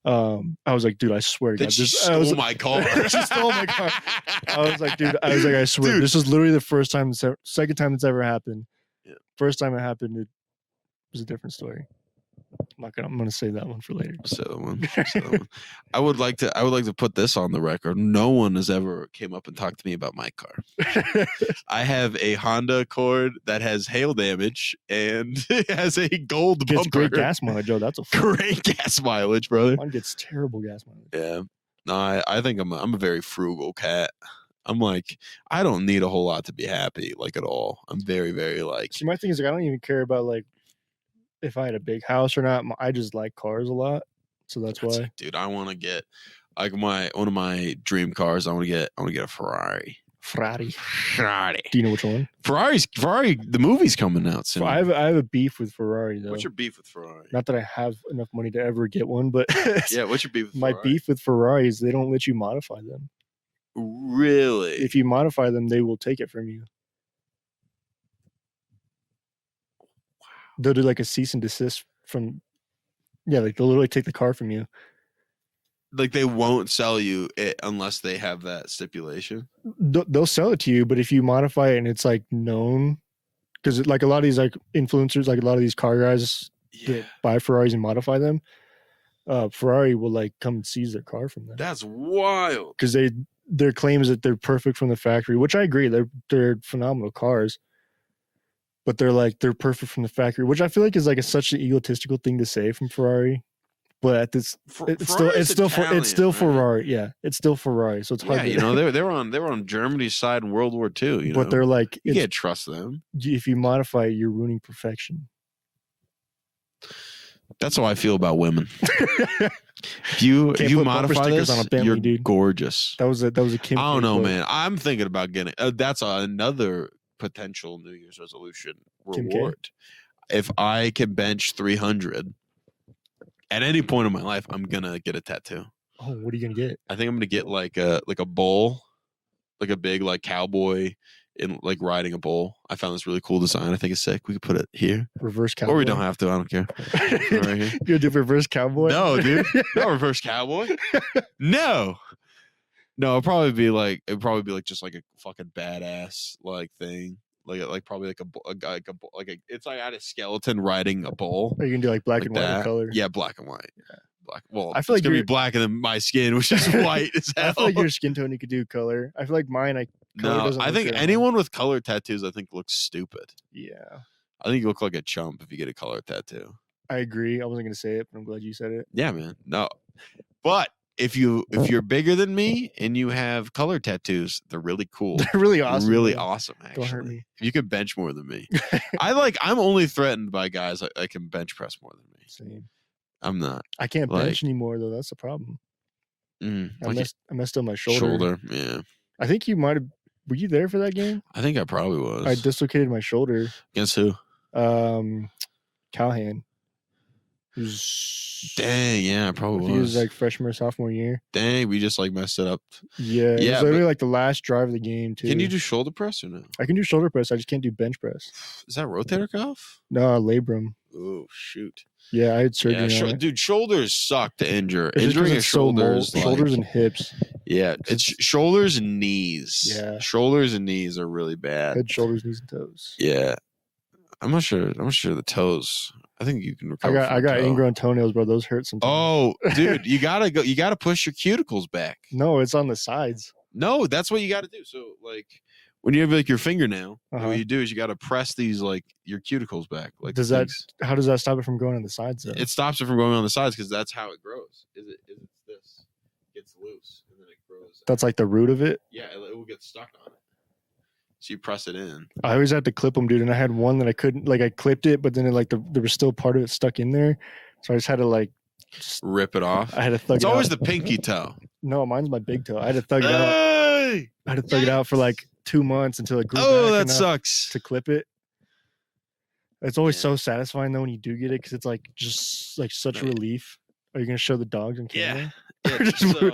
I was like, dude, I swear to God, she stole my car. She stole my car. I was like, dude, I swear, dude. This is literally the second time it's ever happened. Yeah. First time it happened, it was a different story. I'm gonna save that one for later. So one. I would like to put this on the record. No one has ever came up and talked to me about my car. I have a Honda Accord that has hail damage and it has a gold bumper. Gets great gas mileage, Joe. That's a great gas mileage, brother. Mine gets terrible gas mileage. Yeah. No, I think I'm a very frugal cat. I'm like, I don't need a whole lot to be happy, like at all. I'm very, very like. See, my thing is like, I don't even care about like if I had a big house or not. I just like cars a lot, so that's why. Like, dude, I want to get like one of my dream cars. I want to get a Ferrari. Ferrari. Do you know which one? Ferrari. The movie's coming out soon. I have a beef with Ferrari though. What's your beef with Ferrari? Not that I have enough money to ever get one, but yeah. What's your beef with my Ferrari? beef with Ferrari is they don't let you modify them. Really? If you modify them, they will take it from you. They'll do like a cease and desist from, like they'll literally take the car from you. Like they won't sell you it unless they have that stipulation. They'll sell it to you, but if you modify it and it's like known, because like a lot of these like influencers, like a lot of these car guys that buy Ferraris and modify them, Ferrari will like come and seize their car from them. That's wild. Because their claim is that they're perfect from the factory, which I agree, they're phenomenal cars. But they're perfect from the factory, which I feel like is like such an egotistical thing to say from Ferrari. But at this, it's still Ferrari. Yeah, it's still Ferrari. So it's hard. Yeah, they were on Germany's side in World War II. But they're like, you can't trust them. If you modify it, you're ruining perfection. That's how I feel about women. If you modify this, on a Bentley, you're dude. Gorgeous. That was a Kim. I don't know, man. I'm thinking about getting. That's another potential New Year's resolution reward. If I can bench 300 at any point in my life, I'm gonna get a tattoo. Oh, what are you gonna get? I think I'm gonna get like a bull, like a big like cowboy in like riding a bull. I found this really cool design. I think it's sick. We could put it here. Reverse cowboy. Or we don't have to. I don't care. Right here. You're gonna do reverse cowboy? No, dude. Not reverse cowboy. No. No, it'd probably be like just like a fucking badass like thing, like probably like a it's like I had a skeleton riding a bull. Are you gonna do like black and white color? Yeah, black and white. Yeah. black. Well, I feel it's like gonna be you're- blacker than my skin, which is white as hell. I feel like your skin tone you could do color. I feel like mine. Color No, doesn't I look think good on anyone with color tattoos, I think, looks stupid. mine. Yeah, I think you look like a chump if you get a color tattoo. I agree. I wasn't gonna say it, but I'm glad you said it. Yeah, man. No, but if you're bigger than me and you have color tattoos, they're really cool. They're really awesome. Really man. awesome. Actually, Don't hurt me. If you can bench more than me, I'm only threatened by guys that can bench press more than me. Same. I'm not. I can't Like- bench anymore though. That's the problem. I Like messed up my shoulder. shoulder. Yeah, I think you might have. Were you there for that game? I think I probably was. I dislocated my shoulder. Against who? Callahan. Who's Dang, yeah, I probably He was was. like freshman or sophomore year. Dang, we just like messed it up. Yeah, it Yeah, was literally like the last drive of the game too. Can you do shoulder press or no? I can do shoulder press. I just can't do bench press. Is that rotator cuff? No, labrum. Oh shoot. Yeah, I had surgery Yeah, on it. dude, shoulders suck to injure. It's just 'cause Injuring a it's so shoulder mold- is like, shoulders and hips, yeah, it's shoulders and knees. Yeah. Shoulders and knees are really bad. head, shoulders, knees, and toes. Yeah. I'm not sure the toes. I think you can recover. I from got the toe. ingrown toenails, bro. Those hurt sometimes. Oh, dude, you gotta push your cuticles back. No, it's on the sides. No, that's what you gotta do. So like when you have like your fingernail, Uh-huh. what you do is you gotta press these like your cuticles back. Like Does that? How does that stop it from going on the sides though? it stops it from going on the sides because that's how it grows. Is it this gets loose and then it grows. That's like the root of it. Yeah, it will get stuck on it. So you press it in. I always had to clip them, dude. And I had one that I couldn't. Like I clipped it, but then there was still part of it stuck in there. So I just had to like. Rip it off. I had to thug It's it always out. the pinky toe. No, mine's my big toe. I had to thug it out. Hey! I had to thug it out for like 2 months until it grew Oh, back that enough sucks. to clip it. It's always Yeah. so satisfying though when you do get it because it's like just like such a Right. relief. Are you gonna show the dogs on camera? Yeah, Just so-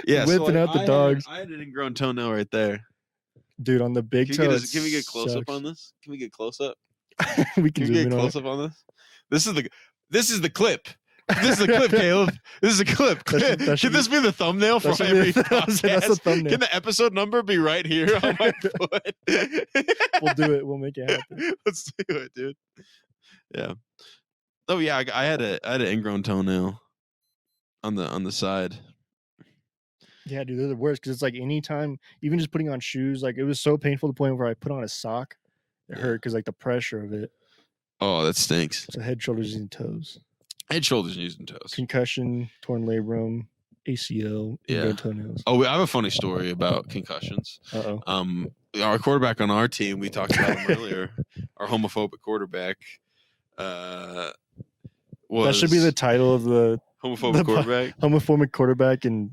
yeah, so, whipping out the dogs, I had an ingrown toenail right there. dude. On the big Can toe. we get close up on this? Can we get close up? We Can can we zoom get in on close it. up on this? This is the clip. This is the clip, Caleb. This is a clip. That should Can this be the thumbnail for That should every be- that's the podcast? thumbnail. Can the episode number be right here on my foot? We'll do it. We'll make it happen. Let's do it, dude. Yeah. Oh yeah, I had an ingrown toenail on the side. Yeah, dude, they're the worst because it's like anytime, even just putting on shoes, like it was so painful to the point where I put on a sock, it Yeah. hurt because like the pressure of it. Oh, that stinks. So head, shoulders, and toes. Head, shoulders, knees, and toes. Concussion, torn labrum, ACL, Yeah. ingrown toenails. Oh, I have a funny story about concussions. Uh-oh. Our quarterback on our team, we talked about him earlier. Our homophobic quarterback. That Was should be the title of the homophobic the po- quarterback. homophobic quarterback and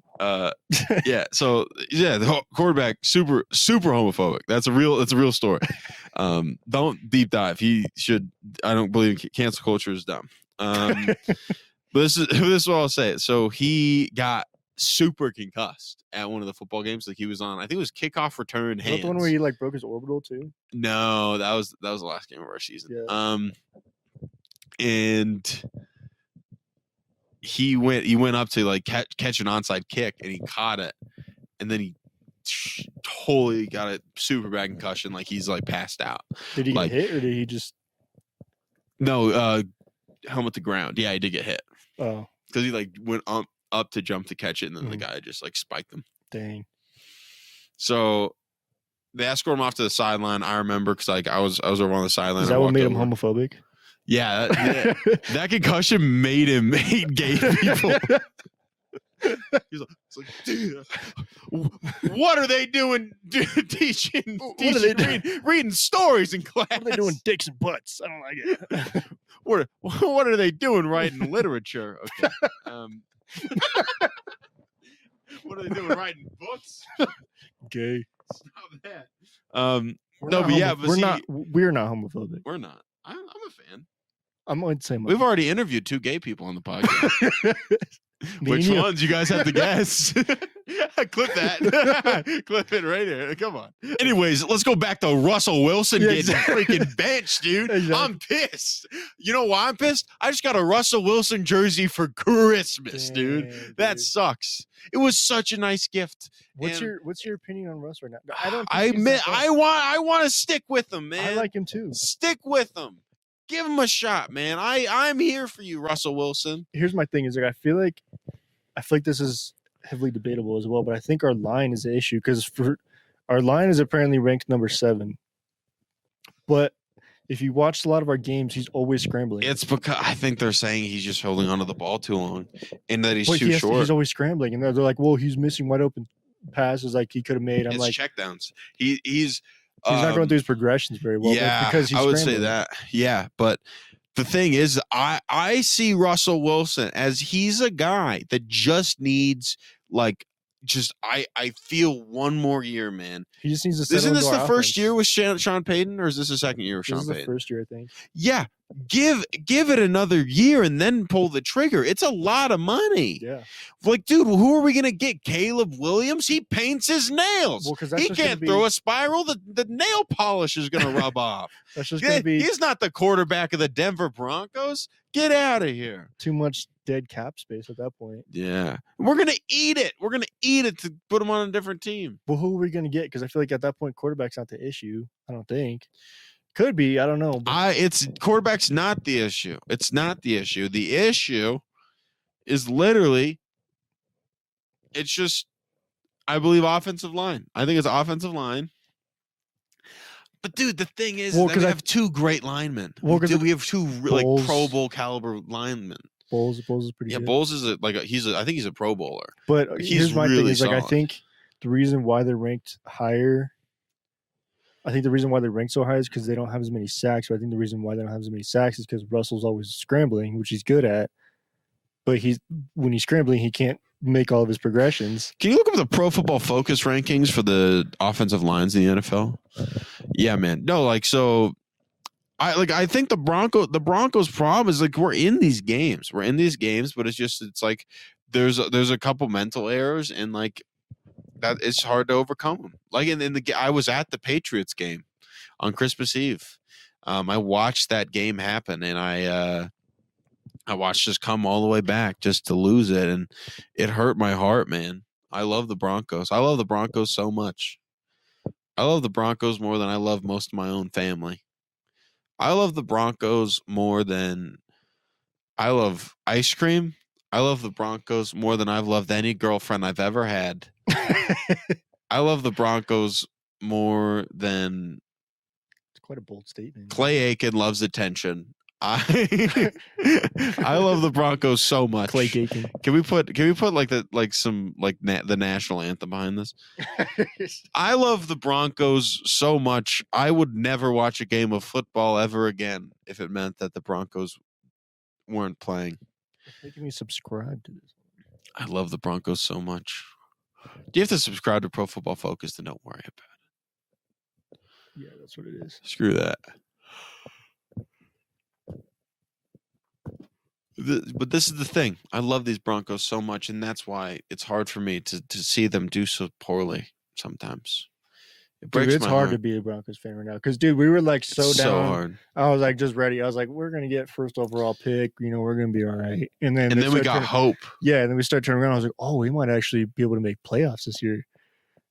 Yeah. So yeah, the quarterback super homophobic. That's a real story. Don't deep dive. He should. I don't believe cancel culture is dumb. But this is what I'll say. So he got super concussed at one of the football games. Like he was on. I think it was kickoff return. is that Hands. the one where he like broke his orbital too? No, that was the last game of our season. Yeah. And he went up to like catch an onside kick and he caught it, and then he totally got a super bad concussion. Like he's like passed out. Did he Like- get hit or did he just? No, helmet to ground. Yeah, he did get hit Oh, because he like went up to jump to catch it, and then the Mhm. guy just like spiked him. dang. So they escorted him off to the sideline. I remember because like I was over on the sideline. Is I that what walked made him over. homophobic? Yeah, that concussion made him hate gay people. He's like, "Dude, what are they doing teaching are they doing? reading stories in class? What are they doing dicks and butts? I don't like it. What are they doing writing literature? Okay. What are they doing writing books? Gay. Stop that. We're No, not but yeah, homo- but we're see- not. We're not homophobic. We're not. I'm a fan. I'm going to say We've already interviewed 2 gay people on the podcast. Which ones? You guys have to guess. Clip that. Clip it right here. Come on. Anyways, let's go back to Russell Wilson Yeah, getting exactly. freaking benched, dude. Exactly. I'm pissed. You know why I'm pissed? I just got a Russell Wilson jersey for Christmas, dude. Dang, That dude. sucks. It was such a nice gift. What's and- your opinion on Russ right now? I don't. Think I he's admit that bad. I want to stick with him, man. I like him too. Stick with him. Give him a shot, man. I'm here for you, Russell Wilson. Here's my thing: is like I feel like this is heavily debatable as well, but I think our line is the issue because our line is apparently ranked number 7, but if you watch a lot of our games, he's always scrambling. It's because I think they're saying he's just holding onto the ball too long, and that he's too short. He's always scrambling, and they're like, "Well, he's missing wide open passes like he could have made." I'm it's like, checkdowns. He's not going through his progressions very well. Yeah, because he's I would scrambling. say that. Yeah, but the thing is, I see Russell Wilson as he's a guy that just needs I feel one more year, man. He just needs to settle Isn't this into the our first offense. year with Sean Payton, or is this the second year with This Sean is Payton? the first year, I think. Yeah, give it another year and then pull the trigger. It's a lot of money. Yeah. Like, dude, who are we gonna get? Kaleb Williams? He paints his nails. Well, 'cause that's he just can't gonna be- throw a spiral. The nail polish is gonna rub off. That's just going to be He's not the quarterback of the Denver Broncos. Get out of here. too much dead cap space at that point. Yeah, we're gonna eat it. We're gonna eat it to put him on a different team. Well, who are we going to get? Because I feel like at that point, quarterback's not the issue. I don't think. Could be. I don't know. But It's quarterback's not the issue. It's not the issue. The issue is literally, it's just, I believe, offensive line. I think it's offensive line. But dude, the thing is, Well, that 'cause we I- have two great linemen. Well, 'cause we have two Bowles- Pro Bowl caliber linemen. Bowles is pretty Yeah, good. Bowles is I think he's a Pro Bowler. But he's here's my really thing: is like I solid. think the reason why they're ranked higher. I think the reason why they're ranked so high is because they don't have as many sacks. But I think the reason why they don't have as many sacks is because Russell's always scrambling, which he's good at. But when he's scrambling, he can't make all of his progressions. Can you look up the Pro Football Focus rankings for the offensive lines in the NFL? Yeah, man. No, I think the Broncos problem is like we're in these games, but it's like there's a couple mental errors and like that it's hard to overcome them. Like I was at the Patriots game on Christmas Eve. I watched that game happen, and I watched us come all the way back just to lose it, and it hurt my heart, man. I love the Broncos. I love the Broncos so much. I love the Broncos more than I love most of my own family. I love the Broncos more than I love ice cream. I love the Broncos more than I've loved any girlfriend I've ever had. I love the Broncos more than It's quite a bold statement. Clay Aiken loves attention. I love the Broncos so much. Clay Aiken. Can we put the national anthem behind this? I love the Broncos so much. I would never watch a game of football ever again if it meant that the Broncos weren't playing. Making me subscribe to this. I love the Broncos so much. Do you have to subscribe to Pro Football Focus? Then don't worry about it. Yeah, that's what it is. Screw that. But this is the thing. I love these Broncos so much, and that's why it's hard for me to see them do so poorly sometimes. It breaks Dude, it's my hard heart. to be a Broncos fan right now because, dude, we were like so It's down. so hard. I was like just ready. I was like, we're gonna get first overall pick. We're gonna be all right. And then And they then we started got turning- hope. Yeah, and then we started turning around. I was like, oh, we might actually be able to make playoffs this year.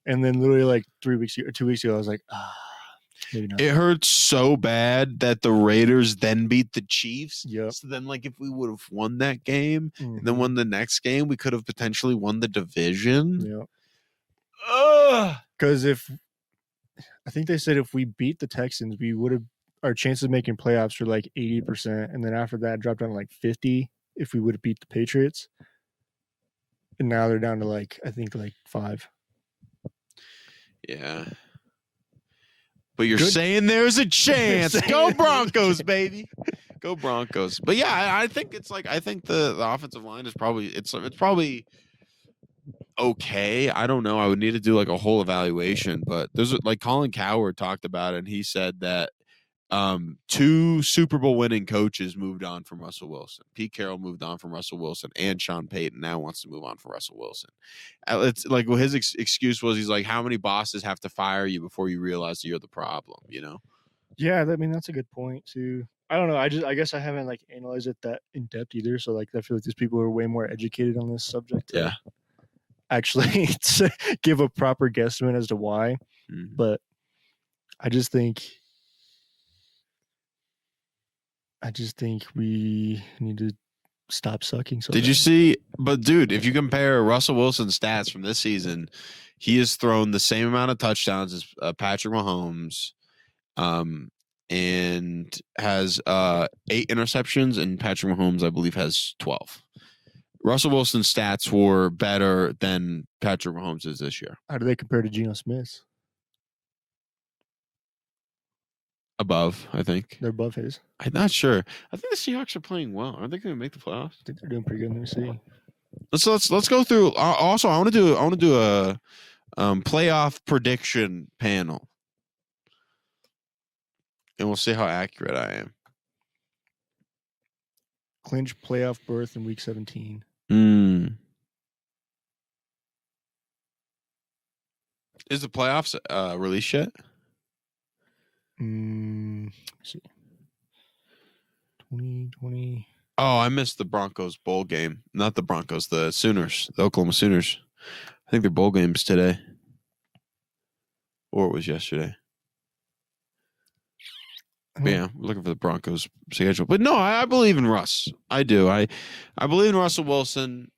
And then literally like 2 weeks ago, I was like, maybe not. It hurts so bad that the Raiders then beat the Chiefs. Yep. So then, like, if we would have won that game and then Mhm. won the next game, we could have potentially won the division. Yep. Ugh. Because I think they said if we beat the Texans, we would have our chances of making playoffs were like 80%, and then after that dropped down to like 50 if we would have beat the Patriots. And now they're down to like I think like 5. Yeah. But you're Good. saying there's a chance. Saying Go there's a Broncos, chance. baby. Go Broncos. But yeah, I think it's like I think the offensive line is probably it's probably okay. I don't know. I would need to do like a whole evaluation, but there's like Colin Cowherd talked about it, and he said that 2 Super Bowl winning coaches moved on from Russell Wilson. Pete Carroll moved on from Russell Wilson, and Sean Payton now wants to move on from Russell Wilson. It's like his excuse was he's like, how many bosses have to fire you before you realize that you're the problem? You know? Yeah, I mean that's a good point too. I don't know. I guess I haven't like analyzed it that in depth either. So like I feel like these people are way more educated on this subject. to Yeah. Actually, to give a proper guesstimate as to why. Mhm. But I just think I just think we need to stop sucking. So Did you see? But dude, if you compare Russell Wilson's stats from this season, he has thrown the same amount of touchdowns as Patrick Mahomes, and has 8 interceptions, and Patrick Mahomes, I believe, has 12. Russell Wilson's stats were better than Patrick Mahomes is this year. How do they compare to Geno Smith? Above, I think. They're above his. I'm not sure. I think the Seahawks are playing well. Aren't they going to make the playoffs? I think they're doing pretty good. Let me see. Let's go through. Also, I want to do a playoff prediction panel, and we'll see how accurate I am. Clinch playoff berth in week 17. Is the playoffs released yet? Let's see. 2020. Oh, I missed the Broncos bowl game. Not the Broncos, the Sooners, the Oklahoma Sooners. I think their bowl game's today. Or it was yesterday. But yeah, we're looking for the Broncos schedule. But no, I believe in Russ. I do. I believe in Russell Wilson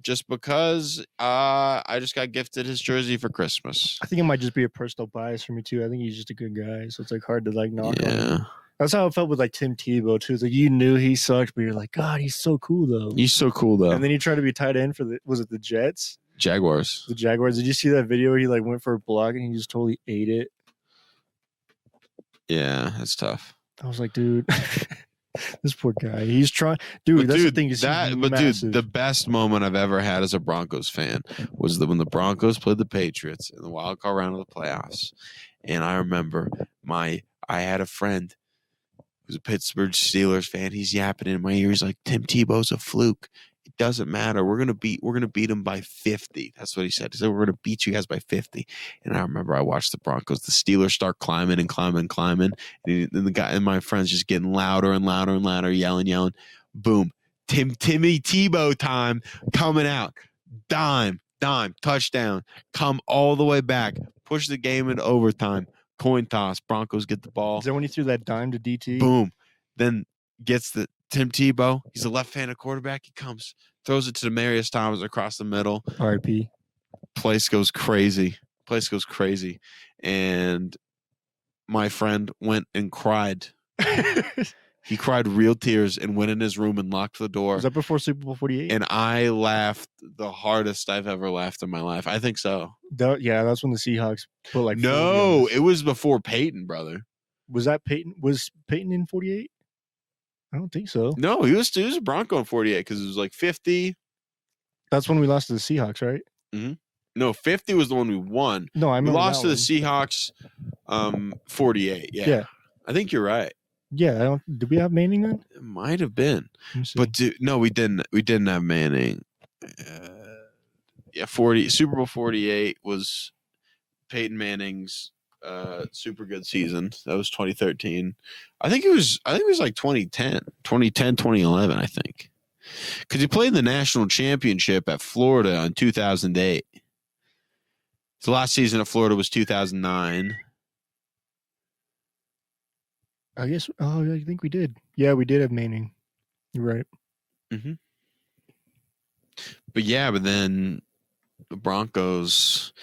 just because I just got gifted his jersey for Christmas. I think it might just be a personal bias for me too. I think he's just a good guy, so it's like hard to like knock on him. Yeah. That's how it felt with like Tim Tebow too. It's like you knew he sucked, but you're like, God, he's so cool though. He's so cool though. And then he tried to be tight end for the Jets? Jaguars. The Jaguars. Did you see that video where he like went for a block and he just totally ate it? Yeah, that's tough. I was like, dude, this poor guy. He's trying, dude. That's the thing. Dude, the best moment I've ever had as a Broncos fan was when the Broncos played the Patriots in the wild card round of the playoffs, and I remember I had a friend who's a Pittsburgh Steelers fan. He's yapping in my ear. He's like, Tim Tebow's a fluke. It doesn't matter. We're gonna beat him by 50. That's what he said. He said, we're gonna beat you guys by 50. And I remember I watched the Broncos. The Steelers start climbing. And the guy and my friends just getting louder and louder and louder, yelling. Boom. Timmy Tebow time coming out. Dime, touchdown. Come all the way back. Push the game into overtime. Coin toss. Broncos get the ball. Is that when he threw that dime to DT? Boom. Then gets the Tim Tebow. He's a left-handed quarterback. He comes, throws it to Demarius Thomas across the middle. R.I.P. Place goes crazy. And my friend went and cried. He cried real tears and went in his room and locked the door. Was that before Super Bowl 48? And I laughed the hardest I've ever laughed in my life. I think so. Yeah, that's when the Seahawks put like. No, it was before Peyton, brother. Was that Peyton? Was Peyton in 48? I don't think so. No, he was a Bronco in 48 because it was like 50. That's when we lost to the Seahawks, right? Mm-hmm. No, 50 was the one we won. No, I remember we lost to the one. Seahawks 48. Yeah. I think you're right. Yeah, did we have Manning then? It might have been. But no, we didn't. We didn't have Manning. Yeah, Super Bowl 48 was Peyton Manning's super good season. That was 2013. I think it was like 2010, 2011, I think. Because he played the national championship at Florida in 2008. The last season at Florida was 2009. I guess. Oh, I think we did. Yeah, we did have Manning. You're right. Mm-hmm. But then the Broncos.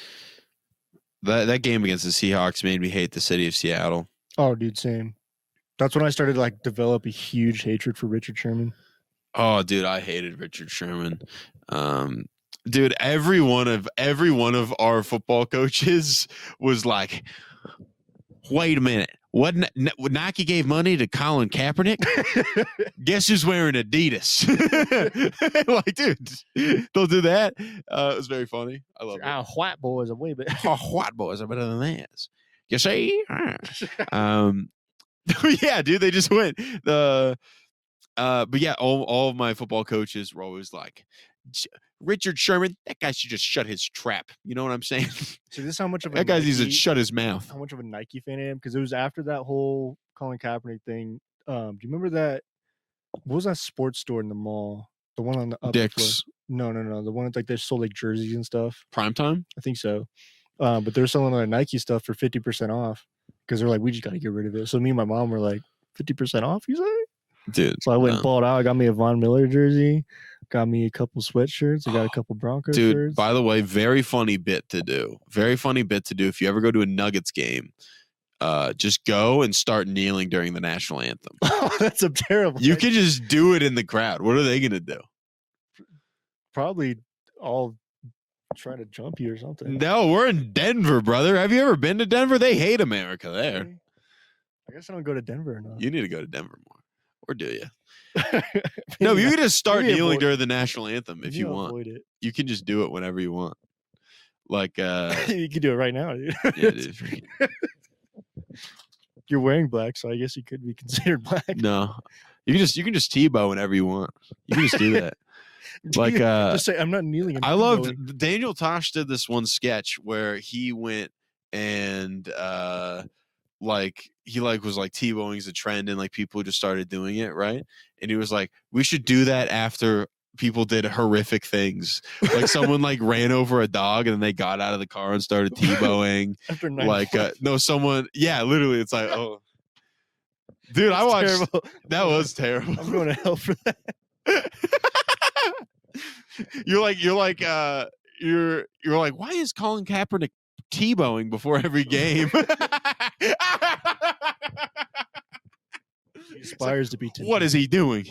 That game against the Seahawks made me hate the city of Seattle. Oh, dude, same. That's when I started to like develop a huge hatred for Richard Sherman. Oh, dude, I hated Richard Sherman. Dude, every one of our football coaches was like, wait a minute. What Nike gave money to Colin Kaepernick? Guess who's wearing Adidas? Like, dude, don't do that. It was very funny. I love it. White boys are way better. White boys are better than this. You see? Yeah, dude, they just went. But yeah, all of my football coaches were always like, Richard Sherman, that guy should just shut his trap. You know what I'm saying? So this is how much of a that guy needs to shut his mouth. How much of a Nike fan I am? Because it was after that whole Colin Kaepernick thing. Do you remember that? What was that sports store in the mall? The one on the upper Dick's. floor? No. The one that like they sold like jerseys and stuff. Primetime? I think so. But they're selling their Nike stuff for 50% off because they're like, we just got to get rid of it. So me and my mom were like, 50% off, you say? dude. So I went and balled out. I got me a Von Miller jersey. Got me a couple sweatshirts. I got a couple Broncos dude, shirts. by the way, very funny bit to do. Very funny bit to do. If you ever go to a Nuggets game, just go and start kneeling during the national anthem. Oh, that's a terrible. You can just do it in the crowd. What are they gonna do? Probably all try to jump you or something. No, we're in Denver, brother. Have you ever been to Denver? They hate America there. I guess I don't go to Denver enough. You need to go to Denver more. Or do you? No, you can just start kneeling during the national anthem if you want. Avoid it. You can just do it whenever you want. Like you can do it right now, dude. yeah, dude. You're wearing black, so I guess you could be considered black. No. You can just Tebow whenever you want. You can just do that. Like just say I'm not kneeling. I loved Daniel Tosh did this one sketch where he went and he was like Tebowing is a trend and like people just started doing it, right? And he was like, we should do that after people did horrific things. Like someone like ran over a dog and then they got out of the car and started Tebowing. After like someone literally it's like, oh dude, I watched terrible. That was terrible. I'm going to hell for that. You're like, why is Colin Kaepernick Tebowing before every game? He aspires to be. What is he doing?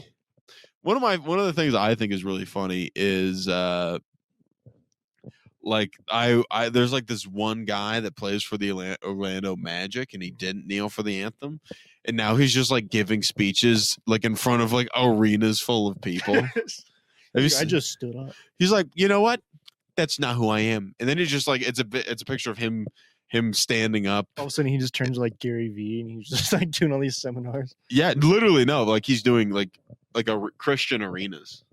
One of the things I think is really funny is like there's like this one guy that plays for the Orlando Magic and he didn't kneel for the anthem, and now he's just like giving speeches like in front of like arenas full of people. I just stood up. He's like, you know what? That's not who I am. And then it's just like it's a picture of him standing up. All of a sudden, he just turns like Gary Vee, and he's just like doing all these seminars. Yeah, literally, no, like he's doing like Christian arenas.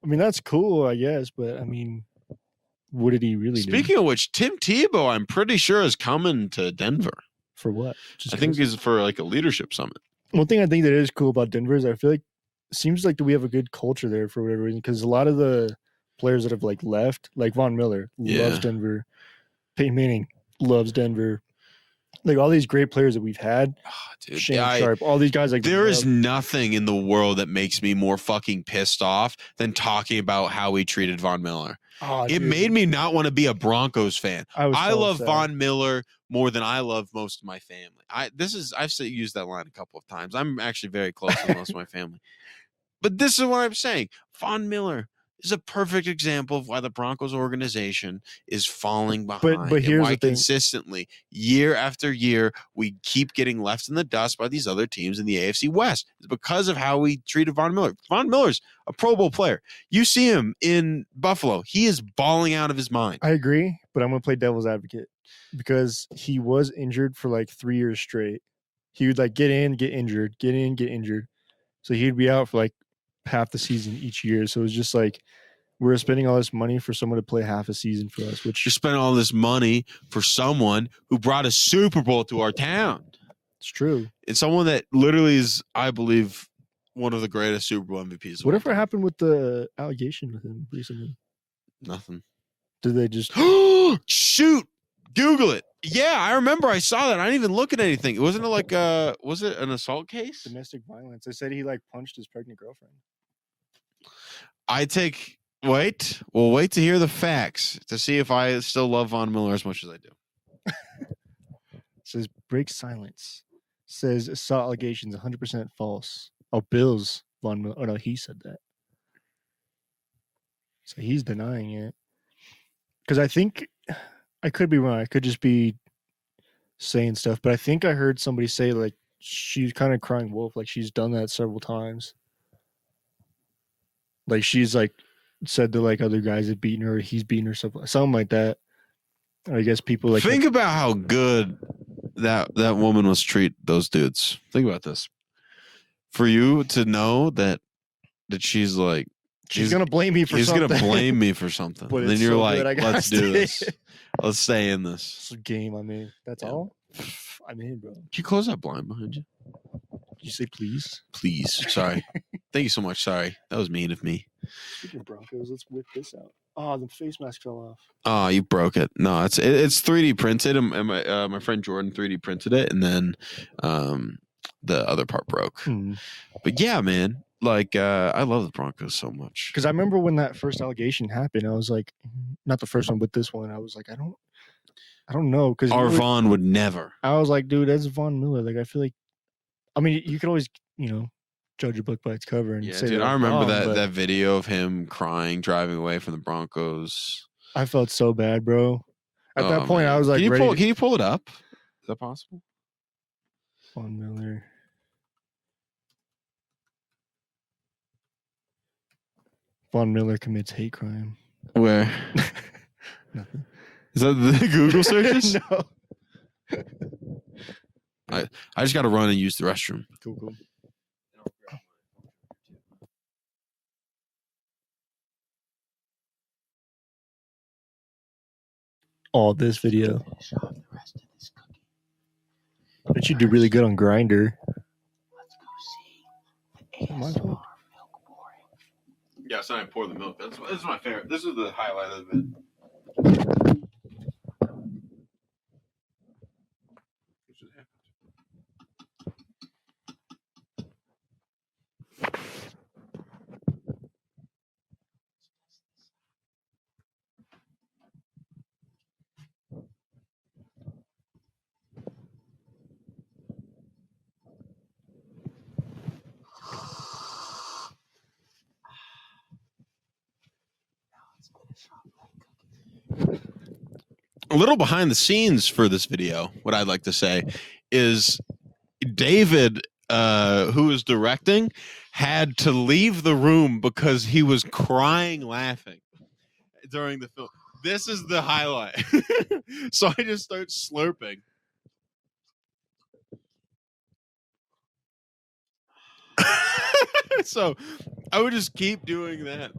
I mean, that's cool, I guess, but I mean, what did he really do? Speaking of which, Tim Tebow, I'm pretty sure is coming to Denver. For what? I think he's for like a leadership summit. One thing I think that is cool about Denver is I feel like it seems like we have a good culture there for whatever reason, because a lot of the players that have like left, like Von Miller loves Denver, Peyton Manning loves Denver, like all these great players that we've had, dude, Shane Sharp, all these guys. Like there is nothing in the world that makes me more fucking pissed off than talking about how we treated Von Miller. It made me not want to be a Broncos fan. I love Von Miller more than I love most of my family. I've used that line a couple of times. I'm actually very close to most of my family. But this is what I'm saying. Von Miller is a perfect example of why the Broncos organization is falling behind. But here's why the thing. Consistently, year after year, we keep getting left in the dust by these other teams in the AFC West. It's because of how we treated Von Miller. Von Miller's a Pro Bowl player. You see him in Buffalo. He is balling out of his mind. I agree, but I'm going to play devil's advocate because he was injured for like 3 years straight. He would like get in, get injured, get in, get injured. So he'd be out for like half the season each year. So it was just like we're spending all this money for someone to play half a season for us, which you're spending all this money for someone who brought a Super Bowl to our town. It's true. It's someone that literally is, I believe, one of the greatest Super Bowl MVPs. Whatever happened with the allegation with him recently? Nothing. Did they just shoot? Google it. Yeah, I remember I saw that. I didn't even look at anything. Wasn't it like was it an assault case? Domestic violence. They said he like punched his pregnant girlfriend. We'll wait to hear the facts to see if I still love Von Miller as much as I do. Says break silence. Says assault allegations 100% false. Oh, Bills Von Miller. Oh no, he said that. So he's denying it. Because I think I could be wrong. I could just be saying stuff, but I think I heard somebody say like she's kind of crying wolf, like she's done that several times. Like she's like said to like other guys that beaten her, or he's beaten her, something like that. Or I guess people like think about how good that woman must treat those dudes. Think about this. For you to know that she's like she's gonna blame me for something. He's gonna blame me for something. But then you're so like, good, let's do this. Let's stay in this. It's a game. I mean, that's all. I'm in, bro. Can you close that blind behind you? Did you say please? Please. Sorry. Thank you so much. Sorry. That was mean of me. Speaking of Broncos, let's whip this out. Oh, the face mask fell off. Oh, you broke it. No, it's 3D printed, and my friend Jordan 3D printed it, and then the other part broke. But yeah, man, like I love the Broncos so much. Because I remember when that first allegation happened, I was like, not the first one, but this one, I was like, I don't know. Because Vaughn would never. I was like, dude, that's Von Miller. Like, I feel like, I mean, you could always, judge a book by its cover and say, dude, that I remember wrong, that video of him crying, driving away from the Broncos. I felt so bad, bro. At that point, I was like, can you pull it up? Is that possible? Von Miller. Von Miller commits hate crime. Where? Nothing. Is that the Google searches? No. I just got to run and use the restroom. Cool. All this video. Bet you do really good on Grinder. Yeah, it's not even pour the milk. This is my favorite. This is the highlight of it. A little behind the scenes for this video, what I'd like to say is David, who is directing, had to leave the room because he was crying laughing during the film. This is the highlight. So I just start slurping. So I would just keep doing that.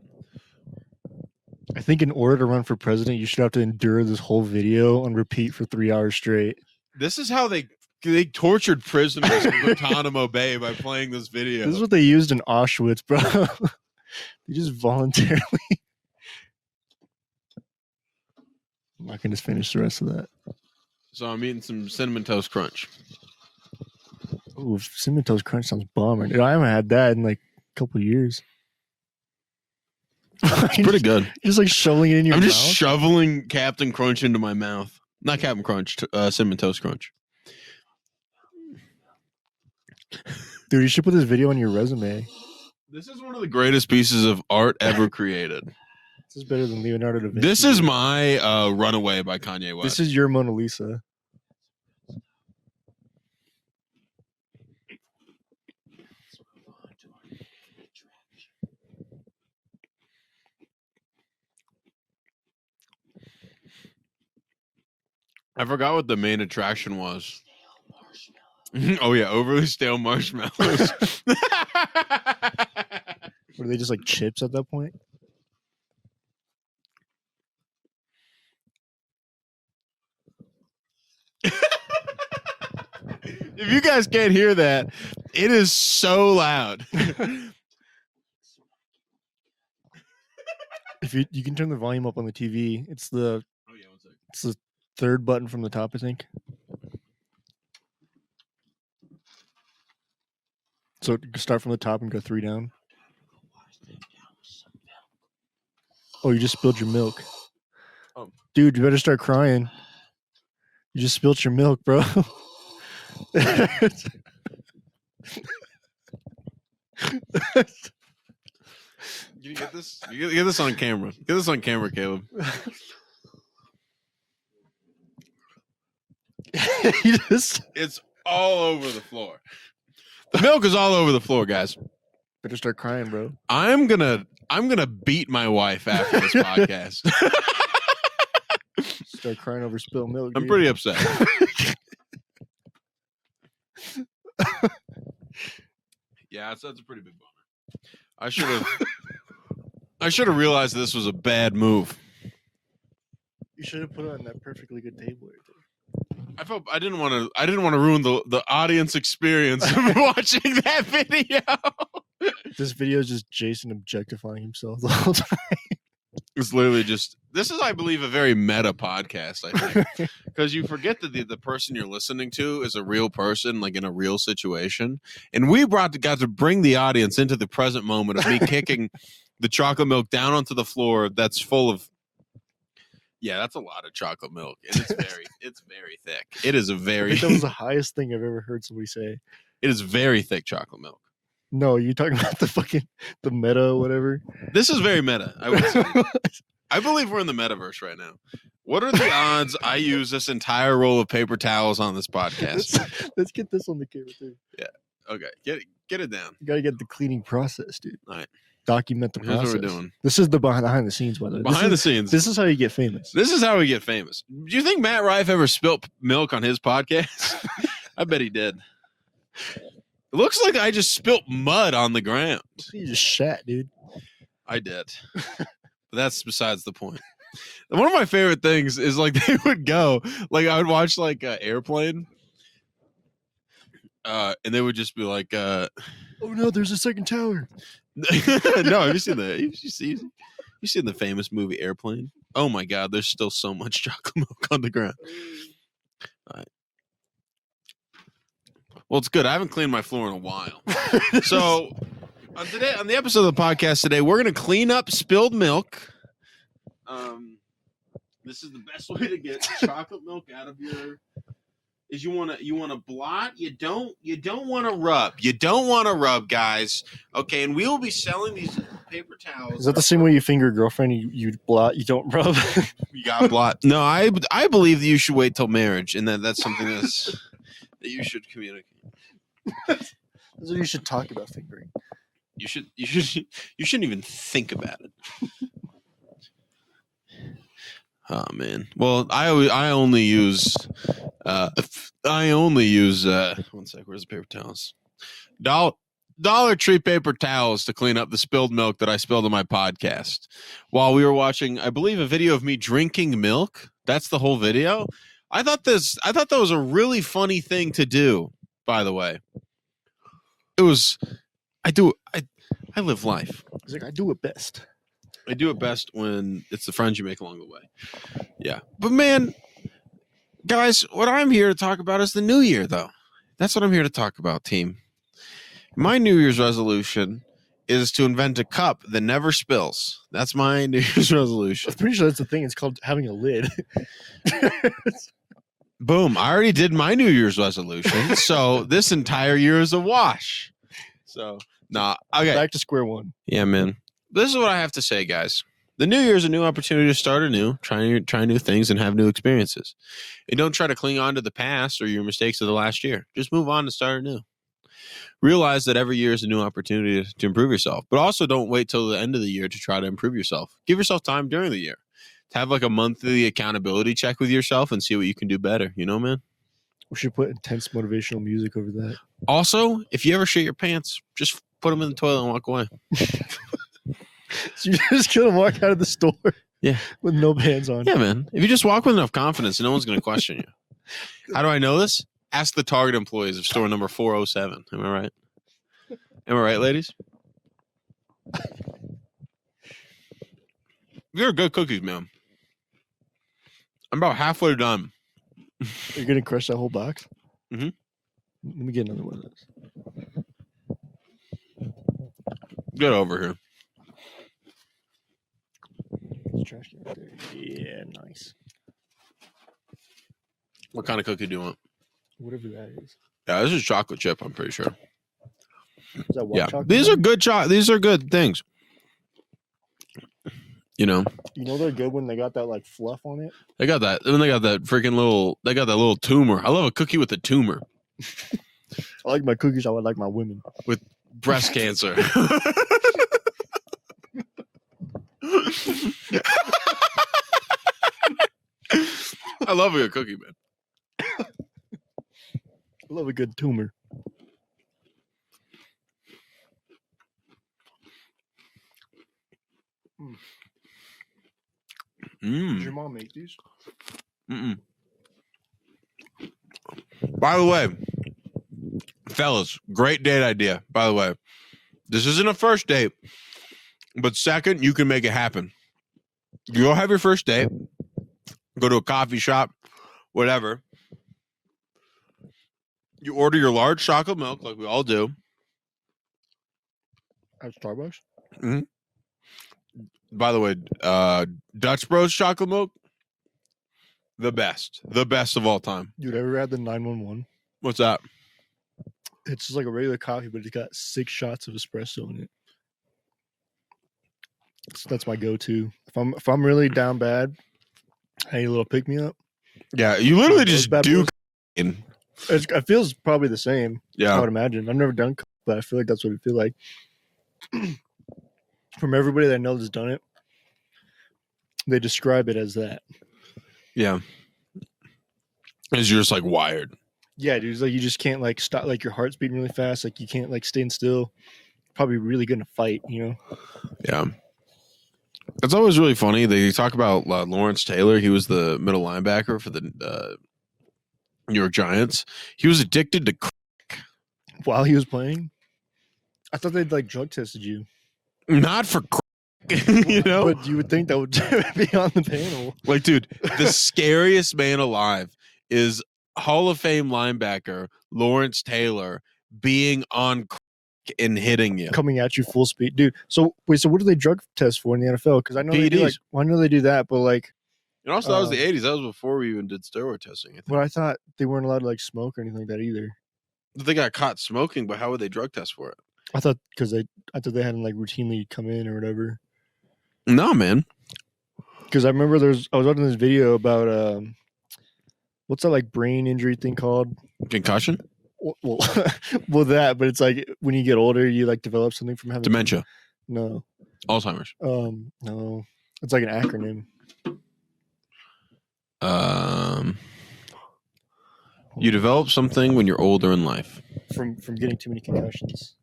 I think in order to run for president, you should have to endure this whole video on repeat for 3 hours straight. This is how they tortured prisoners in Guantanamo Bay by playing this video. This is what they used in Auschwitz, bro. They just voluntarily. I can just finish the rest of that. So I'm eating some Cinnamon Toast Crunch. Ooh, Cinnamon Toast Crunch sounds bomber. Dude, I haven't had that in like a couple of years. It's pretty good. Just like shoveling it in your mouth. I'm just shoveling Captain Crunch into my mouth. Not Captain Crunch, Cinnamon Toast Crunch. Dude, you should put this video on your resume. This is one of the greatest pieces of art ever created. This is better than Leonardo da Vinci. This is my Runaway by Kanye West. This is your Mona Lisa. I forgot what the main attraction was. Oh yeah, overly stale marshmallows. Were they just like chips at that point? If you guys can't hear that, it is so loud. If you can turn the volume up on the TV, it's the it's the third button from the top, I think. So start from the top and go 3 down. Oh, you just spilled your milk. Oh. Dude, you better start crying. You just spilled your milk, bro. You get this? You get this on camera. Get this on camera, Caleb. It's all over the floor. The milk is all over the floor, guys. Better start crying, bro. I'm gonna beat my wife after this podcast. Start crying over spilled milk. I'm dude. pretty upset. Yeah, that's a pretty big bummer. I should have realized this was a bad move. You should have put it on that perfectly good table right there. I didn't want to ruin the audience experience of watching that video. This video is just Jason objectifying himself the whole time. It's literally just, this is, I believe, a very meta podcast, I think, because you forget that the person you're listening to is a real person, like in a real situation. And we got to bring the audience into the present moment of me kicking the chocolate milk down onto the floor that's full of, yeah, that's a lot of chocolate milk. And it's very thick. It is a I very, think that was the highest thing I've ever heard somebody say. it is very thick chocolate milk. No, you're talking about the meta or whatever. This is very meta, I would say. I believe we're in the metaverse right now. What are the odds I use this entire roll of paper towels on this podcast? Let's get this on the camera too. Yeah. Okay. Get it down. You gotta get the cleaning process, dude. All right. Document the Here's process. what we're doing. This is the behind the scenes, by the way. Behind the scenes. This is how you get famous. This is how we get famous. Do you think Matt Rife ever spilt milk on his podcast? I bet he did. It looks like I just spilt mud on the ground. You just shat, dude. I did. But that's besides the point. One of my favorite things is like they would go, like I would watch like Airplane. And they would just be like, oh no, there's a second tower. no, have you seen the famous movie Airplane? Oh my God, there's still so much chocolate milk on the ground. All right. Well, it's good. I haven't cleaned my floor in a while. So on the episode of the podcast today, we're gonna clean up spilled milk. This is the best way to get chocolate milk out of your. Is you want to blot. You don't want to rub. You don't want to rub, guys. Okay, and we will be selling these paper towels. Is that the same way you finger a girlfriend? You blot, you don't rub. You got blot. No, I believe that you should wait till marriage, and that's something that you should communicate. That's what you should talk about fingering. You shouldn't even think about it. Oh man. Well, I only use one sec, where's the paper towels? Dollar Tree paper towels to clean up the spilled milk that I spilled on my podcast while we were watching, I believe, a video of me drinking milk. That's the whole video. I thought that was a really funny thing to do, by the way. It was I live life. He's like, I do it best. I do it best when it's the friends you make along the way. Yeah. But man, guys, what I'm here to talk about is the new year, though. That's what I'm here to talk about, team. My New Year's resolution is to invent a cup that never spills. That's my New Year's resolution. I'm pretty sure that's the thing. It's called having a lid. Boom. I already did my New Year's resolution. So this entire year is a wash. So, nah. Okay. Back to square one. Yeah, man. This is what I have to say, guys. The new year is a new opportunity to start anew, try new things, and have new experiences. And don't try to cling on to the past or your mistakes of the last year. Just move on and start anew. Realize that every year is a new opportunity to improve yourself, but also don't wait till the end of the year to try to improve yourself. Give yourself time during the year to have like a monthly accountability check with yourself and see what you can do better. You know, man? We should put intense motivational music over that. Also, if you ever shit your pants, just put them in the toilet and walk away. So you're just gonna walk out of the store, yeah, with no pants on. Yeah, man. If you just walk with enough confidence, no one's gonna question you. How do I know this? Ask the Target employees of store number 407. Am I right? Am I right, ladies? You're good cookies, man. I'm about halfway done. You're gonna crush that whole box? Mm-hmm. Let me get another one of those. Get over here. Trash can right there. Yeah, nice. What kind of cookie do you want? Whatever that is. Yeah, this is chocolate chip, I'm pretty sure. Is that white chocolate? These are good these are good things. You know they're good when they got that like fluff on it. They got that. And they got that freaking little tumor. I love a cookie with a tumor. I like my cookies. I would like my women with breast cancer. I love a good cookie, man. I love a good tumor. Did your mom make these? Mm-mm. By the way, fellas, great date idea. By the way, this isn't a first date, but second, you can make it happen. You go have your first date, go to a coffee shop, whatever. You order your large chocolate milk like we all do. At Starbucks? By the way, Dutch Bros chocolate milk, the best of all time. Dude, ever had the 911? What's that? It's just like a regular coffee, but it's got 6 shots of espresso in it. That's my go-to. If I'm really down bad, I need a little pick me up. Yeah, you literally just do. It feels probably the same. Yeah, I would imagine. I've never done, but I feel like that's what it feels like. From everybody that I know that's done it, they describe it as that. Yeah, because you're just like wired. Yeah, dude. It's like you just can't like stop. Like your heart's beating really fast. Like you can't like stand still. Probably really good in a fight. You know. Yeah. It's always really funny. They talk about Lawrence Taylor. He was the middle linebacker for the New York Giants. He was addicted to crack while he was playing. I thought they'd like drug tested you. Not for crack, you know. But you would think that would be on the panel. Like, dude, the scariest man alive is Hall of Fame linebacker Lawrence Taylor being on crack and hitting you, coming at you full speed, dude. So wait, so what do they drug test for in the NFL? Because I know they do, like, I know they do that, but like, and also that was the '80s. That was before we even did steroid testing. But I thought they weren't allowed to like smoke or anything like that either. They got caught smoking, but how would they drug test for it? I thought because I thought they hadn't like routinely come in or whatever. No, man. Because I remember I was watching this video about what's that like brain injury thing called? Concussion. Well, well, that, but it's like when you get older, you like develop something from having dementia. No, Alzheimer's. No, it's like an acronym. You develop something when you're older in life from getting too many concussions.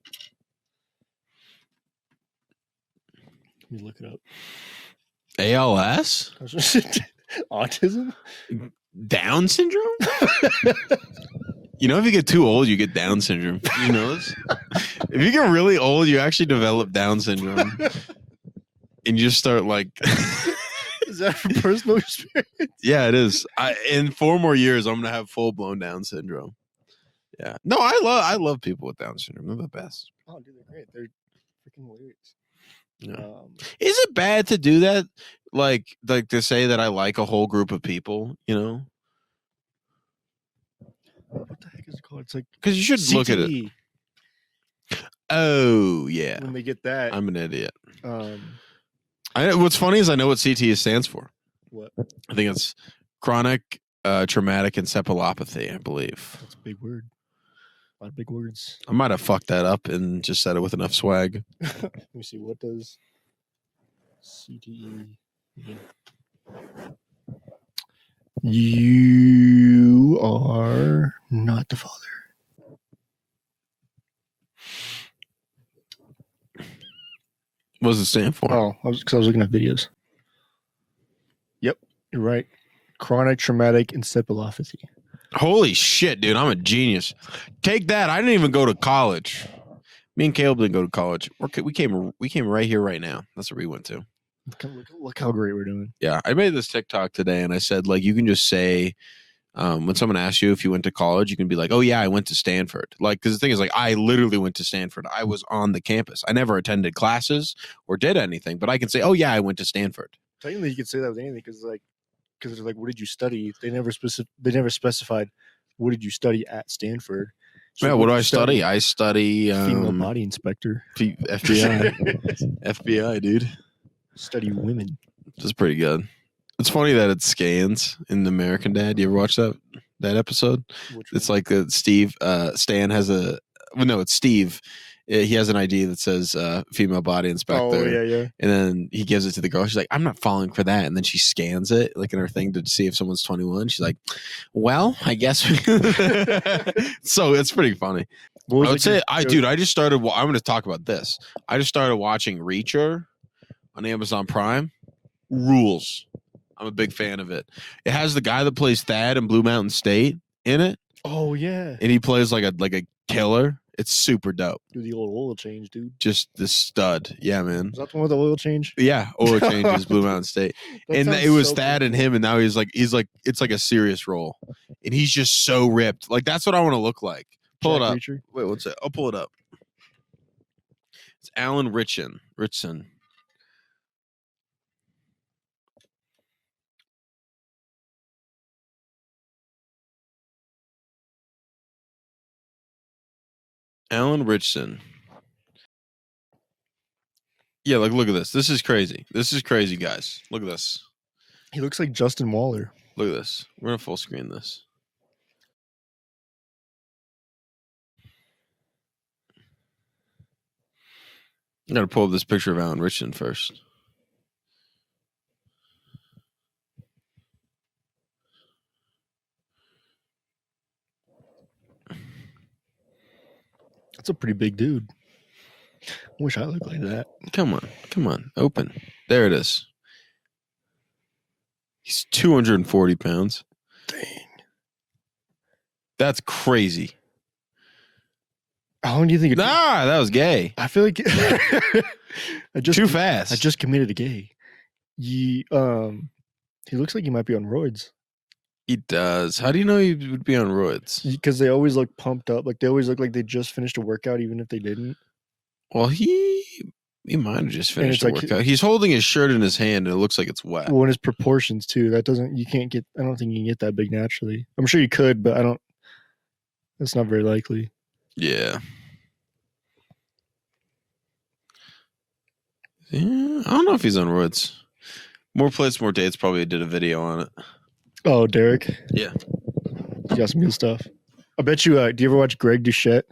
Let me look it up. ALS? Autism? Down syndrome? You know, if you get too old, you get Down syndrome. You know this? If you get really old, you actually develop Down syndrome. And you just start like... Is that from personal experience? Yeah, it is. In 4 more years, I'm going to have full-blown Down syndrome. Yeah. No, I love people with Down syndrome. They're the best. Oh, dude, they're great. They're freaking hilarious. Yeah. Is it bad to do that? Like to say that I like a whole group of people, you know? What the heck is it called? It's like because you should CTE. Look at it. Oh yeah. When they get that, I'm an idiot. What's funny is I know what CTE stands for. What? I think it's chronic traumatic encephalopathy. I believe that's a big word. A lot of big words. I might have fucked that up and just said it with enough swag. Let me see. What does CTE mean? You are not the father. What does it stand for? Oh, because I was looking at videos. Yep, you're right. Chronic traumatic encephalopathy. Holy shit, dude! I'm a genius. Take that. I didn't even go to college. Me and Kaleb didn't go to college. We came right here, right now. That's where we went to. Look how great we're doing. Yeah, I made this TikTok today, and I said, like, you can just say, when someone asks you if you went to college, you can be like, oh yeah, I went to Stanford. Like, because the thing is, like, I literally went to Stanford. I was on the campus. I never attended classes or did anything, but I can say, oh yeah, I went to Stanford. Technically, you could say that with anything because it's like, what did you study? They never specified what did you study at Stanford. So yeah, what do I study? I study female body inspector. FBI. FBI, dude. Study women. That's pretty good. It's funny that it scans in American Dad. You ever watch that episode? It's like Steve Stan has it's Steve. He has an ID that says female body inspector. Oh, yeah. And then he gives it to the girl. She's like, I'm not falling for that. And then she scans it like in her thing to see if someone's 21. She's like, well, I guess. So it's pretty funny. I would say, I just started. I'm going to talk about this. I just started watching Reacher on Amazon Prime. Rules. I'm a big fan of it. It has the guy that plays Thad in Blue Mountain State in it. Oh yeah. And he plays like a killer. It's super dope. Do the old oil change, dude. Just the stud. Yeah, man. Is that the one with the oil change? Yeah, oil changes Blue Mountain State. And it was so Thad and him, and now he's like it's like a serious role. And he's just so ripped. Like that's what I want to look like. Pull Jack it up. Reacher? Wait, what's it? I'll pull it up. It's Alan Ritchson. Alan Ritchson. Yeah, like look at this. This is crazy. This is crazy, guys. Look at this. He looks like Justin Waller. Look at this. We're gonna full screen this. I gotta pull up this picture of Alan Ritchson first. That's a pretty big dude. I wish I looked like that. Come on. Open. There it is. He's 240 pounds. Dang. That's crazy. How long do you think it That was gay. I feel like Too fast. I just committed a gay. He looks like he might be on roids. He does. How do you know he would be on roids? Because they always look pumped up. Like they always look like they just finished a workout, even if they didn't. Well, he might have just finished a like- workout. He's holding his shirt in his hand, and it looks like it's wet. Well, in his proportions too. I don't think you can get that big naturally. I'm sure you could, but that's not very likely. Yeah. I don't know if he's on roids. More Plates, More Dates probably did a video on it. Oh, Derek. Yeah. You got some good stuff. I bet you, do you ever watch Greg Duchette?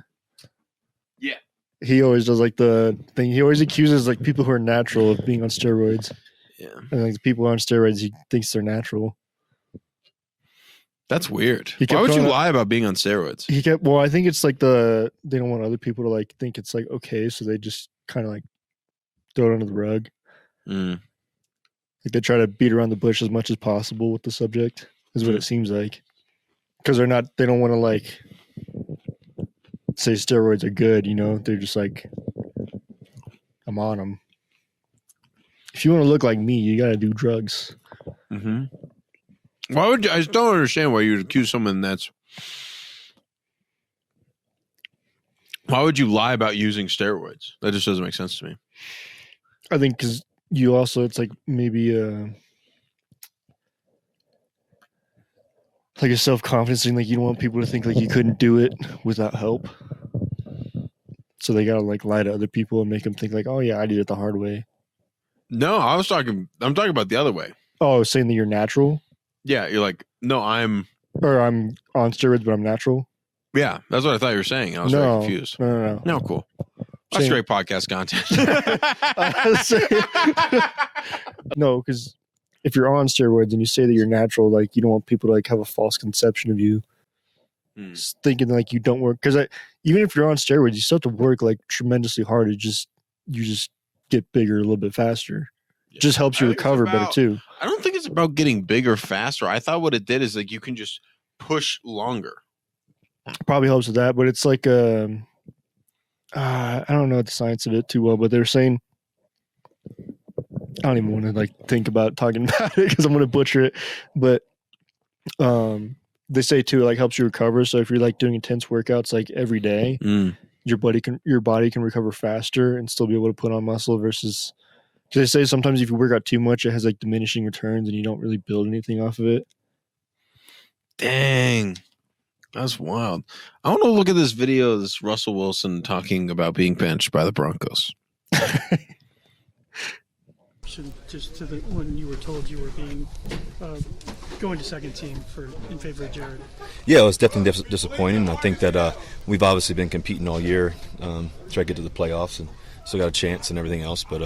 Yeah. He always does like the thing. He always accuses like people who are natural of being on steroids. Yeah. And like the people on steroids, he thinks they're natural. That's weird. He kept Why would you going up- lie about being on steroids? I think it's like they don't want other people to like think it's like okay, so they just kind of like throw it under the rug. Mm. Like they try to beat around the bush as much as possible with the subject, is what it seems like. Because they don't want to like say steroids are good, you know? They're just like, I'm on them. If you want to look like me, you got to do drugs. Mm-hmm. Why would you? I just don't understand why you would accuse someone that's. Why would you lie about using steroids? That just doesn't make sense to me. I think because you also, it's like maybe like a self-confidence thing. Like you don't want people to think like you couldn't do it without help. So they got to like lie to other people and make them think like, oh yeah, I did it the hard way. No, I'm talking about the other way. Oh, saying that you're natural? Yeah, you're like, no, I'm on steroids, but I'm natural? Yeah, that's what I thought you were saying. I was very confused. No. No, cool. That's great podcast content. No, because if you're on steroids and you say that you're natural, like you don't want people to like have a false conception of you, thinking like you don't work. Because even if you're on steroids, you still have to work like tremendously hard. You just get bigger a little bit faster. Yeah. Just helps you recover better too. I don't think it's about getting bigger faster. I thought what it did is like you can just push longer. Probably helps with that, but it's like I don't know the science of it too well, but they're saying I don't even want to like think about talking about it because I'm going to butcher it. But they say too, it like helps you recover. So if you're like doing intense workouts like every day, your body can recover faster and still be able to put on muscle versus. They say sometimes if you work out too much, it has like diminishing returns and you don't really build anything off of it. Dang. That's wild. I want to look at this video of this Russell Wilson talking about being benched by the Broncos. Just to when you were told you were being going to second team in favor of Jared. Yeah, it was definitely disappointing. I think that we've obviously been competing all year, try to get to the playoffs, and still got a chance and everything else. But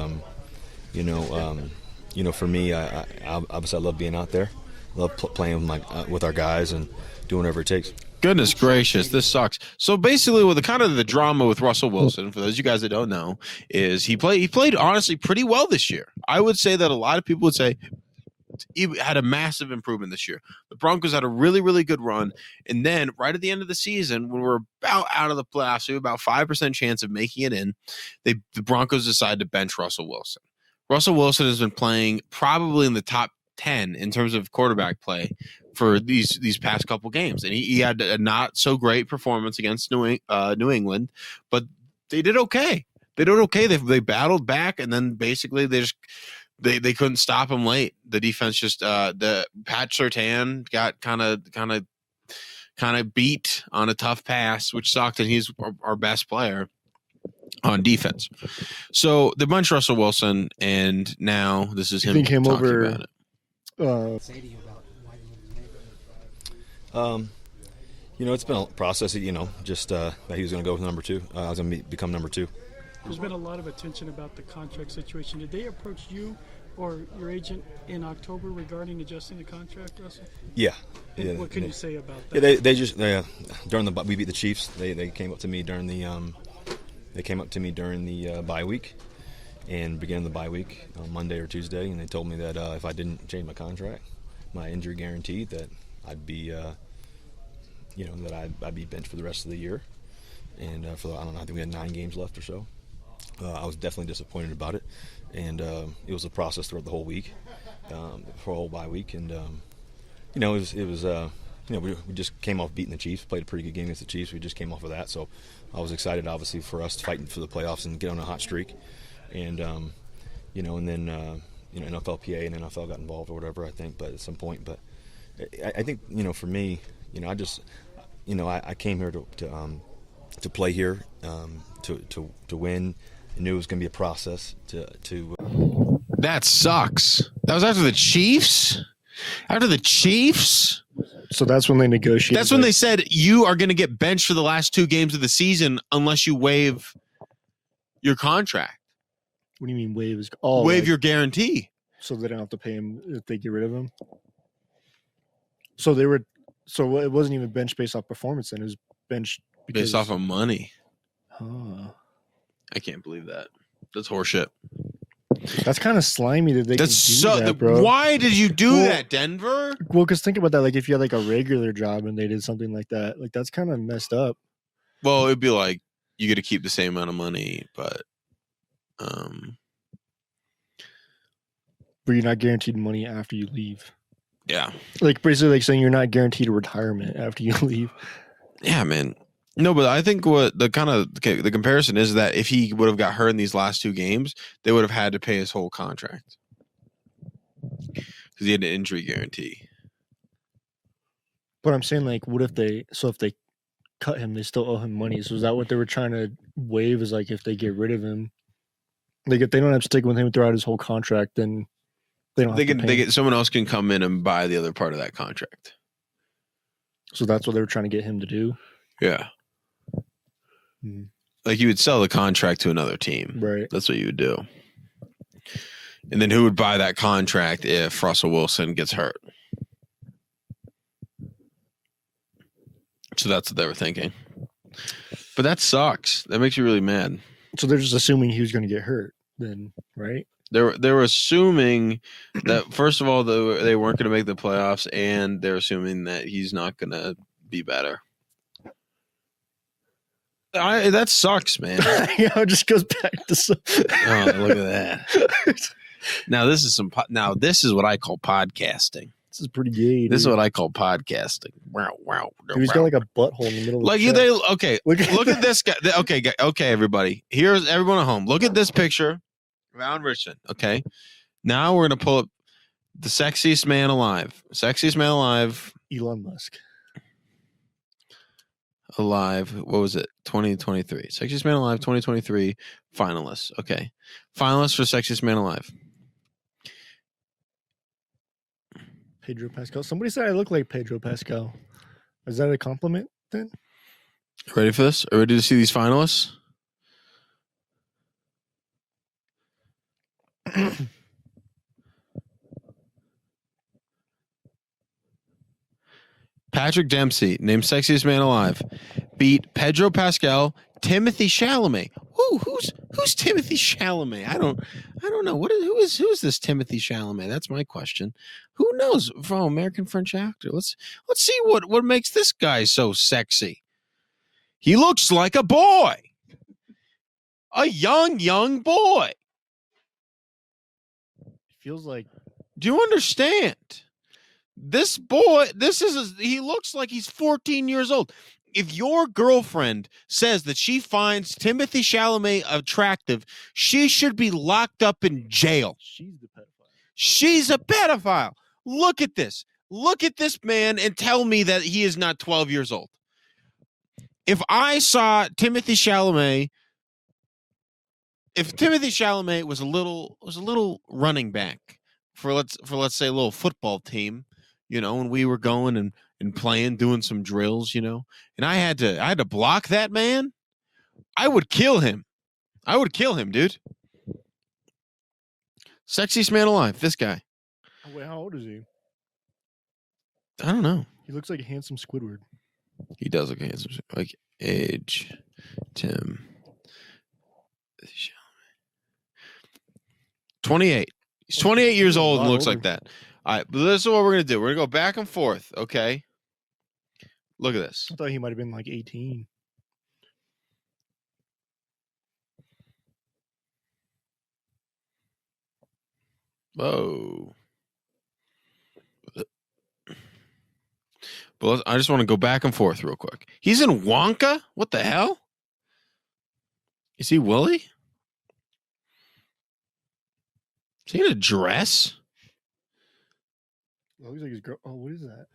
for me, I obviously I love being out there, love playing with our guys and doing whatever it takes. Goodness gracious, this sucks. So basically, with the drama with Russell Wilson, for those of you guys that don't know, is he played honestly pretty well this year. I would say that a lot of people would say he had a massive improvement this year. The Broncos had a really, really good run. And then right at the end of the season, when we're about out of the playoffs, we have about 5% chance of making it in, the Broncos decided to bench Russell Wilson. Russell Wilson has been playing probably in the top 10 in terms of quarterback play for these past couple games. And he had a not so great performance against New England, but they did okay. They battled back, and then basically they couldn't stop him late. The defense just the Pat Surtain got kind of beat on a tough pass, which sucked, and he's our best player on defense. So they benched Russell Wilson, and now this is him came talking over, about it. It's been a process. Just that he was going to go with number 2. I was going to become number 2. There's been a lot of attention about the contract situation. Did they approach you or your agent in October regarding adjusting the contract, Russell? Yeah. What can you say about that? Yeah, they just during we beat the Chiefs. They came up to me during the bye week, and beginning of the bye week on Monday or Tuesday, and they told me that if I didn't change my contract, my injury guarantee, that I'd be I'd be benched for the rest of the year, and I think we had 9 games left or so. I was definitely disappointed about it, and it was a process throughout the whole week, for a whole bye week, and we just came off beating the Chiefs, played a pretty good game against the Chiefs. We just came off of that, so I was excited, obviously, for us fighting for the playoffs and get on a hot streak, and and then NFLPA and NFL got involved or whatever, I think, but at some point, but I think for me, I came here to play here, to win. I knew it was going to be a process to. That sucks. That was after the Chiefs? After the Chiefs? So that's when they negotiated. That's when they said you are going to get benched for the last 2 games of the season unless you waive your contract. What do you mean waive? Waive your guarantee. So they don't have to pay him if they get rid of him? So it wasn't even bench based off performance then. It was bench Based off of money. Huh. I can't believe that. That's horseshit. That's kind of slimy that they That's can do so. that, bro. Why did you do that, Denver? Well, because think about that. Like, if you had like a regular job and they did something like that, like that's kind of messed up. Well, it'd be like you get to keep the same amount of money, but you're not guaranteed money after you leave. yeah, Like basically, like saying you're not guaranteed a retirement after you leave. yeah, man. No, but I think what the comparison is that if he would have got hurt in these last 2 games, they would have had to pay his whole contract because he had an injury guarantee. But I'm saying, like, what if they cut him, they still owe him money? So is that what they were trying to waive? Is like if they get rid of him, like if they don't have to stick with him throughout his whole contract, then they don't. Someone else can come in and buy the other part of that contract. So that's what they were trying to get him to do. Yeah. Like you would sell the contract to another team. Right. That's what you would do. And then who would buy that contract if Russell Wilson gets hurt? So that's what they were thinking. But that sucks. That makes you really mad. So they're just assuming he was going to get hurt then, right? They were assuming that, first of all, they weren't going to make the playoffs, and they're assuming that he's not going to be better. That sucks, man. It just goes back to Oh, look at that. Now this is what I call podcasting. This is pretty gay. This is what I call podcasting. Wow. He's got like a butthole in the middle. Like of the okay. Look at this guy. Okay, everybody. Here's everyone at home. Look at this picture of Alan Richardson. Okay. Now we're gonna pull up the sexiest man alive. Sexiest man alive. Elon Musk. Alive. What was it? 2023. Sexiest Man Alive 2023 finalists. Okay. Finalists for Sexiest Man Alive. Pedro Pascal. Somebody said I look like Pedro Pascal. Is that a compliment then? Ready for this? Are you ready to see these finalists? Patrick Dempsey, named Sexiest Man Alive, beat Pedro Pascal, Timothy Chalamet. Ooh, who's Timothy Chalamet? I don't know. Who is this Timothy Chalamet? That's my question. Who knows? From American French actor. Let's see what makes this guy so sexy. He looks like a boy. A young boy. Feels like. Do you understand? This boy, he looks like he's 14 years old. If your girlfriend says that she finds Timothy Chalamet attractive, she should be locked up in jail. She's the pedophile. She's a pedophile. Look at this. Look at this man and tell me that he is not 12 years old. If I saw Timothy Chalamet, if Timothy Chalamet was a little running back for let's say a little football team, and we were going and playing, doing some drills, and I had to block that man, I would kill him. Dude. Sexiest man alive, this guy. Oh, wait, how old is he? I don't know. He looks like a handsome Squidward. He does look handsome. Like age, Tim. 28. He's 28 years old and looks like that. All right, but this is what we're going to do. We're going to go back and forth, okay? Look at this. I thought he might have been like 18. Whoa. But I just want to go back and forth real quick. He's in Wonka? What the hell? Is he Willie? Is he in a dress? Oh, looks like his girl. Oh, what is that?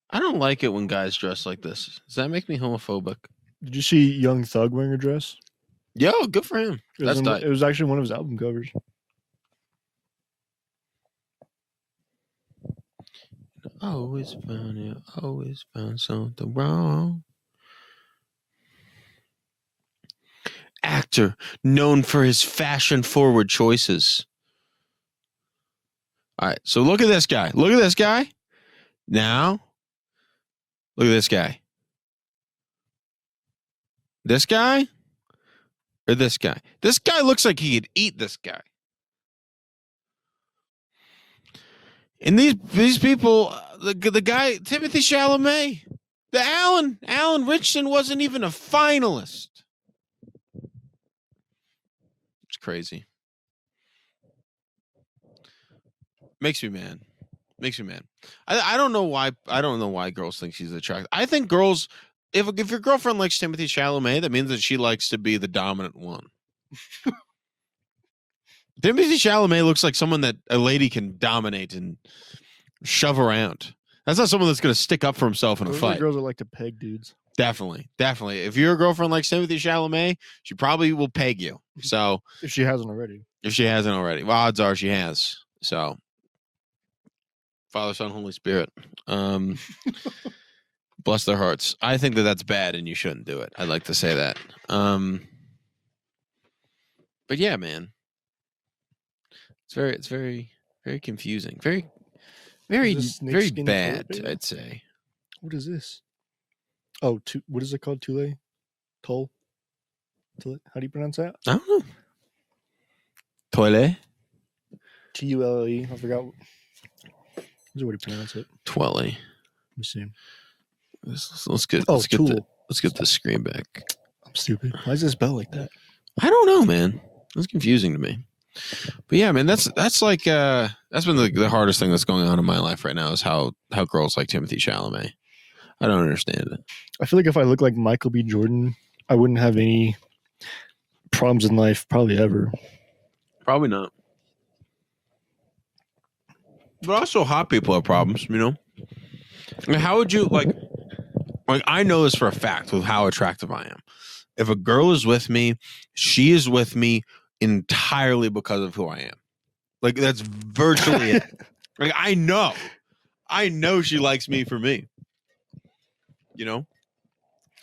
I don't like it when guys dress like this. Does that make me homophobic? Did you see Young Thug wearing a dress? Yo, good for him. That's tight. It was actually one of his album covers. Always found something wrong. Actor known for his fashion-forward choices. All right, so look at this guy. Look at this guy. Now, look at this guy. This guy or this guy? This guy looks like he could eat this guy. And these people, the guy, Timothy Chalamet, the Alan Richardson wasn't even a finalist. It's crazy. Makes me mad. I don't know why. I don't know why girls think she's attractive. I think girls, if your girlfriend likes Timothy Chalamet, that means that she likes to be the dominant one. Timothy Chalamet looks like someone that a lady can dominate and shove around. That's not someone that's going to stick up for himself in a fight. Girls that like to peg dudes. Definitely. If your girlfriend likes Timothy Chalamet, she probably will peg you. So if she hasn't already. Well, odds are she has. So Father, Son, Holy Spirit. Bless their hearts. I think that that's bad and you shouldn't do it. I'd like to say that. But yeah, man. It's very, very confusing. Very bad, I'd say. What is this? Oh, what is it called? Tule? Toll? How do you pronounce that? I don't know. Toilet? Tulle. I forgot. What do you pronounce it? Twelly. Let me see. Let's get the screen back. I'm stupid. Why is this spelled like that? I don't know, man. It's confusing to me. But yeah, man, that's like that's been the hardest thing that's going on in my life right now is how girls like Timothy Chalamet. I don't understand it. I feel like if I look like Michael B. Jordan, I wouldn't have any problems in life, probably ever. Probably not. But also hot people have problems, I mean, how would you like I know this for a fact with how attractive I am. If a girl is with me, she is with me entirely because of who I am. Like that's virtually it. Like I know she likes me for me.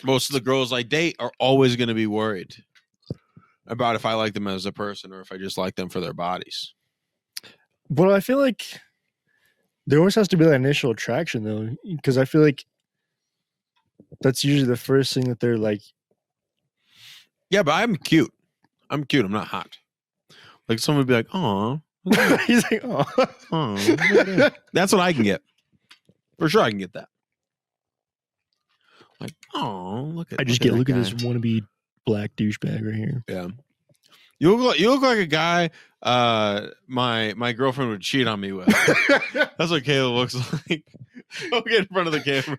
Most of the girls I date are always going to be worried about if I like them as a person or if I just like them for their bodies. But I feel like there always has to be that initial attraction though, because I feel like that's usually the first thing that they're like Yeah, but I'm cute. I'm cute. I'm not hot. Like someone would be like, "Oh, He's like, oh. that's what I can get. For sure, I can get that. Like, oh, look at. I just look look at that this guy." wannabe black douchebag right here. Yeah, you look like a guy. My girlfriend would cheat on me with. That's what Kaleb looks like. Don't get in front of the camera.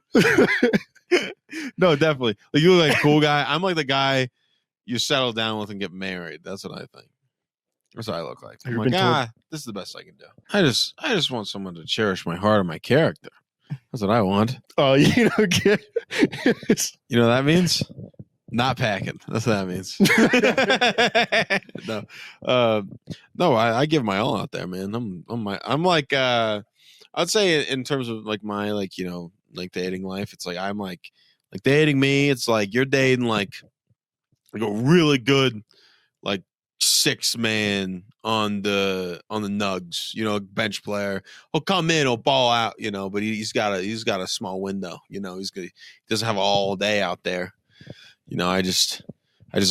No, definitely. Like you look like a cool guy. I'm like the guy you settle down with and get married. That's what I think. That's what I look like. I'm Have you like, been told- this is the best I can do. I just want someone to cherish my heart and my character. That's what I want. Oh, you don't get. You know what that means? Not packing. That's what that means. No, I give my all out there, man. I'm like I'd say in terms of like my like dating life, it's like I'm like dating me. It's like you're dating like a really good like 6-man on the nugs, bench player. He'll come in, he'll ball out, but he's got a small window, he doesn't have all day out there. I just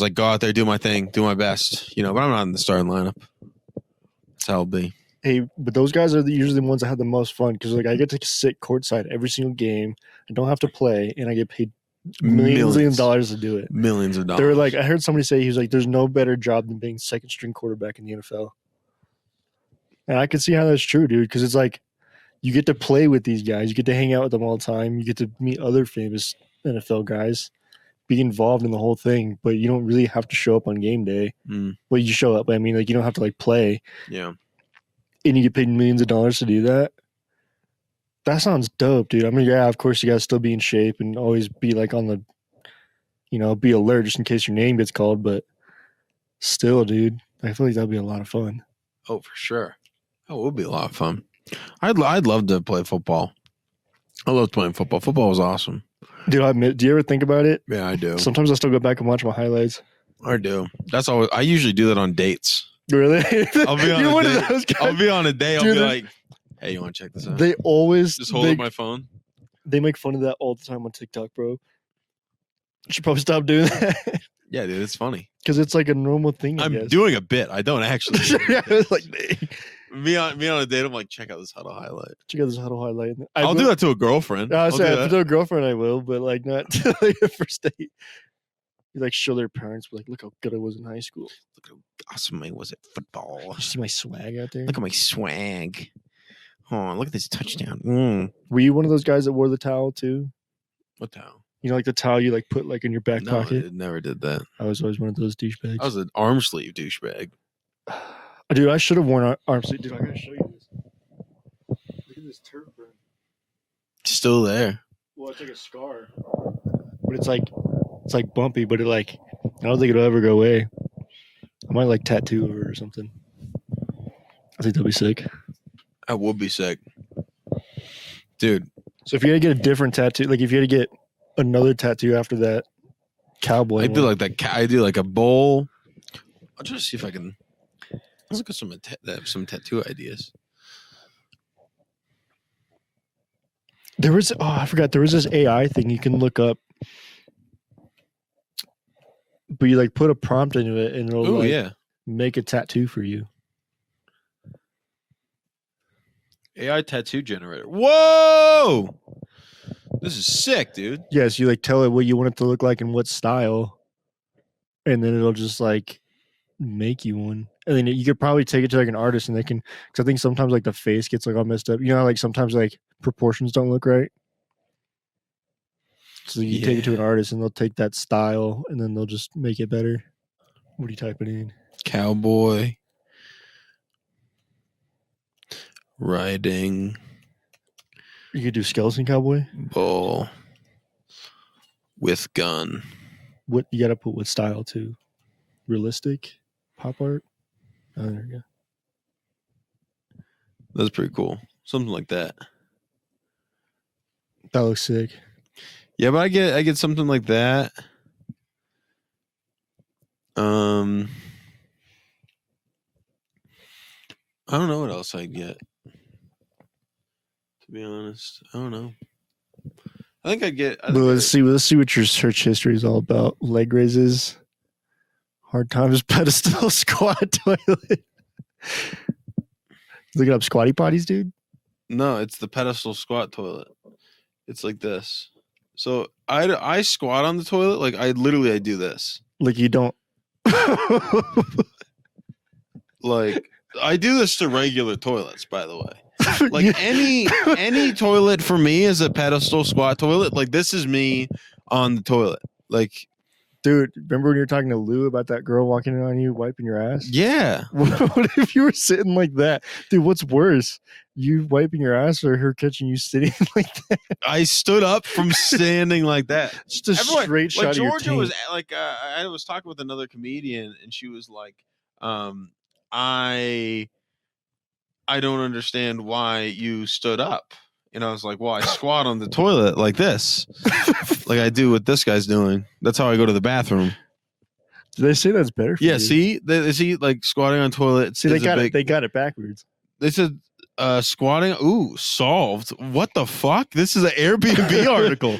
like go out there, do my thing, do my best, but I'm not in the starting lineup. That's how it'll be. Hey, but those guys are usually the ones that have the most fun because like I get to sit courtside every single game. I don't have to play, and I get paid millions of dollars to do it. Millions of dollars. They were like, I heard somebody say he was like, "There's no better job than being second string quarterback in the NFL," and I can see how that's true, dude. Because it's like you get to play with these guys, you get to hang out with them all the time, you get to meet other famous NFL guys, be involved in the whole thing, but you don't really have to show up on game day. Well, you show up, but I mean, like you don't have to like play. Yeah. And you get paid millions of dollars to do that. That sounds dope, dude. I mean, yeah, of course you gotta still be in shape and always be like on the, be alert just in case your name gets called. But still, dude, I feel like that'd be a lot of fun. Oh, for sure. Oh, it would be a lot of fun. I'd love to play football. I loved playing football. Football was awesome. Dude, do you ever think about it? Yeah, I do. Sometimes I still go back and watch my highlights. I do. That's always. I usually do that on dates. Really? I'll be on You're a one of date. those guys. I'll be on a day. I'll Dude, be like, "Hey, you want to check this out?" They always Just hold up my phone. They make fun of that all the time on TikTok, bro. You should probably stop doing that Yeah, dude, it's funny. because it's like a normal thing. I'm doing a bit. I don't actually. Yeah, it's like me on a date. I'm like, check out this huddle highlight. check out this huddle highlight. I'll do that to a girlfriend. I I'll say do if that. to a girlfriend, I will, but like not to like a first date. You like show their parents, like, look how good I was in high school. Look how awesome I was at football. You see my swag out there. Look at my swag. Oh, look at this touchdown. Were you one of those guys that wore the towel too? What towel? You know, like the towel you like put like in your back No, pocket. I never did that. I was always one of those douchebags. I was an arm sleeve douchebag. Dude, I should have worn arm sleeve. Dude, I gotta show you this. Look at this turf burn. Still there. Well, it's like a scar, but it's like bumpy. But it like I don't think it'll ever go away. I might like tattoo over it or something. I think that'll be sick. I would be sick, dude. So if you had to get a different tattoo, like if you had to get another tattoo after that cowboy, I do like that. I do like a bowl. I'll try to see if I can. Let's look at some tattoo ideas. there was I forgot there was this AI thing you can look up, but you like put a prompt into it and it'll Oh like, yeah, make a tattoo for you. AI tattoo generator. Whoa, this is sick, dude. Yes, you like tell it what you want it to look like and what style, and then it'll just like make you one. And then you could probably take it to like an artist, and they can. Because I think sometimes like the face gets like all messed up. You know, how, like sometimes like proportions don't look right. So you take it to an artist, and they'll take that style, and then they'll just make it better. What are you typing in? Cowboy riding You could do skeleton cowboy. bull with gun. What you got to put what style too? Realistic, pop art. Oh, there we go. That's pretty cool. Something like that. That looks sick. Yeah, but I get something like that. I don't know what else I'd get. To be honest, I don't know. I think I'd get. Let's see what your search history is all about. Leg raises. Hard times pedestal squat toilet. Looking up squatty potties, dude. No, it's the pedestal squat toilet. It's like this. So I squat on the toilet. Like I do this. Like you don't. Like I do this to regular toilets, by the way. Like any toilet for me is a pedestal squat toilet. Like this is me on the toilet. Like, dude, remember when you were talking to Lou about that girl walking in on you, wiping your ass? yeah. What if you were sitting like that? Dude, what's worse? You wiping your ass or her catching you sitting like that? I stood up from standing like that. Just a straight shot like of your Georgia taint. was like, I was talking with another comedian and she was like, I don't understand why you stood up. And I was like, well, I squat on the toilet like this. Like I do what this guy's doing. That's how I go to the bathroom. Do they say that's better for you? See? They see like squatting on toilet. See, they got it backwards. They said squatting. Ooh, solved. What the fuck? This is an Airbnb article.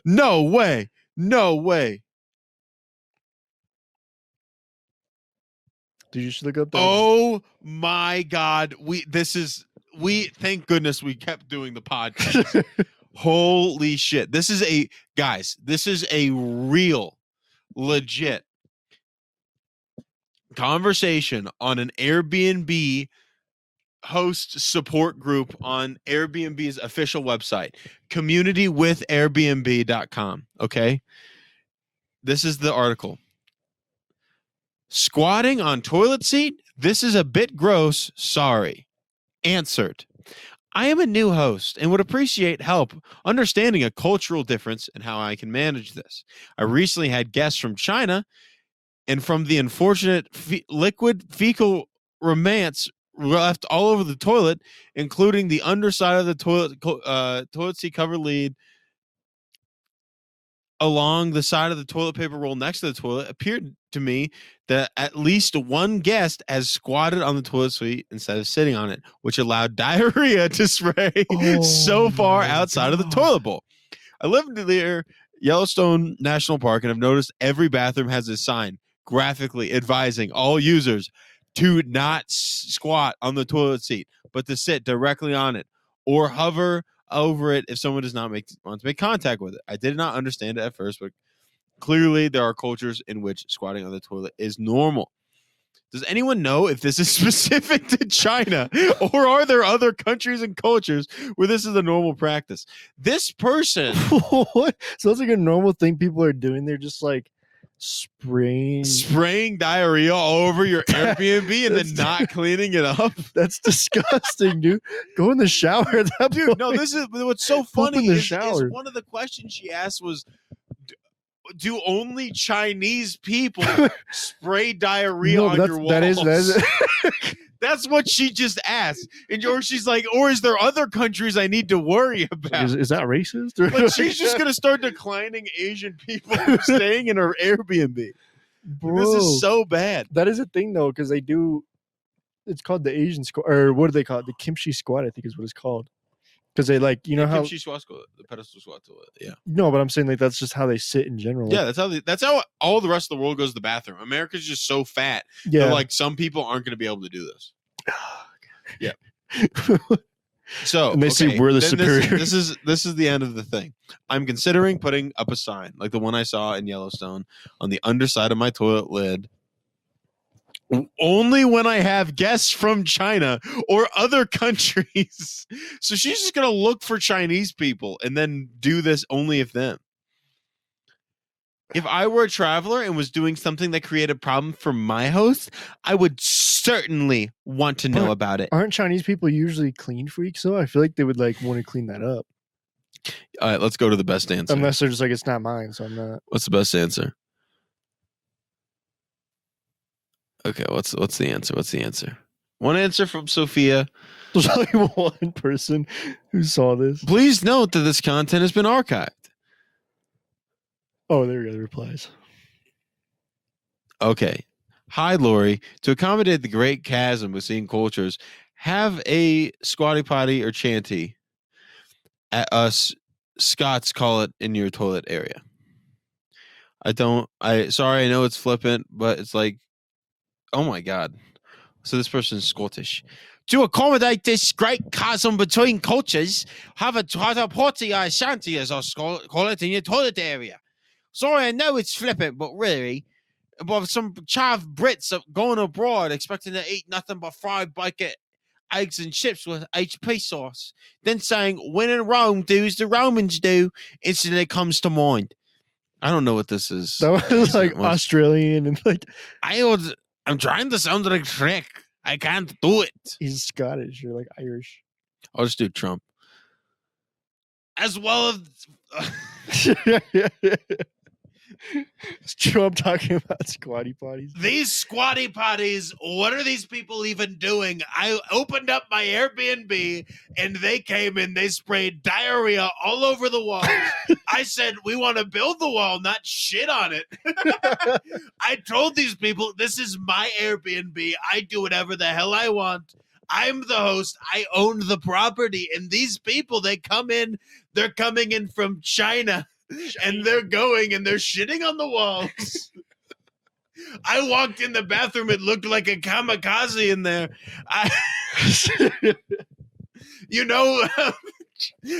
No way. No way. Dude, you should look up that. Oh my God. Thank goodness we kept doing the podcast. Holy shit. This is a real, legit conversation on an Airbnb host support group on Airbnb's official website, communitywithairbnb.com. Okay. This is the article. Squatting on toilet seat? This is a bit gross. Sorry. Answered. I am a new host and would appreciate help understanding a cultural difference and how I can manage this. I recently had guests from China and from the unfortunate liquid fecal remains left all over the toilet, including the underside of the toilet seat cover lead along the side of the toilet paper roll next to the toilet. Appeared to me that at least one guest has squatted on the toilet seat instead of sitting on it, which allowed diarrhea to spray so far outside of the toilet bowl. I live near Yellowstone National Park and have noticed every bathroom has a sign graphically advising all users to not squat on the toilet seat, but to sit directly on it or hover over it if someone does not want to make contact with it. I did not understand it at first, but clearly there are cultures in which squatting on the toilet is normal. Does anyone know if this is specific to China or are there other countries and cultures where this is a normal practice? This person... What? Sounds like a normal thing people are doing. They're just like spraying diarrhea all over your Airbnb and then not cleaning it up. That's disgusting, dude. Go in the shower at that dude. point. No, this is what's so funny is one of the questions she asked was, do only Chinese people spray diarrhea on your walls? That is that's what she just asked. And or she's like, or is there other countries I need to worry about? Is that racist? Like she's just gonna start declining Asian people staying in her Airbnb. Bro, this is so bad. That is a thing though, because they do. It's called the Asian squat, or what do they call it? The kimchi squat, I think is what it's called. Because they like, you know how kimchi squat, the pedestal squat toilet. Yeah. No, but I'm saying like that's just how they sit in general. Yeah, that's how all the rest of the world goes to the bathroom. America's just so fat. Yeah. That, like some people aren't going to be able to do this. Yeah. So and they see we're the superior. This is the end of the thing. I'm considering putting up a sign like the one I saw in Yellowstone on the underside of my toilet lid. Only when I have guests from China or other countries. So she's just going to look for Chinese people and then do this only if them. If I were a traveler and was doing something that created a problem for my host, I would certainly want to know about it. Aren't Chinese people usually clean freaks though? I feel like they would like want to clean that up. All right, let's go to the best answer. Unless they're just like, it's not mine, so I'm not. What's the best answer? Okay, what's the answer? What's the answer? One answer from Sophia. There's only one person who saw this. Please note that this content has been archived. Oh, there we go. The replies. Okay. Hi, Lori. To accommodate the great chasm between cultures, have a squatty potty or chanty. Us Scots call it in your toilet area. Sorry, I know it's flippant, but it's like, oh my God. So this person's Scottish. To accommodate this great chasm between cultures, have a party shanty, as I call it, in your toilet area. Sorry, I know it's flippant, but really, but some chav Brits are going abroad expecting to eat nothing but fried bacon, eggs and chips with HP sauce, then saying, when in Rome, do as the Romans do, instantly comes to mind. I don't know what this is. That was like Australian and like I'm trying to sound like Shrek. I can't do it. he's Scottish or like Irish. I'll just do Trump. As well as It's Trump talking about squatty potties. these squatty potties, what are these people even doing? I opened up my Airbnb and they came in, they sprayed diarrhea all over the wall. I said, we want to build the wall, not shit on it. I told these people, this is my Airbnb. I do whatever the hell I want. I'm the host. I own the property. And these people, they're coming in from China. And they're going and they're shitting on the walls. I walked in the bathroom. It looked like a kamikaze in there. You know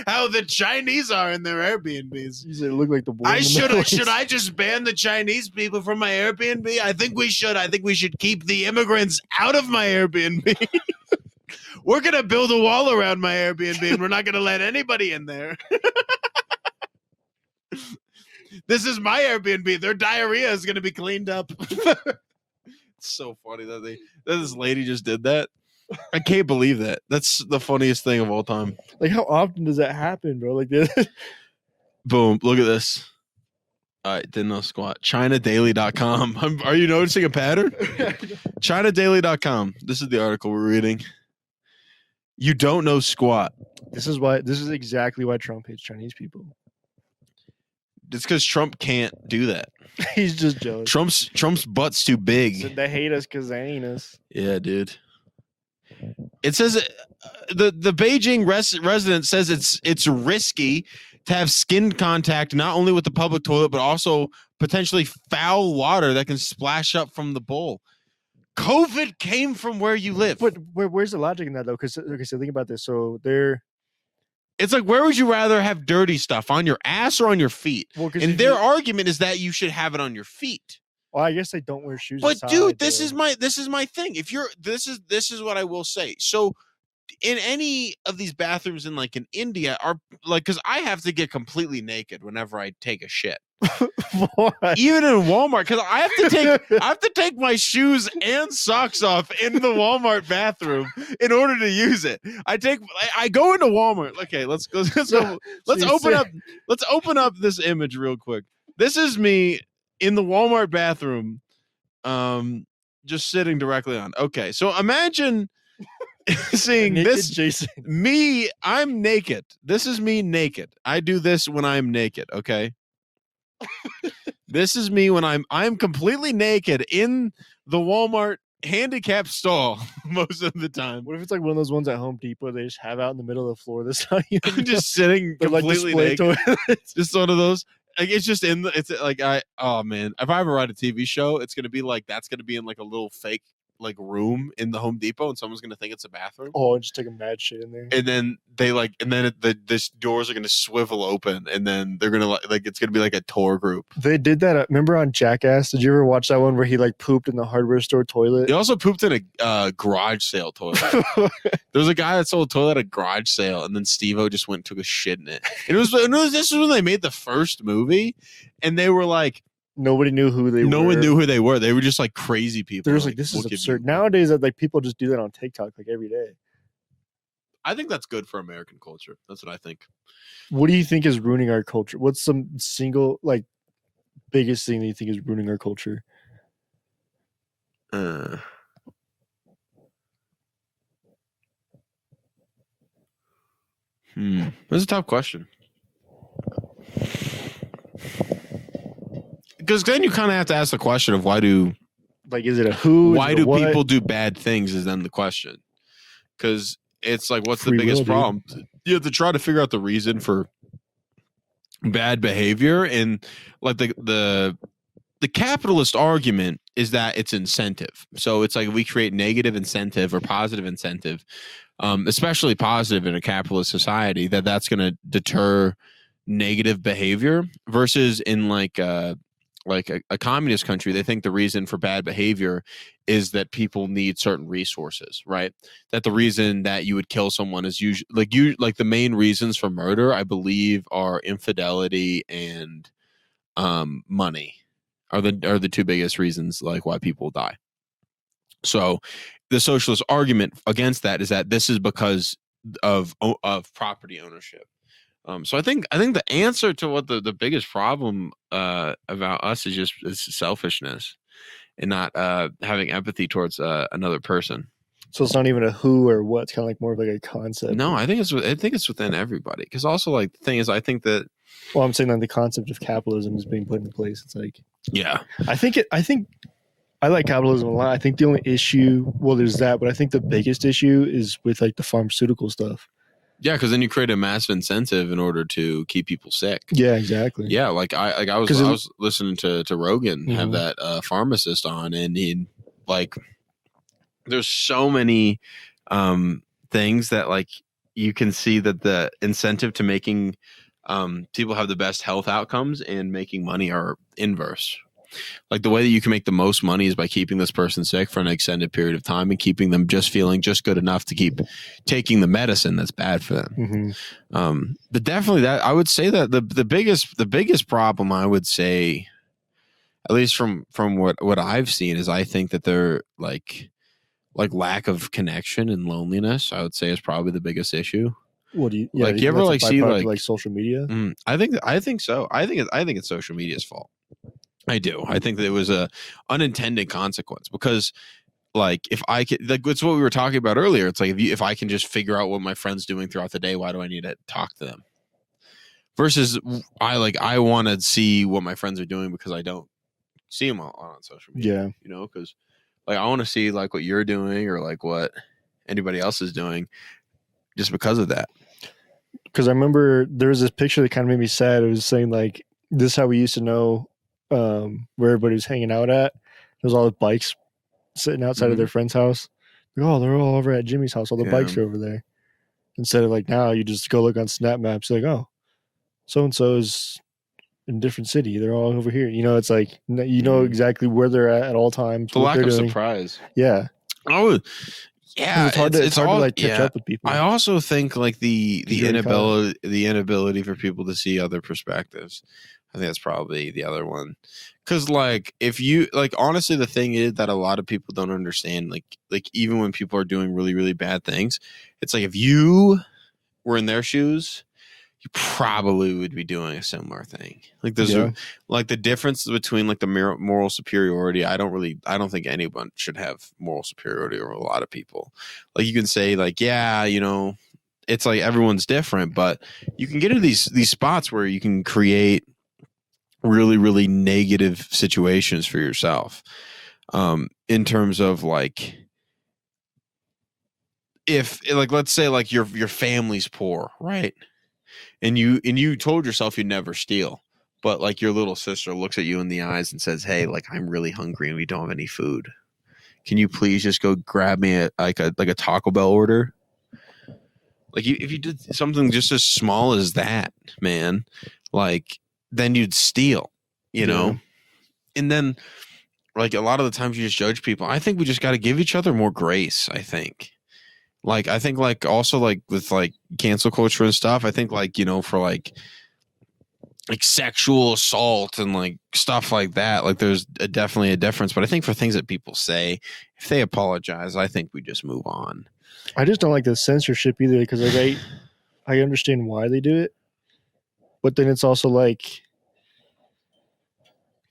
how the Chinese are in their Airbnbs. You said it looked like the boy. Should I just ban the Chinese people from my Airbnb? I think we should. I think we should keep the immigrants out of my Airbnb. We're going to build a wall around my Airbnb and we're not going to let anybody in there. This is my Airbnb. Their diarrhea is going to be cleaned up. It's so funny that this lady just did that. I can't believe that. That's the funniest thing of all time. Like, how often does that happen, bro? Like this. Boom. Look at this. All right. Didn't know squat. ChinaDaily.com. Are you noticing a pattern? ChinaDaily.com. This is the article we're reading. You don't know squat. This is exactly why Trump hates Chinese people. It's because Trump can't do that. He's just jealous. Trump's butt's too big. So they hate us because they ain't us. Yeah, dude. It says the Beijing resident says it's risky to have skin contact not only with the public toilet but also potentially foul water that can splash up from the bowl. COVID came from where you live. But where's the logic in that though? Because okay, so think about this. So it's like, where would you rather have dirty stuff, on your ass or on your feet? Well, and their argument is that you should have it on your feet. Well, I guess they don't wear shoes. But inside, dude, this is my thing. If you're this is what I will say. So in any of these bathrooms in India are like, because I have to get completely naked whenever I take a shit. Even in Walmart, because I have to take my shoes and socks off in the Walmart bathroom in order to use it. I go into Walmart. Okay, let's open up this image real quick. This is me in the Walmart bathroom, just sitting directly on. Okay, so imagine seeing naked this Jason. Me. I'm naked. This is me naked. I do this when I'm naked. Okay. This is me when I'm completely naked in the Walmart handicap stall most of the time. What if it's like one of those ones at Home Depot they just have out in the middle of the floor? This time I'm just sitting completely naked. Just one of those. Like, it's just oh man, if I ever write a TV show, it's gonna be like that's gonna be in like a little fake room in the Home Depot, and someone's gonna think it's a bathroom. Oh, and just take a mad shit in there. And then the doors are gonna swivel open, and then they're gonna it's gonna be like a tour group. They did that. Remember on Jackass? Did you ever watch that one where he pooped in the hardware store toilet? He also pooped in a garage sale toilet. There was a guy that sold a toilet at a garage sale, and then Steve-O just went and took a shit in it. And this was when they made the first movie, and they were like, nobody knew who they were. No one knew who they were. They were just like crazy people. They're just like, this is absurd. Nowadays, that people just do that on TikTok every day. I think that's good for American culture. That's what I think. What do you think is ruining our culture? What's some single biggest thing that you think is ruining our culture? That's a tough question. Because then you kind of have to ask the question of is it a who? Why do people do bad things is then the question. Because it's like, what's the biggest problem? You have to try to figure out the reason for bad behavior, and like the capitalist argument is that it's incentive. So it's like we create negative incentive or positive incentive, especially positive in a capitalist society, that's going to deter negative behavior, versus in like a communist country, they think the reason for bad behavior is that people need certain resources, right? That the reason that you would kill someone is usually like the main reasons for murder, I believe, are infidelity and money are the two biggest reasons like why people die. So the socialist argument against that is that this is because of property ownership. So I think the answer to what the biggest problem about us is selfishness and not having empathy towards another person. So it's not even a who or what. It's kind of like more of like a concept. No, I think it's within everybody. Because also, like, the thing is, I think that. Well, I'm saying that the concept of capitalism is being put in place. It's like, yeah, I think I like capitalism a lot. I think the only issue, well, there's that, but I think the biggest issue is with like the pharmaceutical stuff. Yeah, because then you create a massive incentive in order to keep people sick. Yeah, exactly. Yeah, I was listening to Rogan have that pharmacist on, and he like, there's so many things that like you can see that the incentive to making people have the best health outcomes and making money are inverse. Like the way that you can make the most money is by keeping this person sick for an extended period of time and keeping them just feeling just good enough to keep taking the medicine that's bad for them. Mm-hmm. But definitely that I would say that the biggest problem, I would say, at least from what I've seen, is I think that they're like lack of connection and loneliness, I would say, is probably the biggest issue. What do you like? You ever like see like social media? I think so. I think it's social media's fault. I do. I think that it was a unintended consequence because, like, if I could, like, it's what we were talking about earlier. It's like if I can just figure out what my friend's doing throughout the day, why do I need to talk to them? Versus I want to see what my friends are doing because I don't see them on social media. Yeah, you know, because like I want to see like what you're doing or like what anybody else is doing, just because of that. Because I remember there was this picture that kind of made me sad. It was saying like, this is how we used to know where everybody was hanging out at. There's all the bikes sitting outside of their friend's house. Like, oh, they're all over at Jimmy's house. All the bikes are over there. Instead of like now, you just go look on Snap Maps. Like, oh, so and so is in a different city. They're all over here. You know, it's like you know exactly where they're at all times. The lack of surprise. Yeah. Oh, yeah. It's hard to like catch up with people. I also think like the inability for people to see other perspectives. I think that's probably the other one. Because, like, if you, like, honestly, the thing is that a lot of people don't understand, like even when people are doing really, really bad things, it's like if you were in their shoes, you probably would be doing a similar thing. Like, there's like the difference between, like, the moral superiority. I don't think anyone should have moral superiority over a lot of people. Like, you can say, like, yeah, you know, it's like everyone's different, but you can get into these spots where you can create really, really negative situations for yourself, in terms of like, if like, let's say like your family's poor, right? And you told yourself you'd never steal, but like your little sister looks at you in the eyes and says, hey, like I'm really hungry and we don't have any food. Can you please just go grab me a Taco Bell order? Like if you did something just as small as that, man, like, then you'd steal, you know? And then, like, a lot of the times you just judge people. I think we just got to give each other more grace, I think. Like, I think, like, also, like, with, like, cancel culture and stuff, I think, like, you know, for, like sexual assault and, like, stuff like that, like, there's definitely a difference. But I think for things that people say, if they apologize, I think we just move on. I just don't like the censorship either because, like, I understand why they do it. But then it's also like,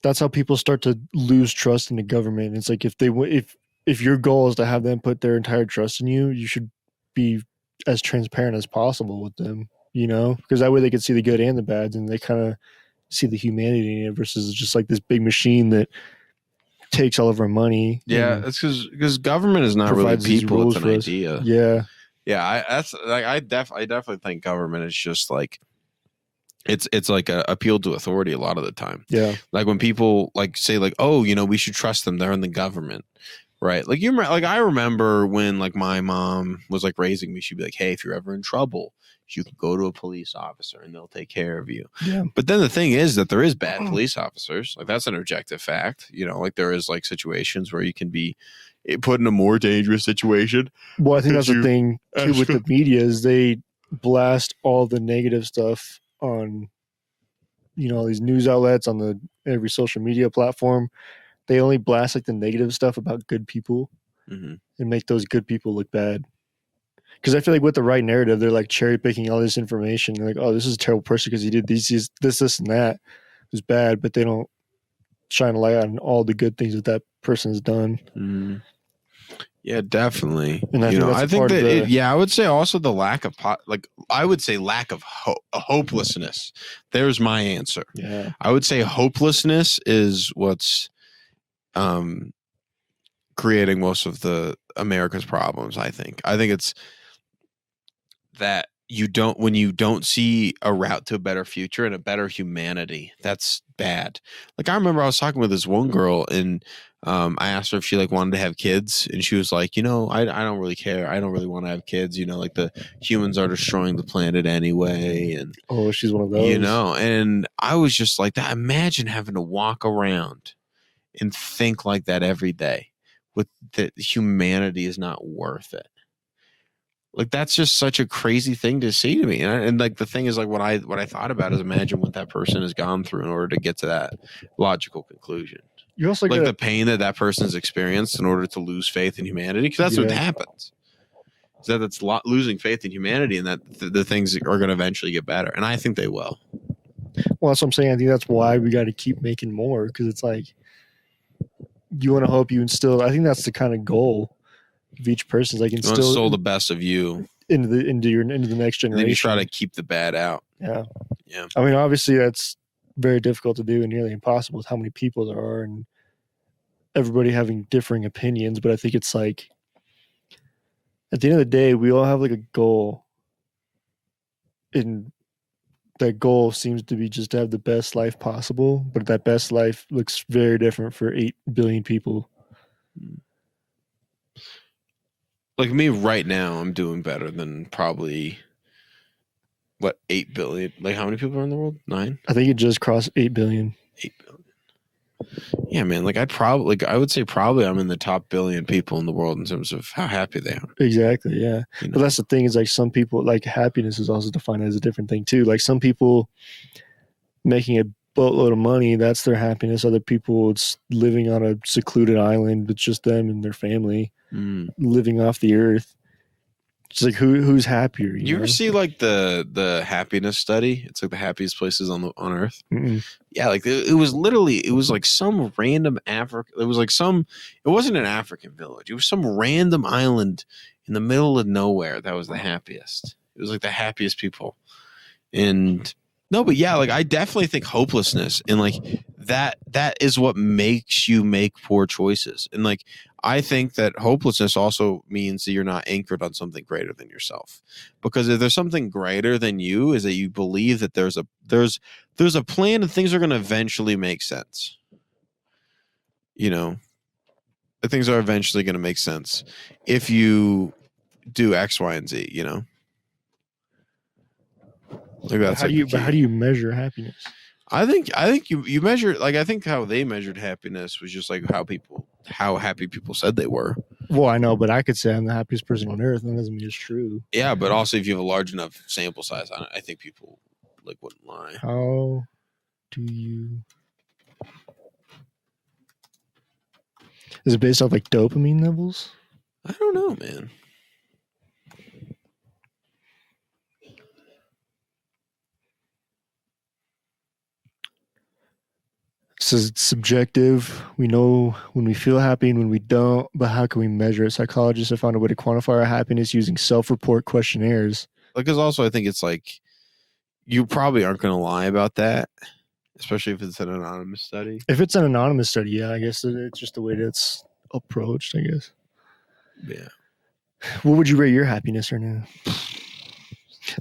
that's how people start to lose trust in the government. It's like if your goal is to have them put their entire trust in you, you should be as transparent as possible with them, you know, because that way they can see the good and the bad, and they kind of see the humanity in it versus just like this big machine that takes all of our money. Yeah, that's because government is not really people; it's an idea. Yeah. Yeah, I definitely think government is just like it's like a appeal to authority a lot of the time. Yeah. Like when people like say like, oh, we should trust them. They're in the government. Right. Like I remember when like my mom was like raising me, she'd be like, hey, if you're ever in trouble, you can go to a police officer and they'll take care of you. Yeah. But then the thing is that there is bad police officers. Like that's an objective fact. Like there is like situations where you can be put in a more dangerous situation. Well, I think that's the thing too with the media is they blast all the negative stuff on, all these news outlets on every social media platform. They only blast like the negative stuff about good people and make those good people look bad. Because I feel like with the right narrative, they're like cherry picking all this information. They're like, oh, this is a terrible person because he did this, and that. It was bad, but they don't shine a light on all the good things that person has done. Mm-hmm. Yeah, definitely. And I think that I would say also the lack of lack of hopelessness. There's my answer. Yeah, I would say hopelessness is what's creating most of the America's problems. I think it's that when you don't see a route to a better future and a better humanity, that's bad. Like I remember I was talking with this one girl and I asked her if she like wanted to have kids and she was like, I don't really care. I don't really want to have kids. Like the humans are destroying the planet anyway. And she's one of those. And I was just like that. Imagine having to walk around and think like that every day with that humanity is not worth it. Like that's just such a crazy thing to see to me, and like the thing is like what I thought about is imagine what that person has gone through in order to get to that logical conclusion. You also like the pain that person's experienced in order to lose faith in humanity, because that's what happens. So that's losing faith in humanity, and that the things are going to eventually get better, and I think they will. Well, that's what I'm saying. I think that's why we got to keep making more, because it's like you want to hope you instill. I think that's the kind of goal of each person, is like instill the best of you into the next generation. And then you try to keep the bad out. Yeah. I mean, obviously that's very difficult to do and nearly impossible with how many people there are and everybody having differing opinions. But I think it's like at the end of the day, we all have like a goal, and that goal seems to be just to have the best life possible. But that best life looks very different for 8 billion people. Like me right now, I'm doing better than probably 8 billion. Like how many people are in the world? 9? I think it just crossed 8 billion. 8 billion. Yeah, man. Like I would say probably I'm in the top billion people in the world in terms of how happy they are. Exactly. Yeah. But that's the thing, is like some people, like happiness is also defined as a different thing too. Like some people making a boatload of money, that's their happiness. Other people, it's living on a secluded island with just them and their family, living off the earth. It's like who's happier? You ever see like the happiness study? It's like the happiest places on earth. Mm-mm. Yeah, like it was like some random Africa. It wasn't an African village. It was some random island in the middle of nowhere that was the happiest. It was like the happiest people. And no, but yeah, like I definitely think hopelessness and like that is what makes you make poor choices. And like I think that hopelessness also means that you're not anchored on something greater than yourself. Because if there's something greater than you, is that you believe that there's a plan and things are going to eventually make sense. Things are eventually going to make sense if you do X, Y, and Z. Like that's how do you measure happiness? I think you measure, like I think how they measured happiness was just like how happy people said they were. Well, I know, but I could say I'm the happiest person on earth, and that doesn't mean it's true. Yeah, but also if you have a large enough sample size, I think people like wouldn't lie. How do you? Is it based off like dopamine levels? I don't know, man. So it's subjective. We know when we feel happy and when we don't, but how can we measure it? Psychologists have found a way to quantify our happiness using self-report questionnaires. Because also I think it's like you probably aren't going to lie about that, especially if it's an anonymous study. If it's an anonymous study, yeah, I guess it's just the way that's approached, I guess. Yeah. What would you rate your happiness right now?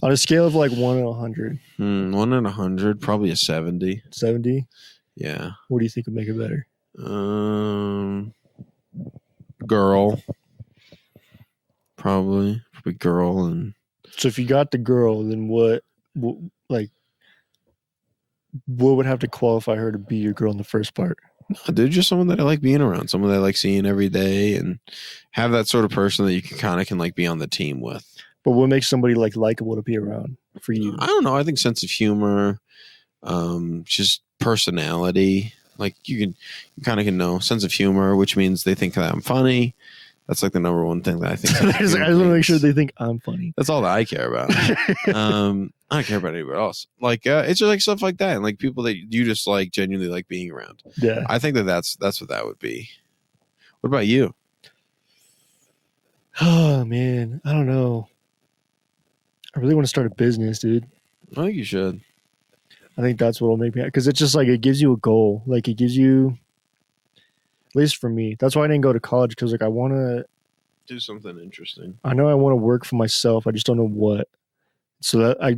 On a scale of like 1 in 100, 1 in 100, probably a 70. 70. Yeah. What do you think would make it better? Girl. Probably girl. And So if you got the girl, then what would have to qualify her to be your girl in the first part? dude, just someone that I like being around, someone that I like seeing every day, and have that sort of person that you can like be on the team with. But what makes somebody like likable to be around for you? I don't know. I think sense of humor, just personality. Like you kind of can know sense of humor, which means they think that I'm funny. That's like the number one thing that I think. I just want to make sure they think I'm funny. That's all that I care about. I don't care about anybody else. Like it's just like stuff like that, and like people that you just like genuinely like being around. Yeah, I think that's what that would be. What about you? Oh man, I don't know. I really want to start a business, dude. I think you should. I think that's what will make me, because it's just like it gives you a goal. Like it gives you, at least for me. That's why I didn't go to college, because like I want to Do something interesting. I know I want to work for myself. I just don't know what. So that I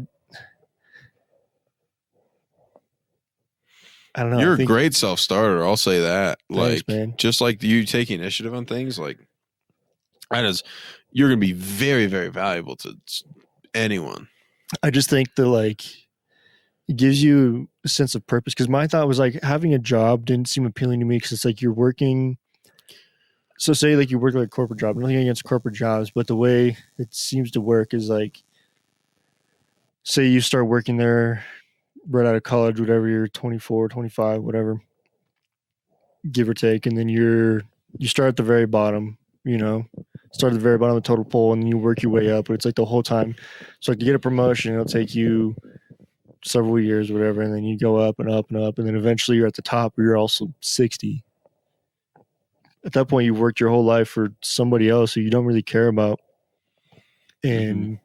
don't know. You're I think, a great self-starter. I'll say that. Thanks, Like, man. just like you take initiative on things, like that is, you're going to be very, very valuable to anyone. I just think that like it gives you a sense of purpose. Because my thought was like having a job didn't seem appealing to me, because it's like you're working. So say like you work like a corporate job. Nothing against corporate jobs, but the way it seems to work is like, say you start working there right out of college, whatever, you're 24, 25, whatever, give or take, and then you start at the very bottom, start at the very bottom of the total poll, and then you work your way up. But it's like the whole time. So like to get a promotion, it'll take you several years, whatever, and then you go up and up and up, and then eventually you're at the top, or you're also 60. At that point, you've worked your whole life for somebody else who you don't really care about, and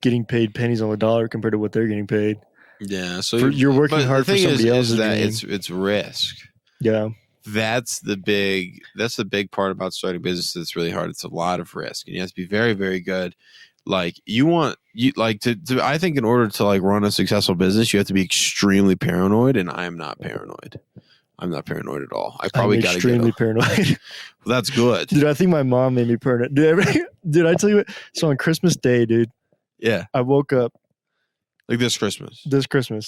getting paid pennies on the dollar compared to what they're getting paid. Yeah. So You're working hard for somebody else's that dream. it's risk. Yeah. That's the big part about starting business that's really hard. It's a lot of risk, and you have to be very, very good. Like I think in order to like run a successful business, you have to be extremely paranoid, and I am not paranoid. I'm not paranoid at all. I probably got to get extremely paranoid. Well, that's good. Dude, I think my mom made me paranoid. Dude, I tell you what. So on Christmas Day, dude, Yeah. I woke up Like this Christmas.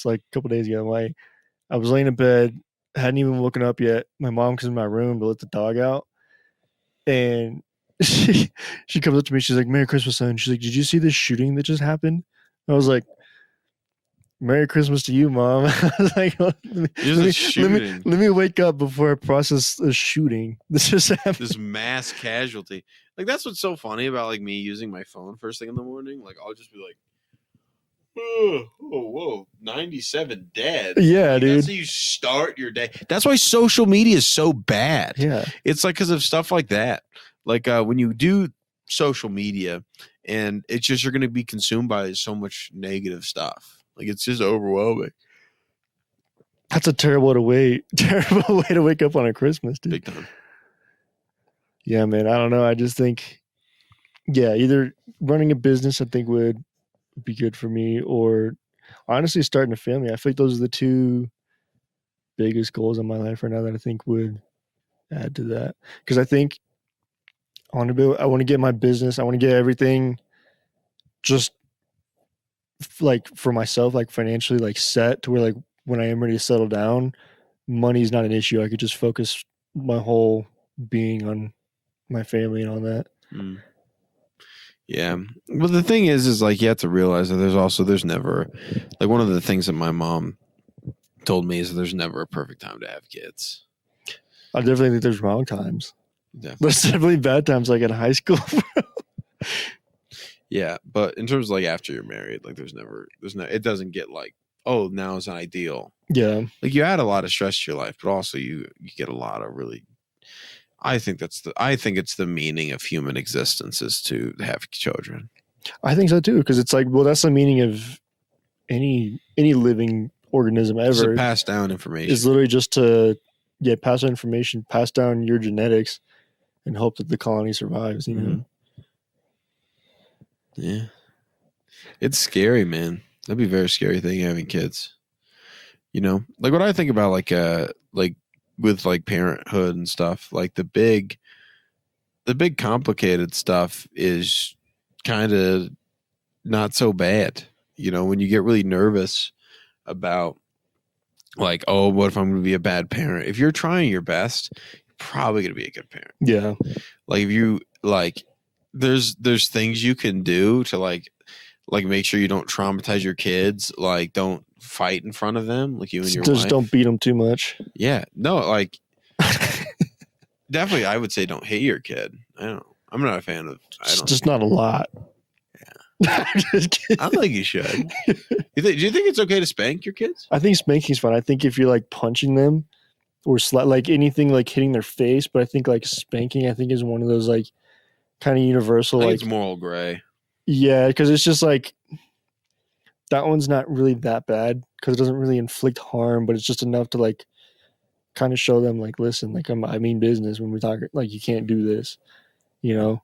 like a couple days ago. I was laying in bed, hadn't even woken up yet. My mom comes in my room to let the dog out, and she comes up to me. She's like, "Merry Christmas, son." She's like, "Did you see this shooting that just happened?" I was like, "Merry Christmas to you, Mom." I was like, let me wake up before I process a shooting. This just happened. This mass casualty. Like that's what's so funny about like me using my phone first thing in the morning. Like I'll just be like, oh, whoa, 97 dead. Yeah, like, dude. That's how you start your day. That's why social media is so bad. Yeah. It's like because of stuff like that. Like when you do social media, and it's just you're going to be consumed by so much negative stuff. Like it's just overwhelming. That's a terrible way to wake up on a Christmas, dude. Big time. Yeah, man. I don't know. I just think, either running a business I think would be good for me, or honestly starting a family. I feel like those are the two biggest goals in my life right now that I think would add to that. Because I think I want to get my business. I want to get everything just like for myself, like financially, like set to where like when I am ready to settle down, money's not an issue. I could just focus my whole being on my family and all that. Mm. Yeah. Well, the thing is like you have to realize that there's never, like one of the things that my mom told me is that there's never a perfect time to have kids. I definitely think there's wrong times. Definitely. There's definitely bad times, like in high school. Yeah, but in terms of like after you're married, like it doesn't get like, oh, now it's not ideal. Yeah. Like you add a lot of stress to your life, but also you get a lot of really, I think it's the meaning of human existence is to have children. I think so too, because it's like, well, that's the meaning of any living organism ever. Just to pass down information. Is literally just to pass on information, pass down your genetics, and hope that the colony survives. You know. Yeah. It's scary, man. That'd be a very scary thing having kids. You know, like what I think about, like with like parenthood and stuff. Like the big complicated stuff is kind of not so bad. You know, when you get really nervous about like, oh, what if I'm going to be a bad parent? If you're trying your best, you're probably going to be a good parent. Yeah. Like if you like, there's things you can do to like make sure you don't traumatize your kids. Like don't fight in front of them, like you and your Just wife. don't beat them too much. Yeah, no, like definitely, I would say don't hit your kid. I don't know. I'm not a fan of. Just not a lot. Yeah, Just kidding. I don't think you should. Do you think it's okay to spank your kids? I think spanking's fine. I think if you're like punching them or like anything like hitting their face, but I think like spanking, I think is one of those like kind of universal. I think Like it's moral gray. yeah, because it's just like that one's not really that bad because it doesn't really inflict harm, but it's just enough to like kind of show them like, listen, like I mean business when we talk. Like you can't do this, you know.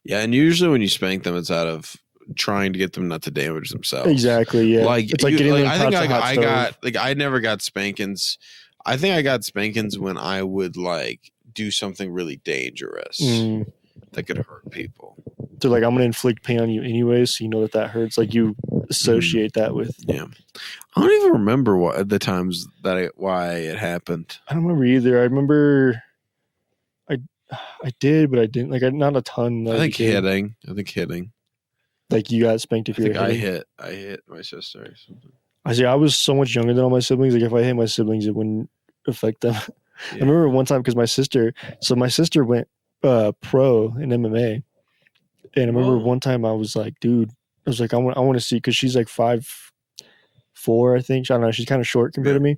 Yeah, and usually when you spank them, it's out of trying to get them not to damage themselves. Exactly. Yeah. Like it's like you, getting like, them I think touch a hot I stove. got like I never got spankings. I think I got spankings when I would like do something really dangerous that could hurt people. They're like, I'm going to inflict pain on you anyways, so you know that hurts. Like you associate that with. Yeah, I don't even remember what the times that why it happened. I don't remember either. I remember, I did, but I didn't. Like not a ton. I think hitting. Like you got spanked if I you think were hitting. I hit my sister or something. I see. I was so much younger than all my siblings. Like if I hit my siblings, it wouldn't affect them. I Yeah. remember one time because my sister went pro in MMA, and I remember Whoa. one time I was like, dude, I was like, I want to see because she's like 5'4", I think. I don't know. She's kind of short compared to me.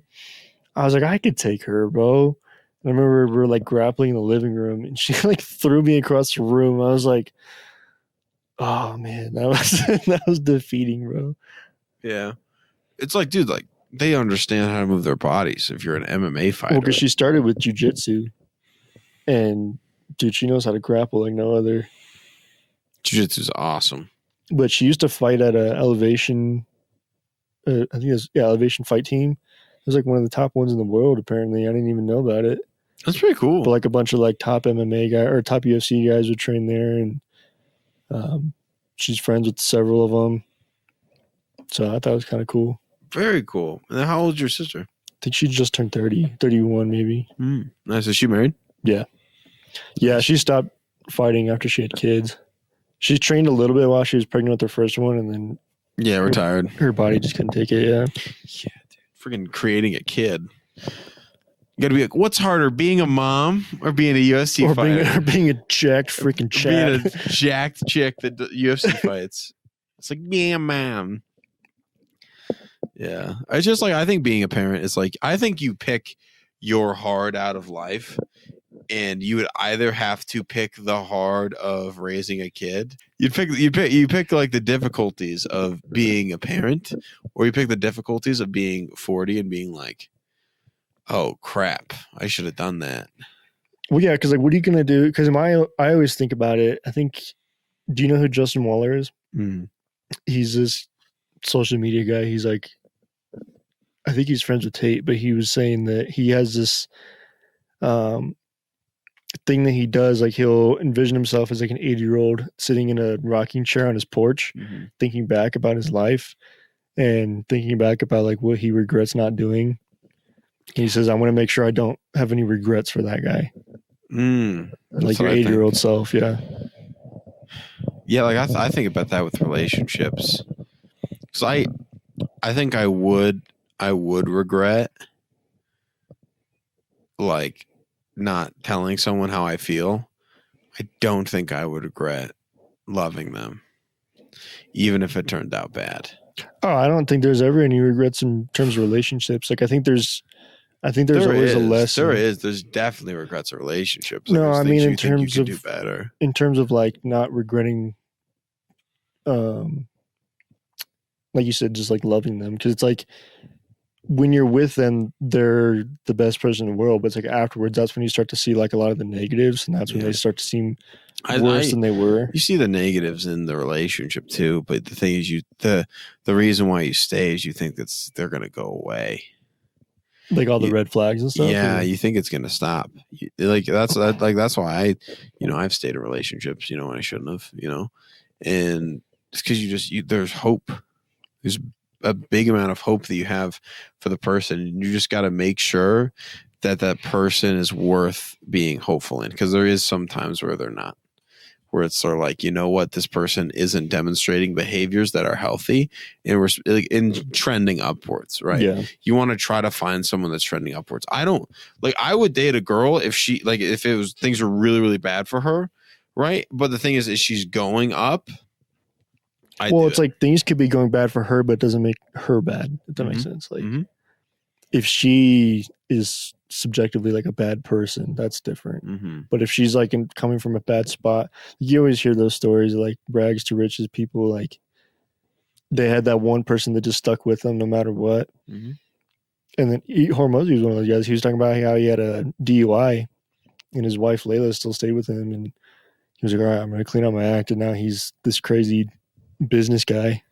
I was like, I could take her, bro. And I remember we were like grappling in the living room, and she like threw me across the room. I was like, oh man, that was defeating, bro. Yeah, it's like, dude, like they understand how to move their bodies. If you're an MMA fighter, Well, because she started with jiu-jitsu, and dude, she knows how to grapple like no other. jiu-jitsu is awesome. But she used to fight at a elevation. I think it was elevation fight team. It was like one of the top ones in the world. Apparently, I didn't even know about it. That's pretty cool. But like a bunch of like top MMA guys or top UFC guys would train there, and she's friends with several of them. So I thought it was kind of cool. Very cool. And then how old is your sister? I think she just turned 30, 31 maybe. Nice. Is she married? Yeah. Yeah, she stopped fighting after she had kids. She trained a little bit while she was pregnant with her first one, and then Yeah, retired. her body just couldn't take it. Yeah. Yeah, dude. Freaking creating a kid. You gotta be like, what's harder, being a mom or being a UFC Or fighter? being a jacked freaking Being Chad. a jacked chick that UFC fights. It's like being a mom. Yeah. It's just like, I think being a parent is like, I think you pick your hard out of life, and you would either have to pick the hard of raising a kid. You pick like the difficulties of being a parent, or you pick the difficulties of being 40 and being like, oh crap, I should have done that. Well, yeah, because like, what are you gonna do? Because I always think about it. I think, do you know who Justin Waller is? He's this social media guy. He's like, I think he's friends with Tate, but he was saying that he has this thing that he does. Like he'll envision himself as like an 80-year-old sitting in a rocking chair on his porch, thinking back about his life and thinking back about like what he regrets not doing. He says, I want to make sure I don't have any regrets for that guy. Like your 80-year-old self. Yeah. Yeah. Like I think about that with relationships. Cause I think I would regret like not telling someone how I feel. I don't think I would regret loving them, even if it turned out bad. Oh, I don't think there's ever any regrets in terms of relationships. Like I think there's always a lesson. There's definitely regrets in relationships. Like, No, there's I things mean you in think you terms could of do better. In terms of like not regretting, like you said, just like loving them, because it's like when you're with them, they're the best person in the world. But it's like afterwards, that's when you start to see like a lot of the negatives, and that's when Yeah. they start to seem worse than they were. You see the negatives in the relationship too, but the thing is, the reason why you stay is you think they're gonna go away. Like all the red flags and stuff. Yeah, you think it's gonna stop. That's why I've stayed in relationships, when I shouldn't have, and it's because there's hope. There's a big amount of hope that you have for the person, and you just got to make sure that person is worth being hopeful in, because there is some times where they're not. Where it's sort of like, this person isn't demonstrating behaviors that are healthy and we're trending upwards, right? Yeah. You want to try to find someone that's trending upwards. I would date a girl if things were really, really bad for her, right? But the thing is she's going up. It's like things could be going bad for her, but it doesn't make her bad. If that makes sense. Like if she is subjectively like a bad person, that's different. But if she's like coming from a bad spot, you always hear those stories like rags to riches people, like they had that one person that just stuck with them no matter what. And then Hormozy was one of those guys. He was talking about how he had a DUI and his wife Layla still stayed with him, and he was like, all right, I'm going to clean up my act, and now he's this crazy business guy.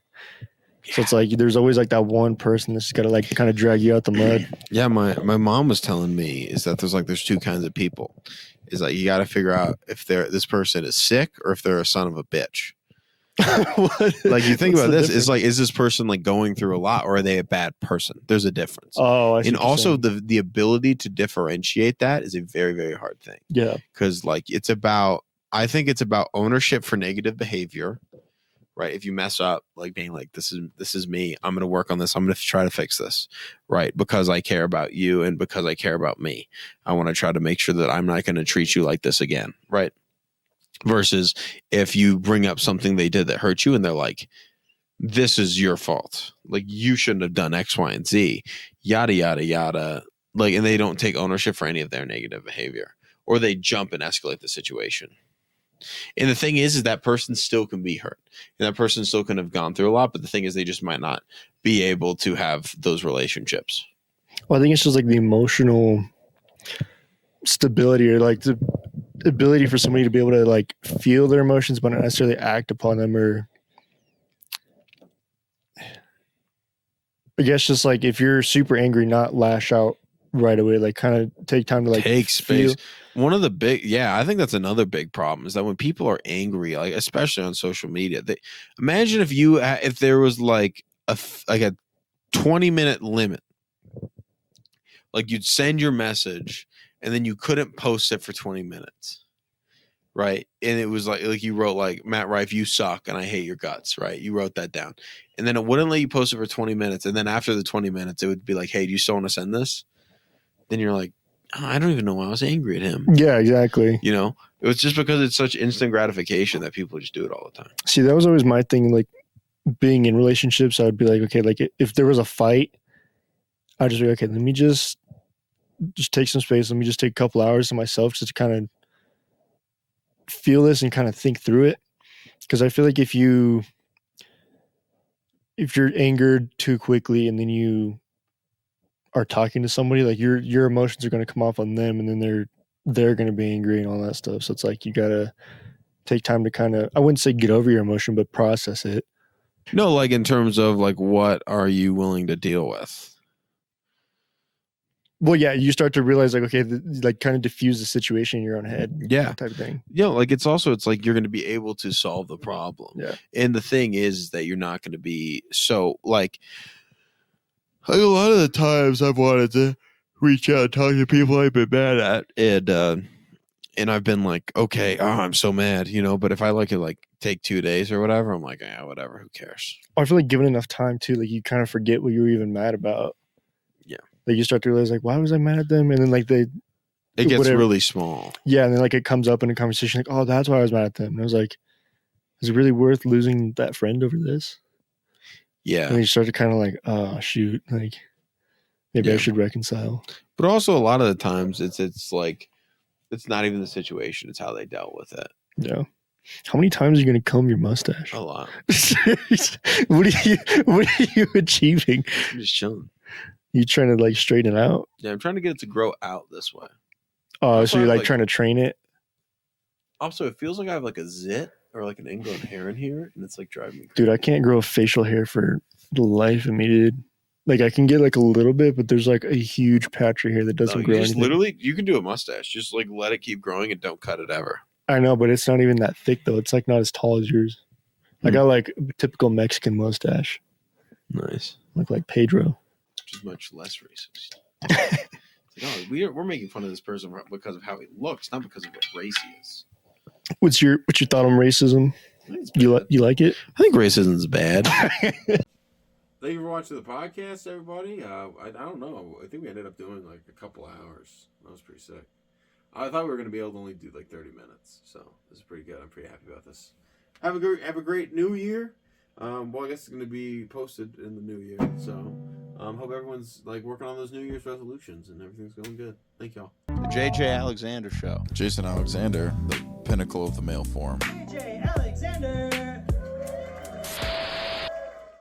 So it's like there's always like that one person that's got to like kind of drag you out the mud. Yeah, my mom was telling me is that there's two kinds of people. Is like you got to figure out if this person is sick or if they're a son of a bitch. Like you think about this, is like, is this person like going through a lot, or are they a bad person? There's a difference. Oh, I see. And also the ability to differentiate that is a very, very hard thing. Yeah, because like I think it's about ownership for negative behavior. Right. If you mess up, like being like, this is me, I'm going to work on this. I'm going to try to fix this. Right. Because I care about you and because I care about me. I want to try to make sure that I'm not going to treat you like this again. Right. Versus if you bring up something they did that hurt you and they're like, this is your fault. Like you shouldn't have done X, Y, and Z, yada, yada, yada. Like, and they don't take ownership for any of their negative behavior, or they jump and escalate the situation. And the thing is that person still can be hurt, and that person still can have gone through a lot. But the thing is, they just might not be able to have those relationships. Well, I think it's just like the emotional stability, or like the ability for somebody to be able to like feel their emotions, but not necessarily act upon them. Or I guess just like if you're super angry, not lash out right away, like kind of take time to like take space. One of the I think that's another big problem is that when people are angry, like especially on social media, imagine if there was like a 20-minute limit, like you'd send your message and then you couldn't post it for 20 minutes. Right. And it was like you wrote like, Matt Rife, you suck and I hate your guts. Right. You wrote that down and then it wouldn't let you post it for 20 minutes. And then after the 20 minutes, it would be like, hey, do you still want to send this? Then you're like, oh, I don't even know why I was angry at him. Yeah, exactly. It was just because it's such instant gratification that people just do it all the time. See, that was always my thing. Like being in relationships, I would be like, okay, like if there was a fight, I'd just be okay, let me just take some space. Let me just take a couple hours to myself just to kind of feel this and kind of think through it. Because I feel like if you're angered too quickly and then you are talking to somebody, like your emotions are going to come off on them, and then they're going to be angry and all that stuff. So it's like you got to take time to kind of, I wouldn't say get over your emotion, but process it. No, like in terms of like, what are you willing to deal with? Well, yeah, you start to realize like, okay, like kind of diffuse the situation in your own head. Yeah. Type of thing. Like it's like you're going to be able to solve the problem. Yeah. And the thing is that you're not going to be so like a lot of the times I've wanted to reach out and talk to people I've been mad at, and I've been like, okay, I'm so mad, but if I like take 2 days or whatever, I'm like, yeah, whatever, who cares? I feel like given enough time too, like you kind of forget what you were even mad about. Yeah. Like you start to realize like, why was I mad at them? And then like it gets really small. Yeah. And then like it comes up in a conversation like, oh, that's why I was mad at them. And I was like, is it really worth losing that friend over this? Yeah. And you start to kind of like, oh shoot, like maybe I should reconcile. But also a lot of the times it's like, it's not even the situation, it's how they dealt with it. Yeah. How many times are you going to comb your mustache? A lot. What are you achieving? I'm just chilling. You trying to like straighten it out? Yeah, I'm trying to get it to grow out this way. Oh, so you're like like trying to train it? Also, it feels like I have like a zit or like an ingrown hair in here, and it's like driving me crazy. Dude, I can't grow facial hair for the life of me, dude. Like I can get like a little bit, but there's like a huge patch right here that doesn't grow anything. Literally, you can do a mustache. Just like let it keep growing and don't cut it ever. I know, but it's not even that thick though. It's like not as tall as yours. I got like a typical Mexican mustache. Nice. Look like Pedro. Which is much less racist. It's like, we're making fun of this person because of how he looks, not because of what race he is. What's your thought on racism? You like it? I think racism is bad. Thank you for watching the podcast, everybody. I don't know. I think we ended up doing like a couple hours. That was pretty sick. I thought we were going to be able to only do like 30 minutes. So this is pretty good. I'm pretty happy about this. Have a great new year. Well, I guess it's going to be posted in the new year. So hope everyone's like working on those New Year's resolutions and everything's going good. Thank y'all. The JJAlexander Show. Jason Alexander, the pinnacle of the male form. JJAlexander.